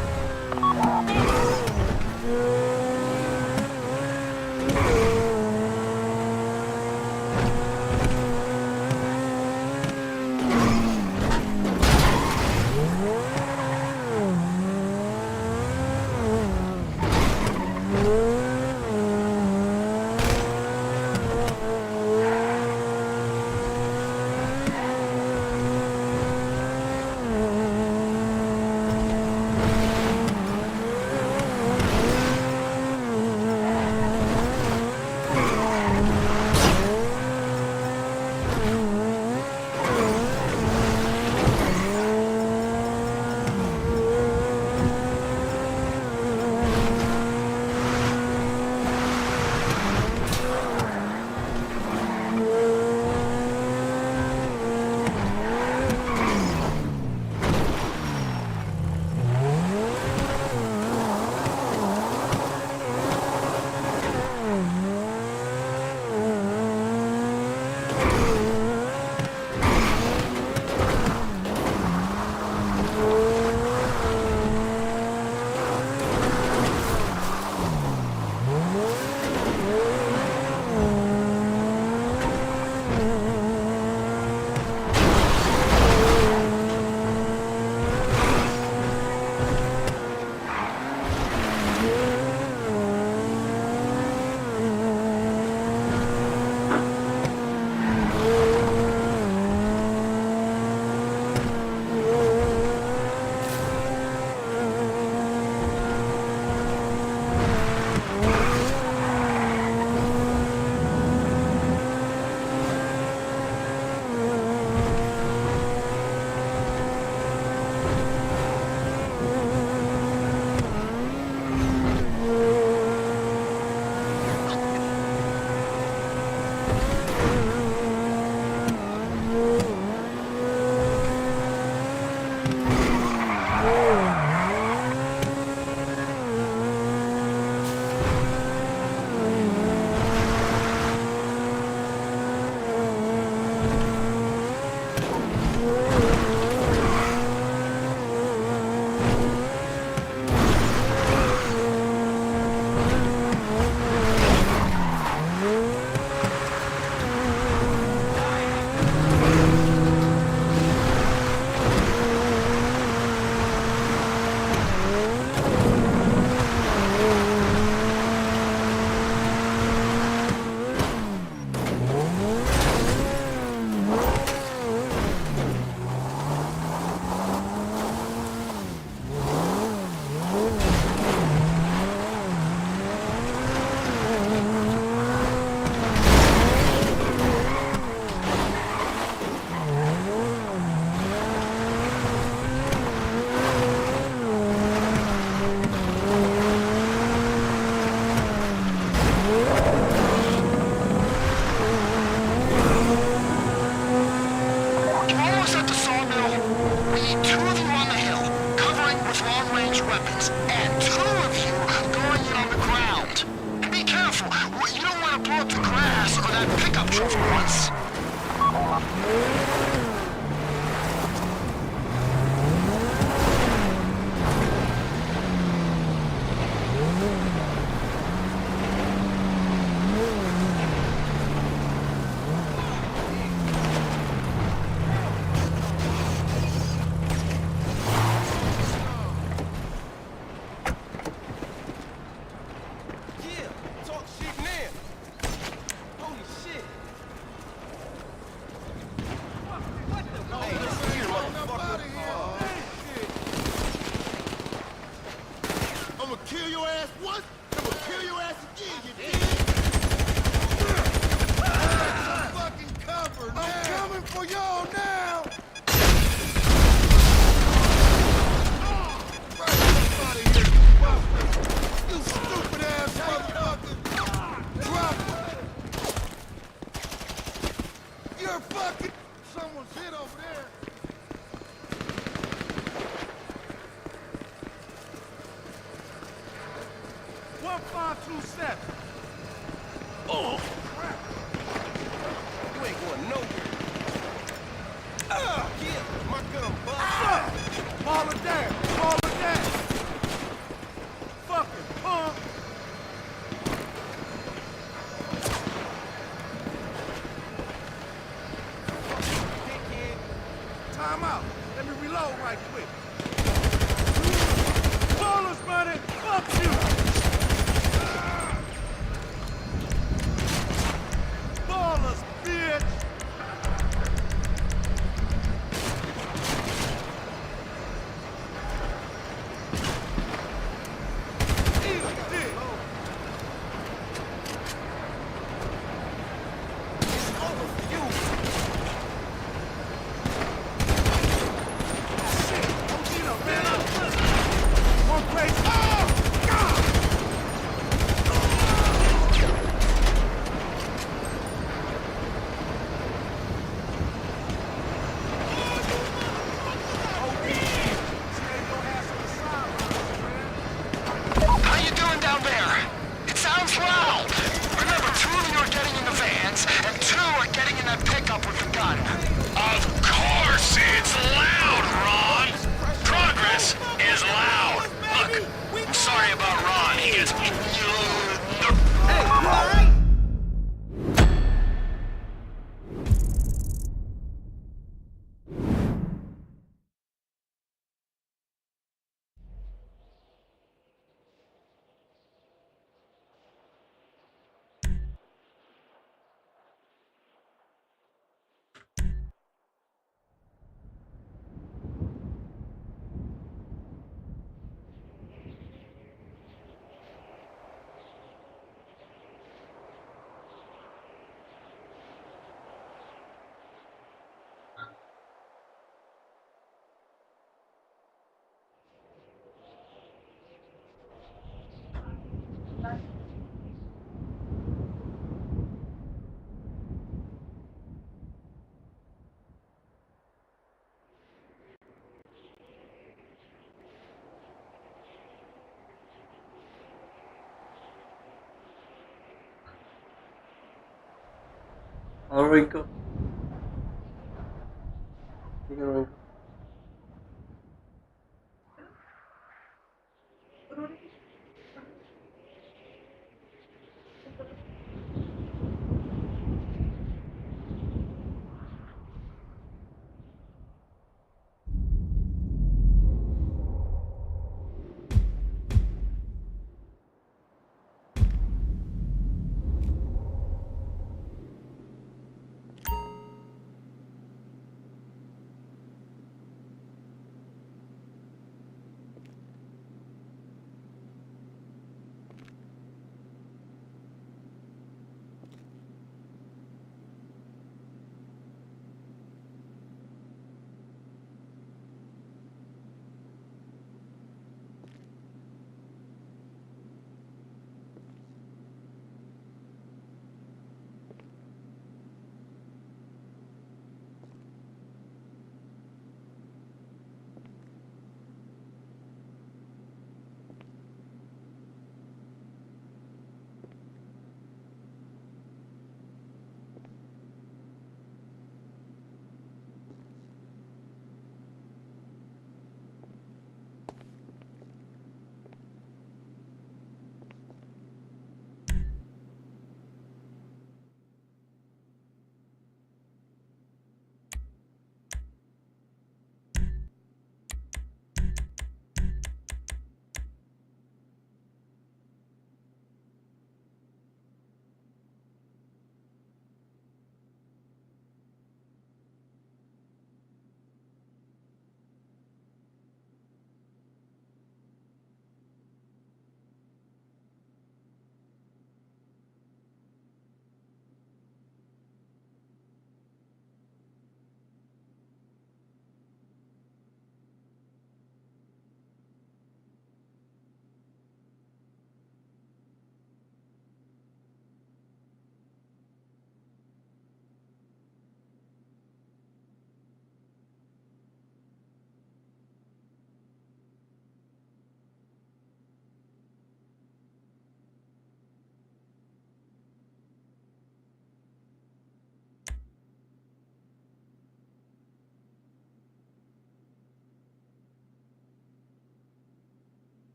Rico.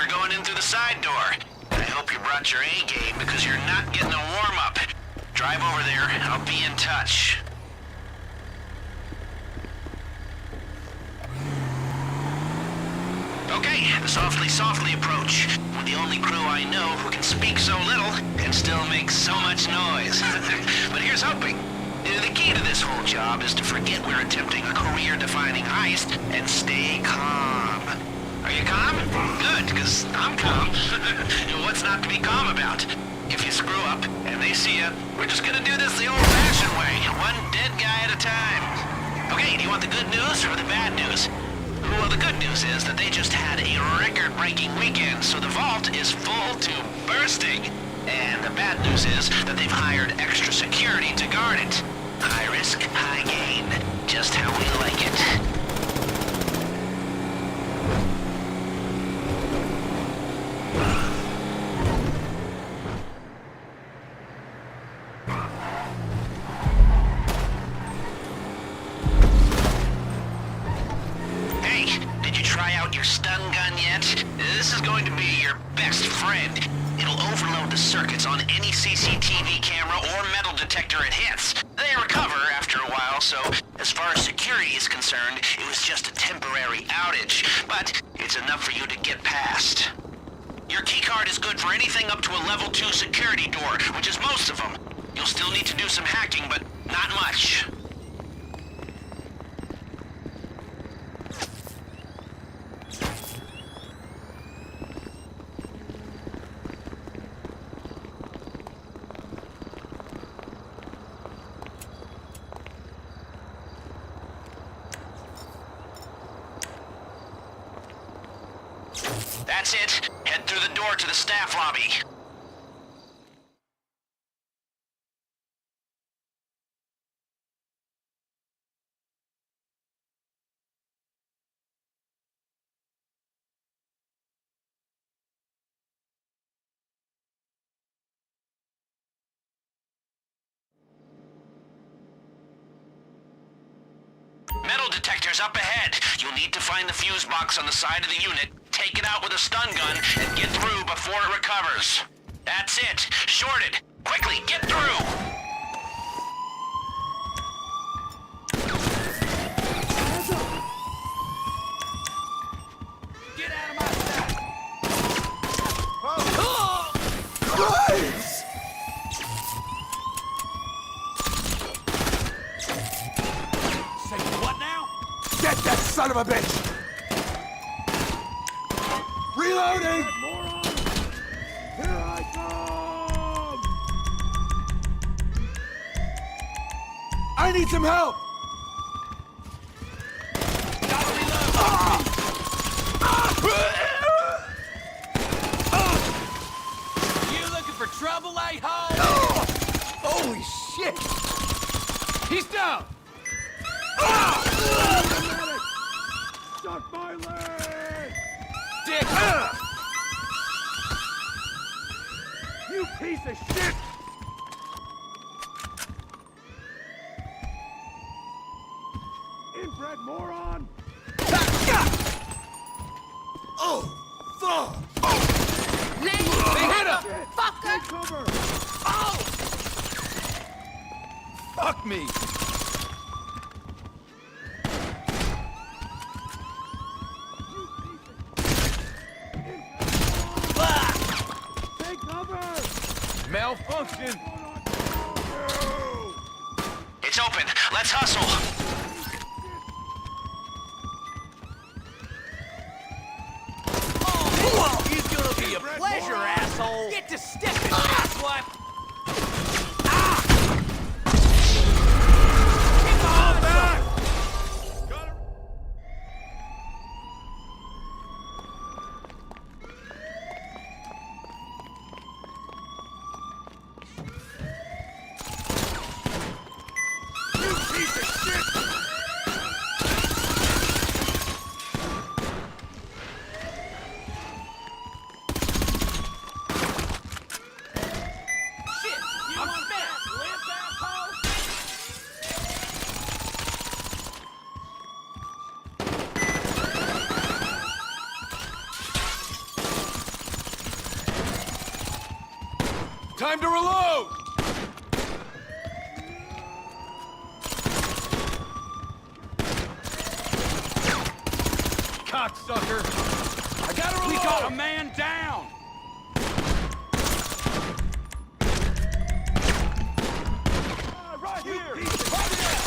you're going in through the side door. I hope you brought your A game because you're not getting a warm-up. Drive over there, and I'll be in touch. Okay, the softly approach. We're the only crew I know who can speak so little and still make so much noise. But here's hoping. The key to this whole job is to forget we're attempting a career-defining heist and stay calm. Are you calm? Good, because I'm calm. What's not to be calm about? If you screw up and they see you, we're just gonna do this the old-fashioned way, one dead guy at a time. Okay, do you want the good news or the bad news? Well, the good news is that they just had a record-breaking weekend, so the vault is full to bursting. And the bad news is that they've hired extra security to guard it. High risk, high gain. Just how we like it. Your stun gun yet? This is going to be your best friend. It'll overload the circuits on any CCTV camera or metal detector it hits. They recover after a while, so as far as security is concerned, it was just a temporary outage. But it's enough for you to get past. Your keycard is good for anything up to a level 2 security door, which is most of them. You'll still need to do some hacking, but not much. That's it. Head through the door to the staff lobby. Metal detectors up ahead. You'll need to find the fuse box on the side of the unit, take it out with a stun gun, and get through before it recovers. That's it. Shorted. Quickly, get through! Get out of my sight! Oh! Christ! Say what now? Get that son of a bitch! Reloading! Here I come! I need some help! Gotta reload! You looking for trouble, a-hole? Holy shit! He's down! Suck my leg! Dick! You piece of shit! Inbred moron! Oh, fuck! Oh. They hit him! Fucker! Cover! Oh! Fuck me! Take cover! Malfunction! It's open. Let's hustle. He's gonna be a pleasure, asshole! Get to stepping, asswipe! Fall back! You piece of shit! Time to reload! Cocksucker! I gotta reload! We got a man down! Right here! Right here!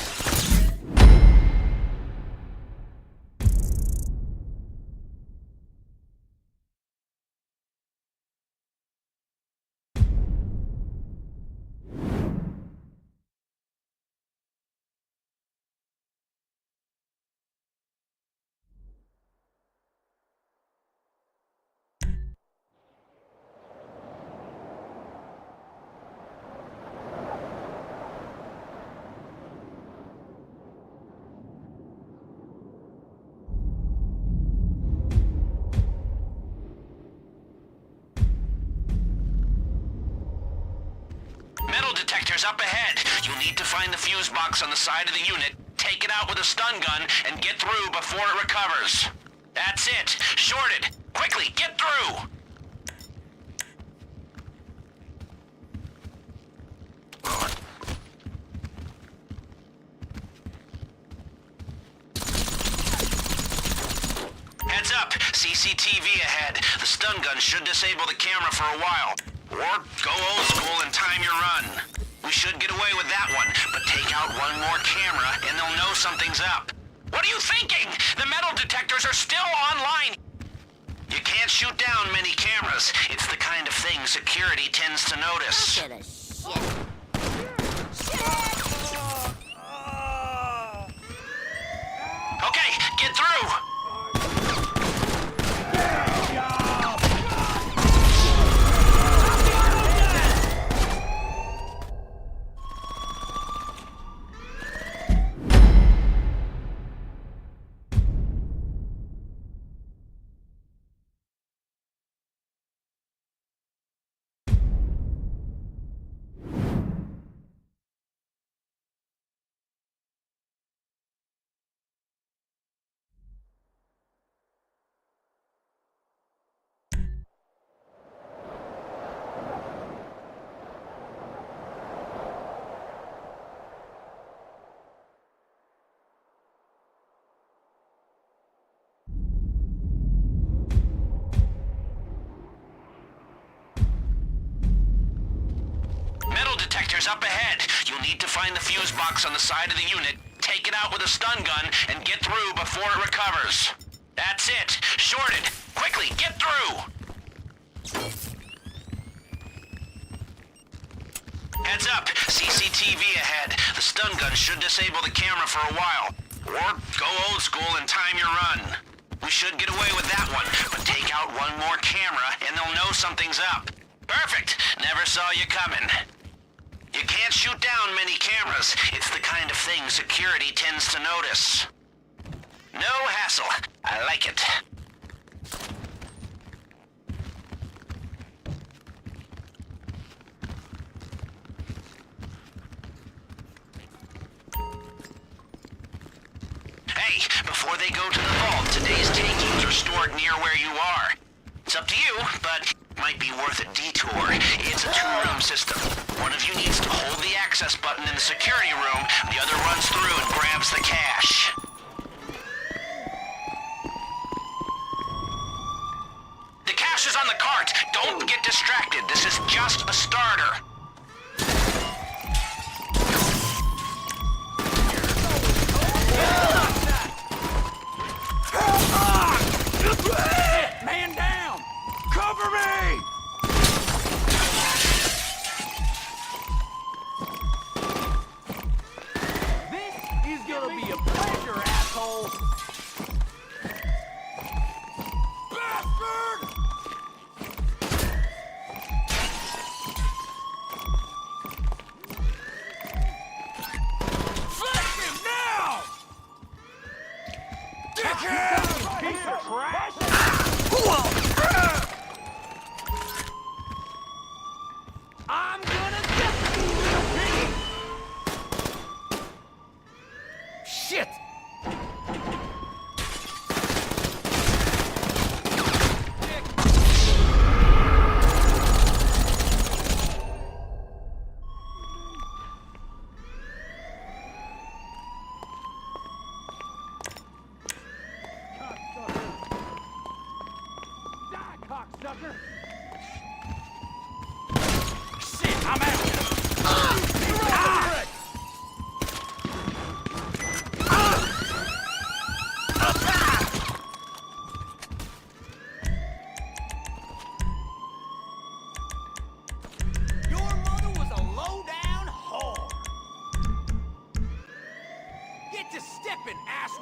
Metal detectors up ahead. You'll need to find the fuse box on the side of the unit, take it out with a stun gun, and get through before it recovers. That's it. Shorted. Quickly, get through! Heads up. CCTV ahead. The stun gun should disable the camera for a while. Or go old school and time your run. We should get away with that one, but take out one more camera and they'll know something's up. What are you thinking? The metal detectors are still online. You can't shoot down many cameras. It's the kind of thing security tends to notice. Okay, get through. Detectors up ahead. You'll need to find the fuse box on the side of the unit, take it out with a stun gun, and get through before it recovers. That's it. Shorted. Quickly, get through! Heads up. CCTV ahead. The stun gun should disable the camera for a while. Or go old school and time your run. We should get away with that one, but take out one more camera and they'll know something's up. Perfect. Never saw you coming. You can't shoot down many cameras. It's the kind of thing security tends to notice. No hassle. I like it. Hey, before they go to the vault, today's takings are stored near where you are. It's up to you, but might be worth a detour. It's a two-room system. One of you needs to hold the access button in the security room, the other runs through and grabs the cash. The cash is on the cart. Don't get distracted. This is just a starter. Man down! Cover me! This is gonna be a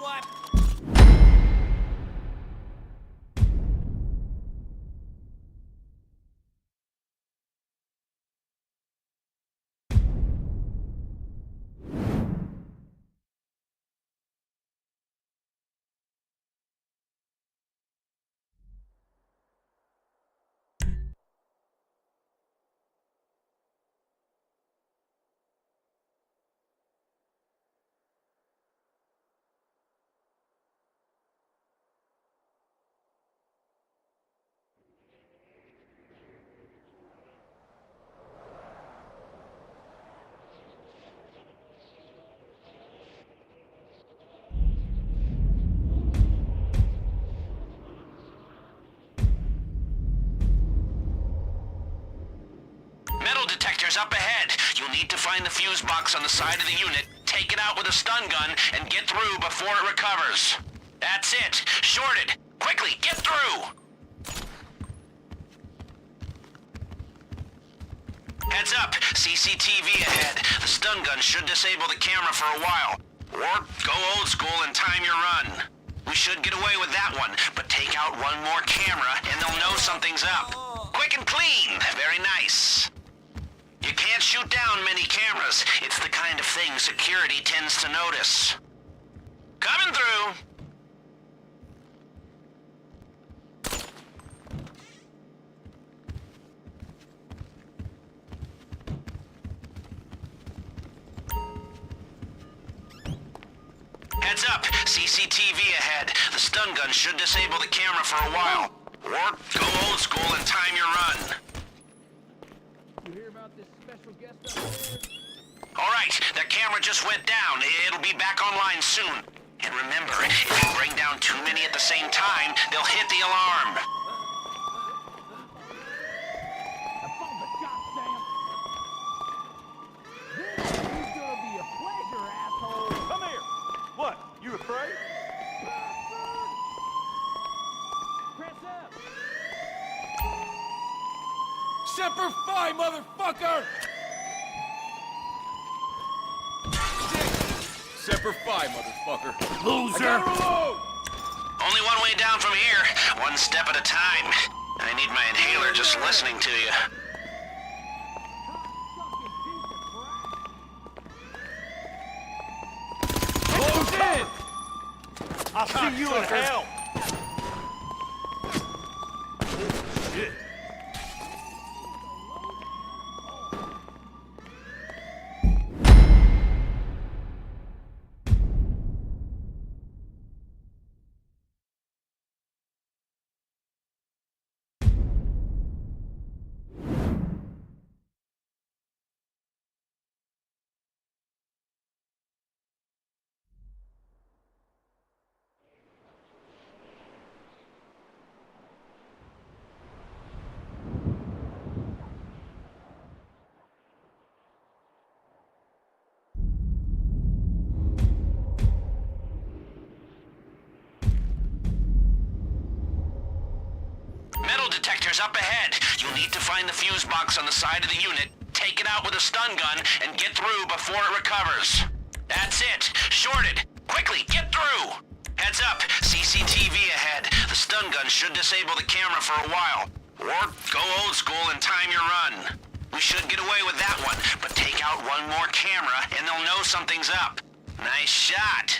what? Metal detectors up ahead. You'll need to find the fuse box on the side of the unit, take it out with a stun gun, and get through before it recovers. That's it. Shorted. Quickly, get through! Heads up. CCTV ahead. The stun gun should disable the camera for a while. Or go old school and time your run. We should get away with that one, but take out one more camera and they'll know something's up. Quick and clean. Very nice. You can't shoot down many cameras. It's the kind of thing security tends to notice. Coming through. Heads up. CCTV ahead. The stun gun should disable the camera for a while. Or go old school and time your run. All right, that camera just went down. It'll be back online soon. And remember, if you bring down too many at the same time, they'll hit the alarm. Come here. What? You afraid? Press up. Semper Fi, motherfucker! Semper Fi, motherfucker. Loser! Only one way down from here. One step at a time. I need my inhaler just listening to you. Close in! I'll see you in hell! Shit. Metal detectors up ahead. You'll need to find the fuse box on the side of the unit, take it out with a stun gun, and get through before it recovers. That's it. Shorted. Quickly, get through! Heads up. CCTV ahead. The stun gun should disable the camera for a while. Or go old school and time your run. We should get away with that one, but take out one more camera and they'll know something's up. Nice shot.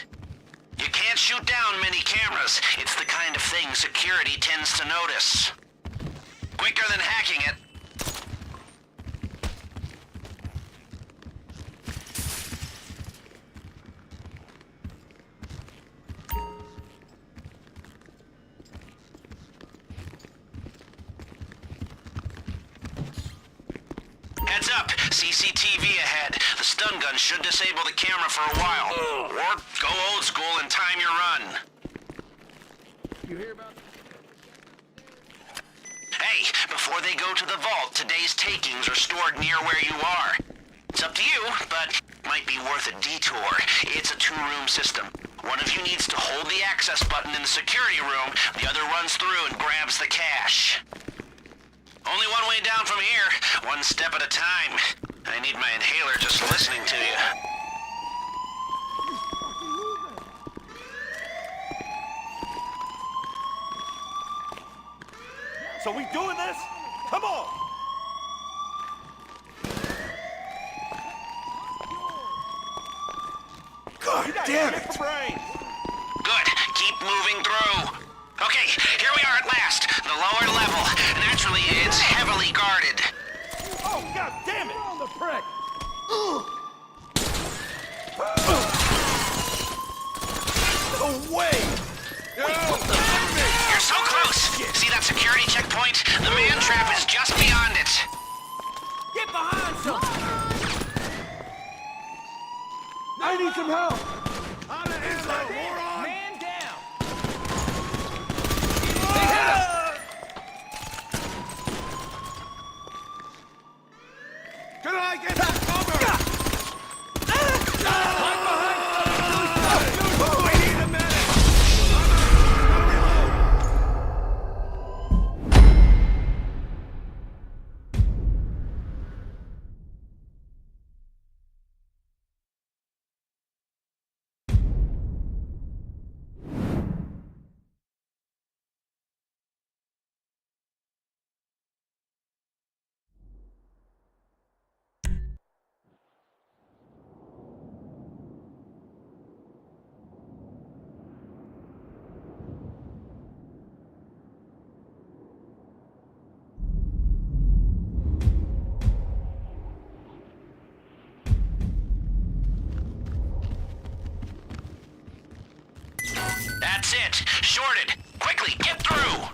You can't shoot down many cameras. It's the kind of thing security tends to notice. Quicker than hacking it. Heads up. CCTV ahead. The stun gun should disable the camera for a while. Or go old school and time your run. You hear about Hey, before they go to the vault, today's takings are stored near where you are. It's up to you, but might be worth a detour. It's a two-room system. One of you needs to hold the access button in the security room, the other runs through and grabs the cash. Only one way down from here, one step at a time. I need my inhaler just listening to you. So we doing this? Come on! God damn it! Good. Keep moving through. Okay, here we are at last. The lower level. Naturally, it's heavily guarded. Oh, god damn it! The prick! No way! You're so close. See that security checkpoint? The man trap is just beyond it. Get behind something! I need some help! Man down! They hit him! Can I get that cover? We need a minute! That's it. Shorted. Quickly, get through.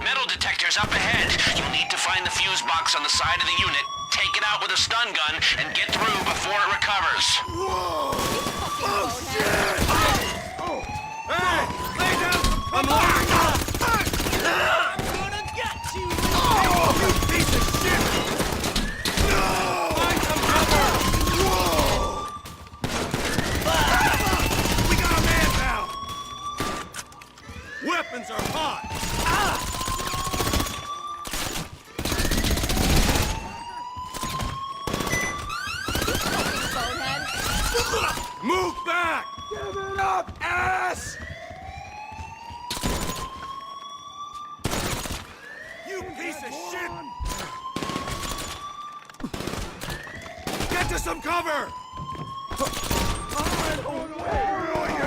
Metal detectors up ahead. You'll need to find the fuse box on the side of the unit, take it out with a stun gun, and get through before it recovers. Whoa! Oh, shit! Oh! Hey! Lay down some cover! I'm gonna get you! Oh, you piece of shit! No! Find some cover! Whoa! We got a man down! Weapons are hot! Move back! Give it up, ass! You piece of shit! Get to some cover! Where are you?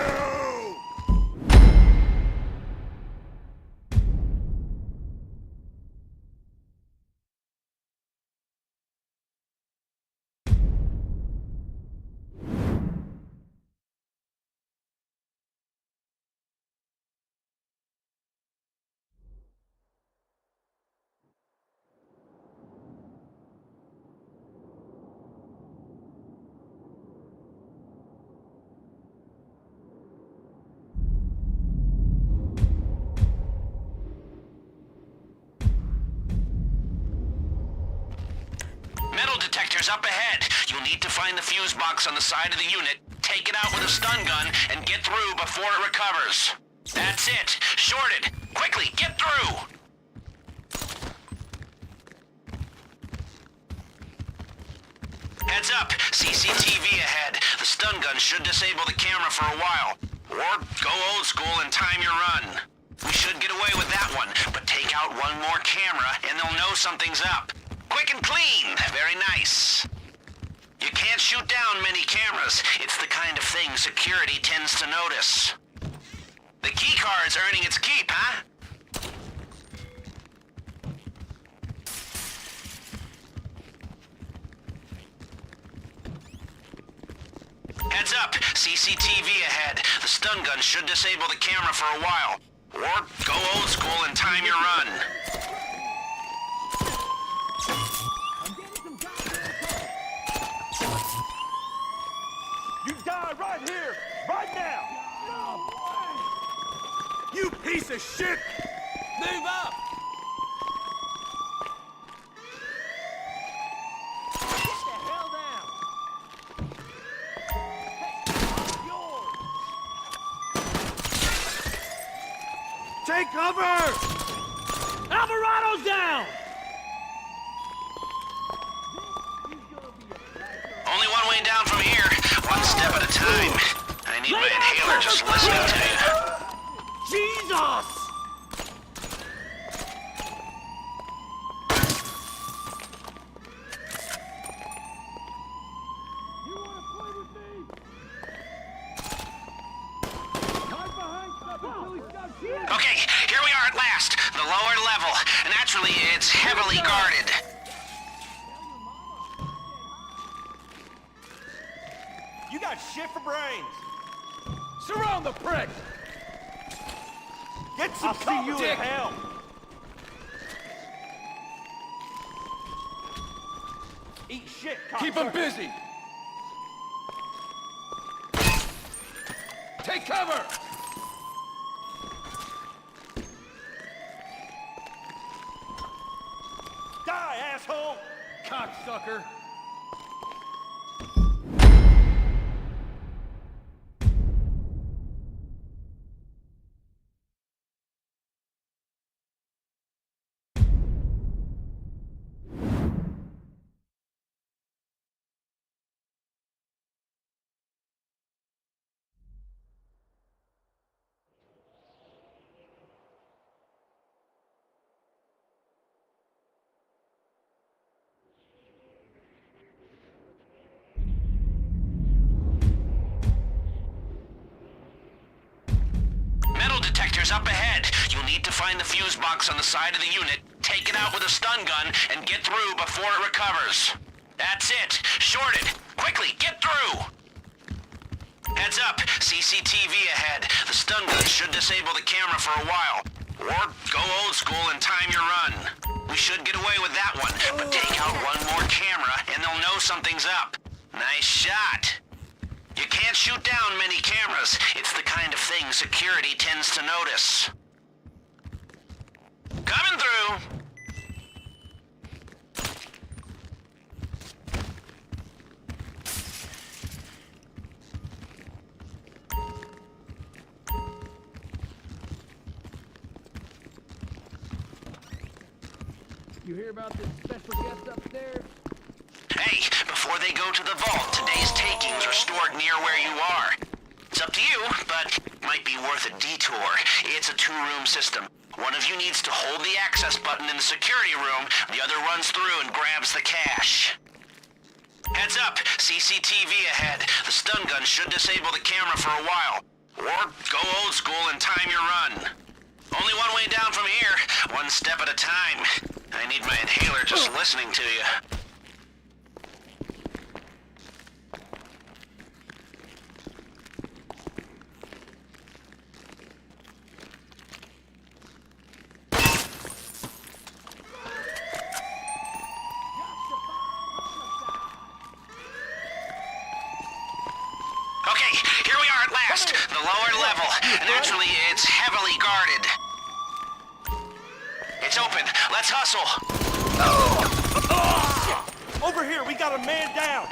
Metal detectors up ahead. You'll need to find the fuse box on the side of the unit, take it out with a stun gun, and get through before it recovers. That's it. Shorted. Quickly, get through! Heads up. CCTV ahead. The stun gun should disable the camera for a while. Or go old school and time your run. We should get away with that one, but take out one more camera and they'll know something's up. Quick and clean. Very nice. You can't shoot down many cameras. It's the kind of thing security tends to notice. The keycard's earning its keep, huh? Heads up. CCTV ahead. The stun gun should disable the camera for a while. Or go old school and time your run. You die right here, right now! You piece of shit! Move up! Get the hell down! Hey, yours! Take cover! Alvarado's down! Only one way down from here. One step at a time. I need my inhaler just listening to you. Jesus! got shit for brains. Surround the prick! Get some see you in dick. hell. Eat shit, Keep him cocksucker. busy! Take cover! Die, asshole! Cocksucker! Metal detectors up ahead. You'll need to find the fuse box on the side of the unit, take it out with a stun gun, and get through before it recovers. That's it. Short it. Quickly, get through! Heads up. CCTV ahead. The stun gun should disable the camera for a while. Or go old school and time your run. We should get away with that one, but take out one more camera and they'll know something's up. Nice shot. You can't shoot down many cameras. It's the kind of thing security tends to notice. Coming through. You hear about this special guest upstairs? Hey, before they go to the vault, today's takings are stored near where you are. It's up to you, but might be worth a detour. It's a two-room system. One of you needs to hold the access button in the security room, the other runs through and grabs the cash. Heads up, CCTV ahead. The stun gun should disable the camera for a while. Or go old school and time your run. Only one way down from here, one step at a time. I need my inhaler just listening to you. Okay, here we are at last. The lower level. Naturally, it's heavily guarded. It's open. Let's hustle. Over here, we got a man down.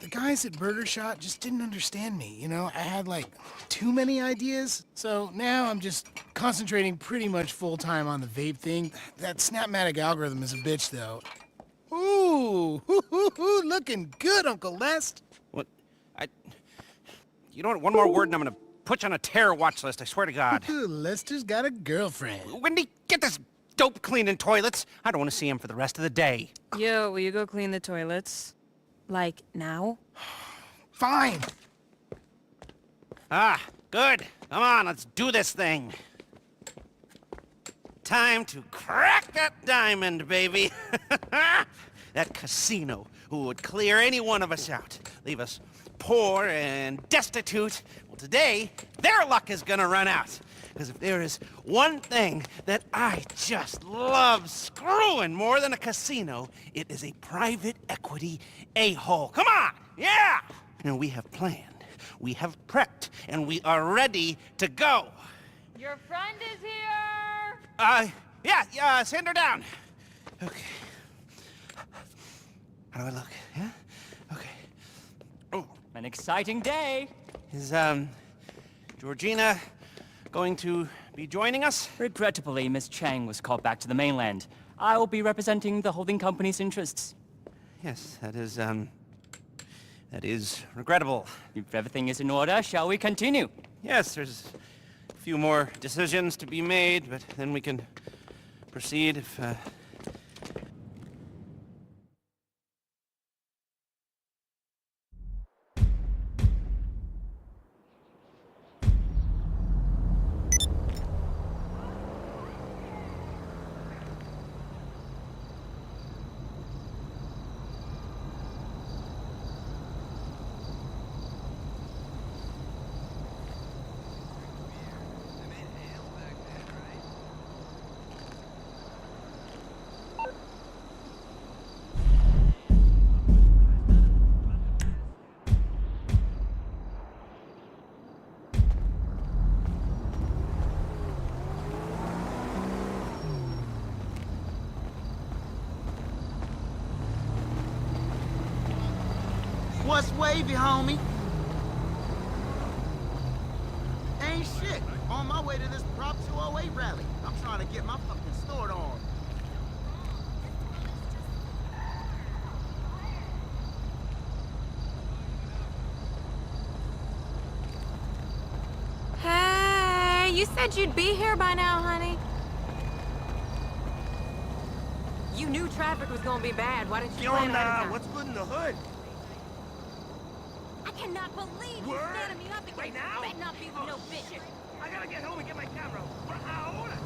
The guys at Burger Shot just didn't understand me, you know? I had, like, too many ideas, so now I'm just concentrating pretty much full-time on the vape thing. That Snapmatic algorithm is a bitch, though. Ooh, looking good, Uncle Lest. What? You know what? One more word and I'm gonna put you on a terror watch list, I swear to God. Lester's got a girlfriend. Wendy, get this dope cleaning toilets. I don't want to see him for the rest of the day. Yo, will you go clean the toilets? Like, now? Fine. Ah, good. Come on, let's do this thing. Time to crack that diamond, baby. That casino who would clear any one of us out, leave us poor and destitute. Well, today, their luck is gonna run out. Because if there is one thing that I just love screwing more than a casino, it is a private equity a-hole. Come on! Yeah! And we have planned, we have prepped, and we are ready to go. Your friend is here! Yeah, send her down. Okay. How do I look? Yeah? Okay. Oh. An exciting day. Is, Georgina going to be joining us? Regrettably, Miss Chang was called back to the mainland. I will be representing the holding company's interests. Yes, that is regrettable. If everything is in order, shall we continue? Yes, there's a few more decisions to be made, but then we can proceed if, What's wavy, homie? Ain't shit. On my way to this Prop 208 rally. I'm trying to get my fucking snort on. Hey, you said you'd be here by now, honey. You knew traffic was gonna be bad. Why didn't you plan ahead of time? What's good in the hood? I cannot believe you standing me up again. Right now? Better not be with no bitch. Shit. I gotta get home and get my camera. Ahora.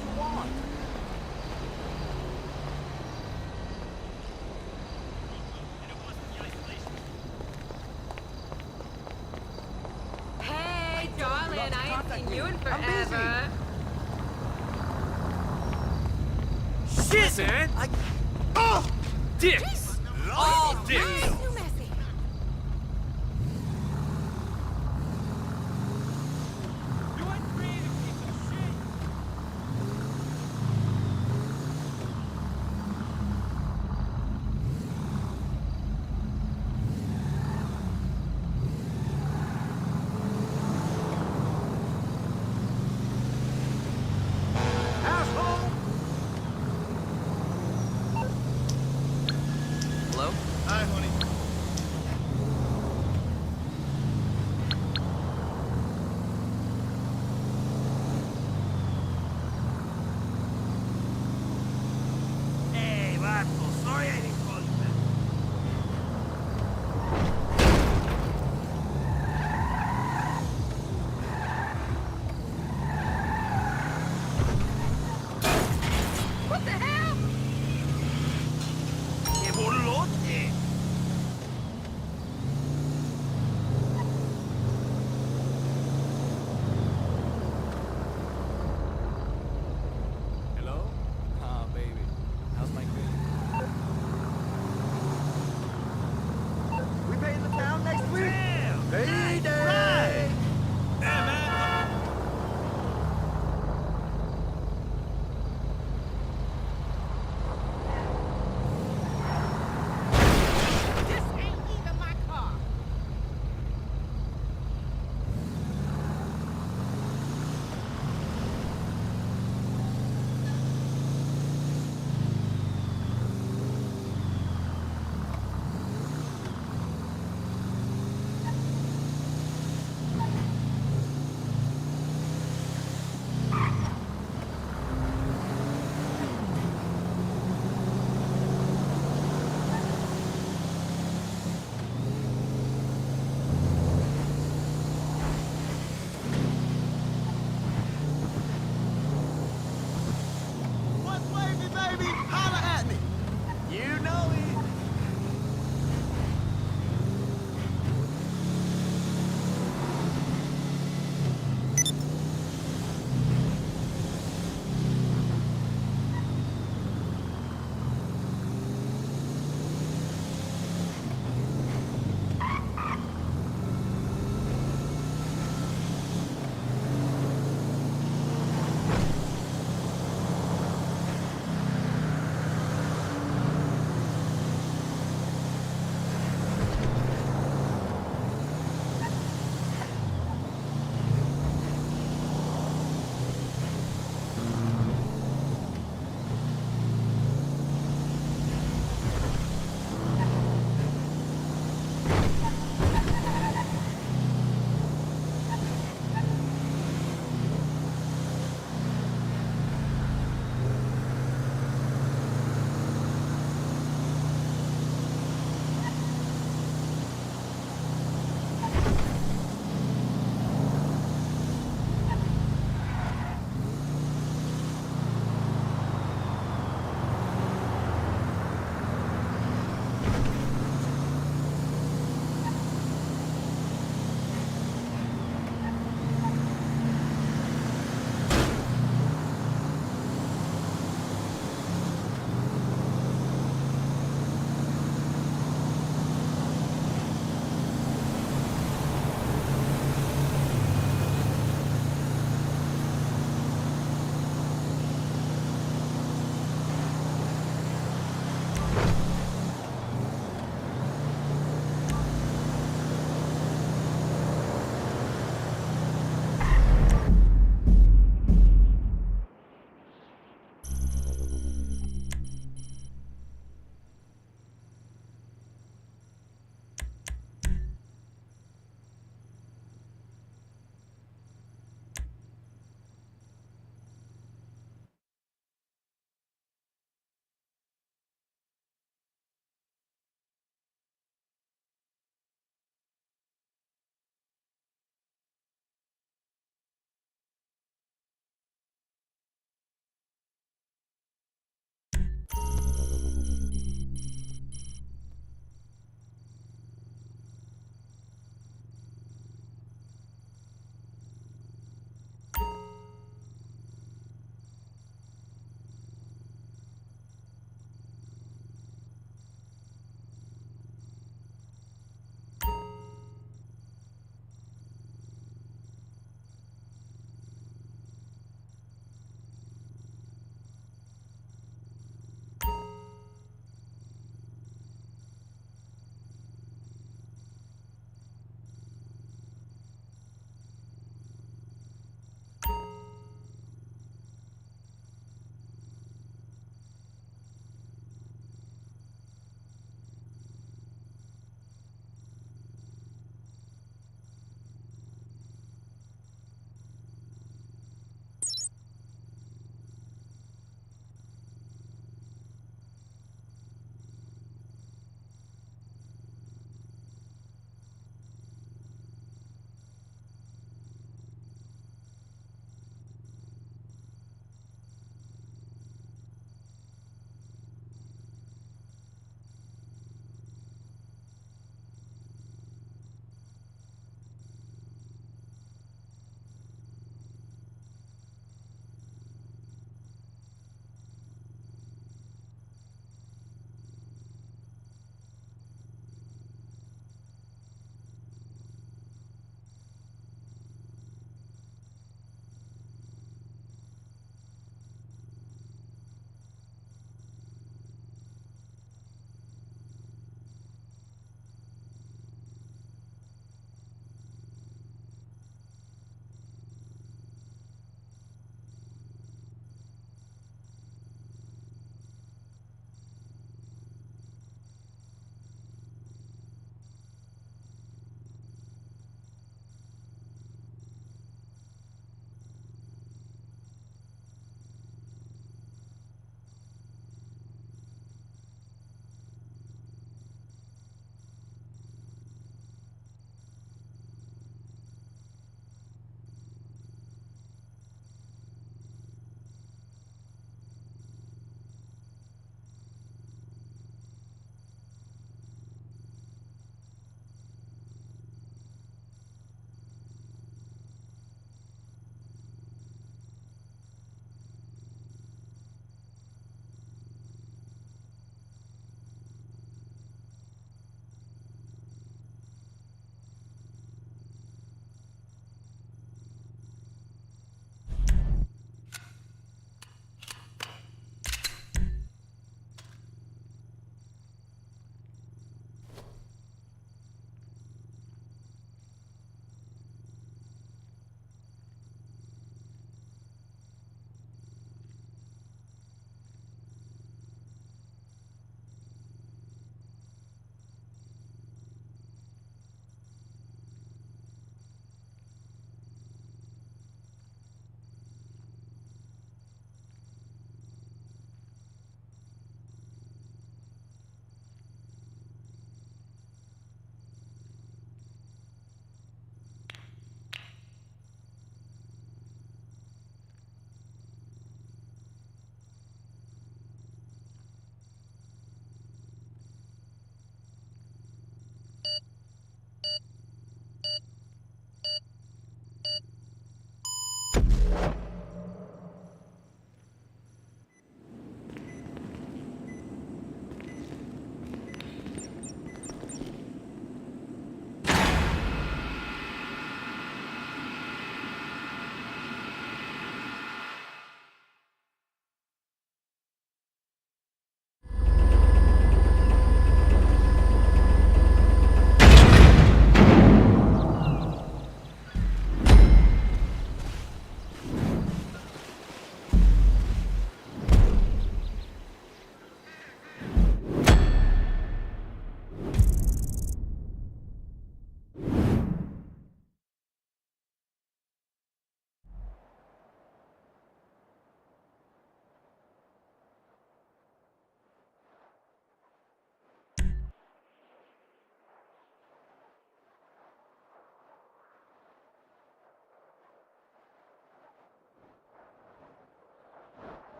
you want? Hey, darling, I ain't seen you in forever. Shit, man! Oh! Dicks! All dicks!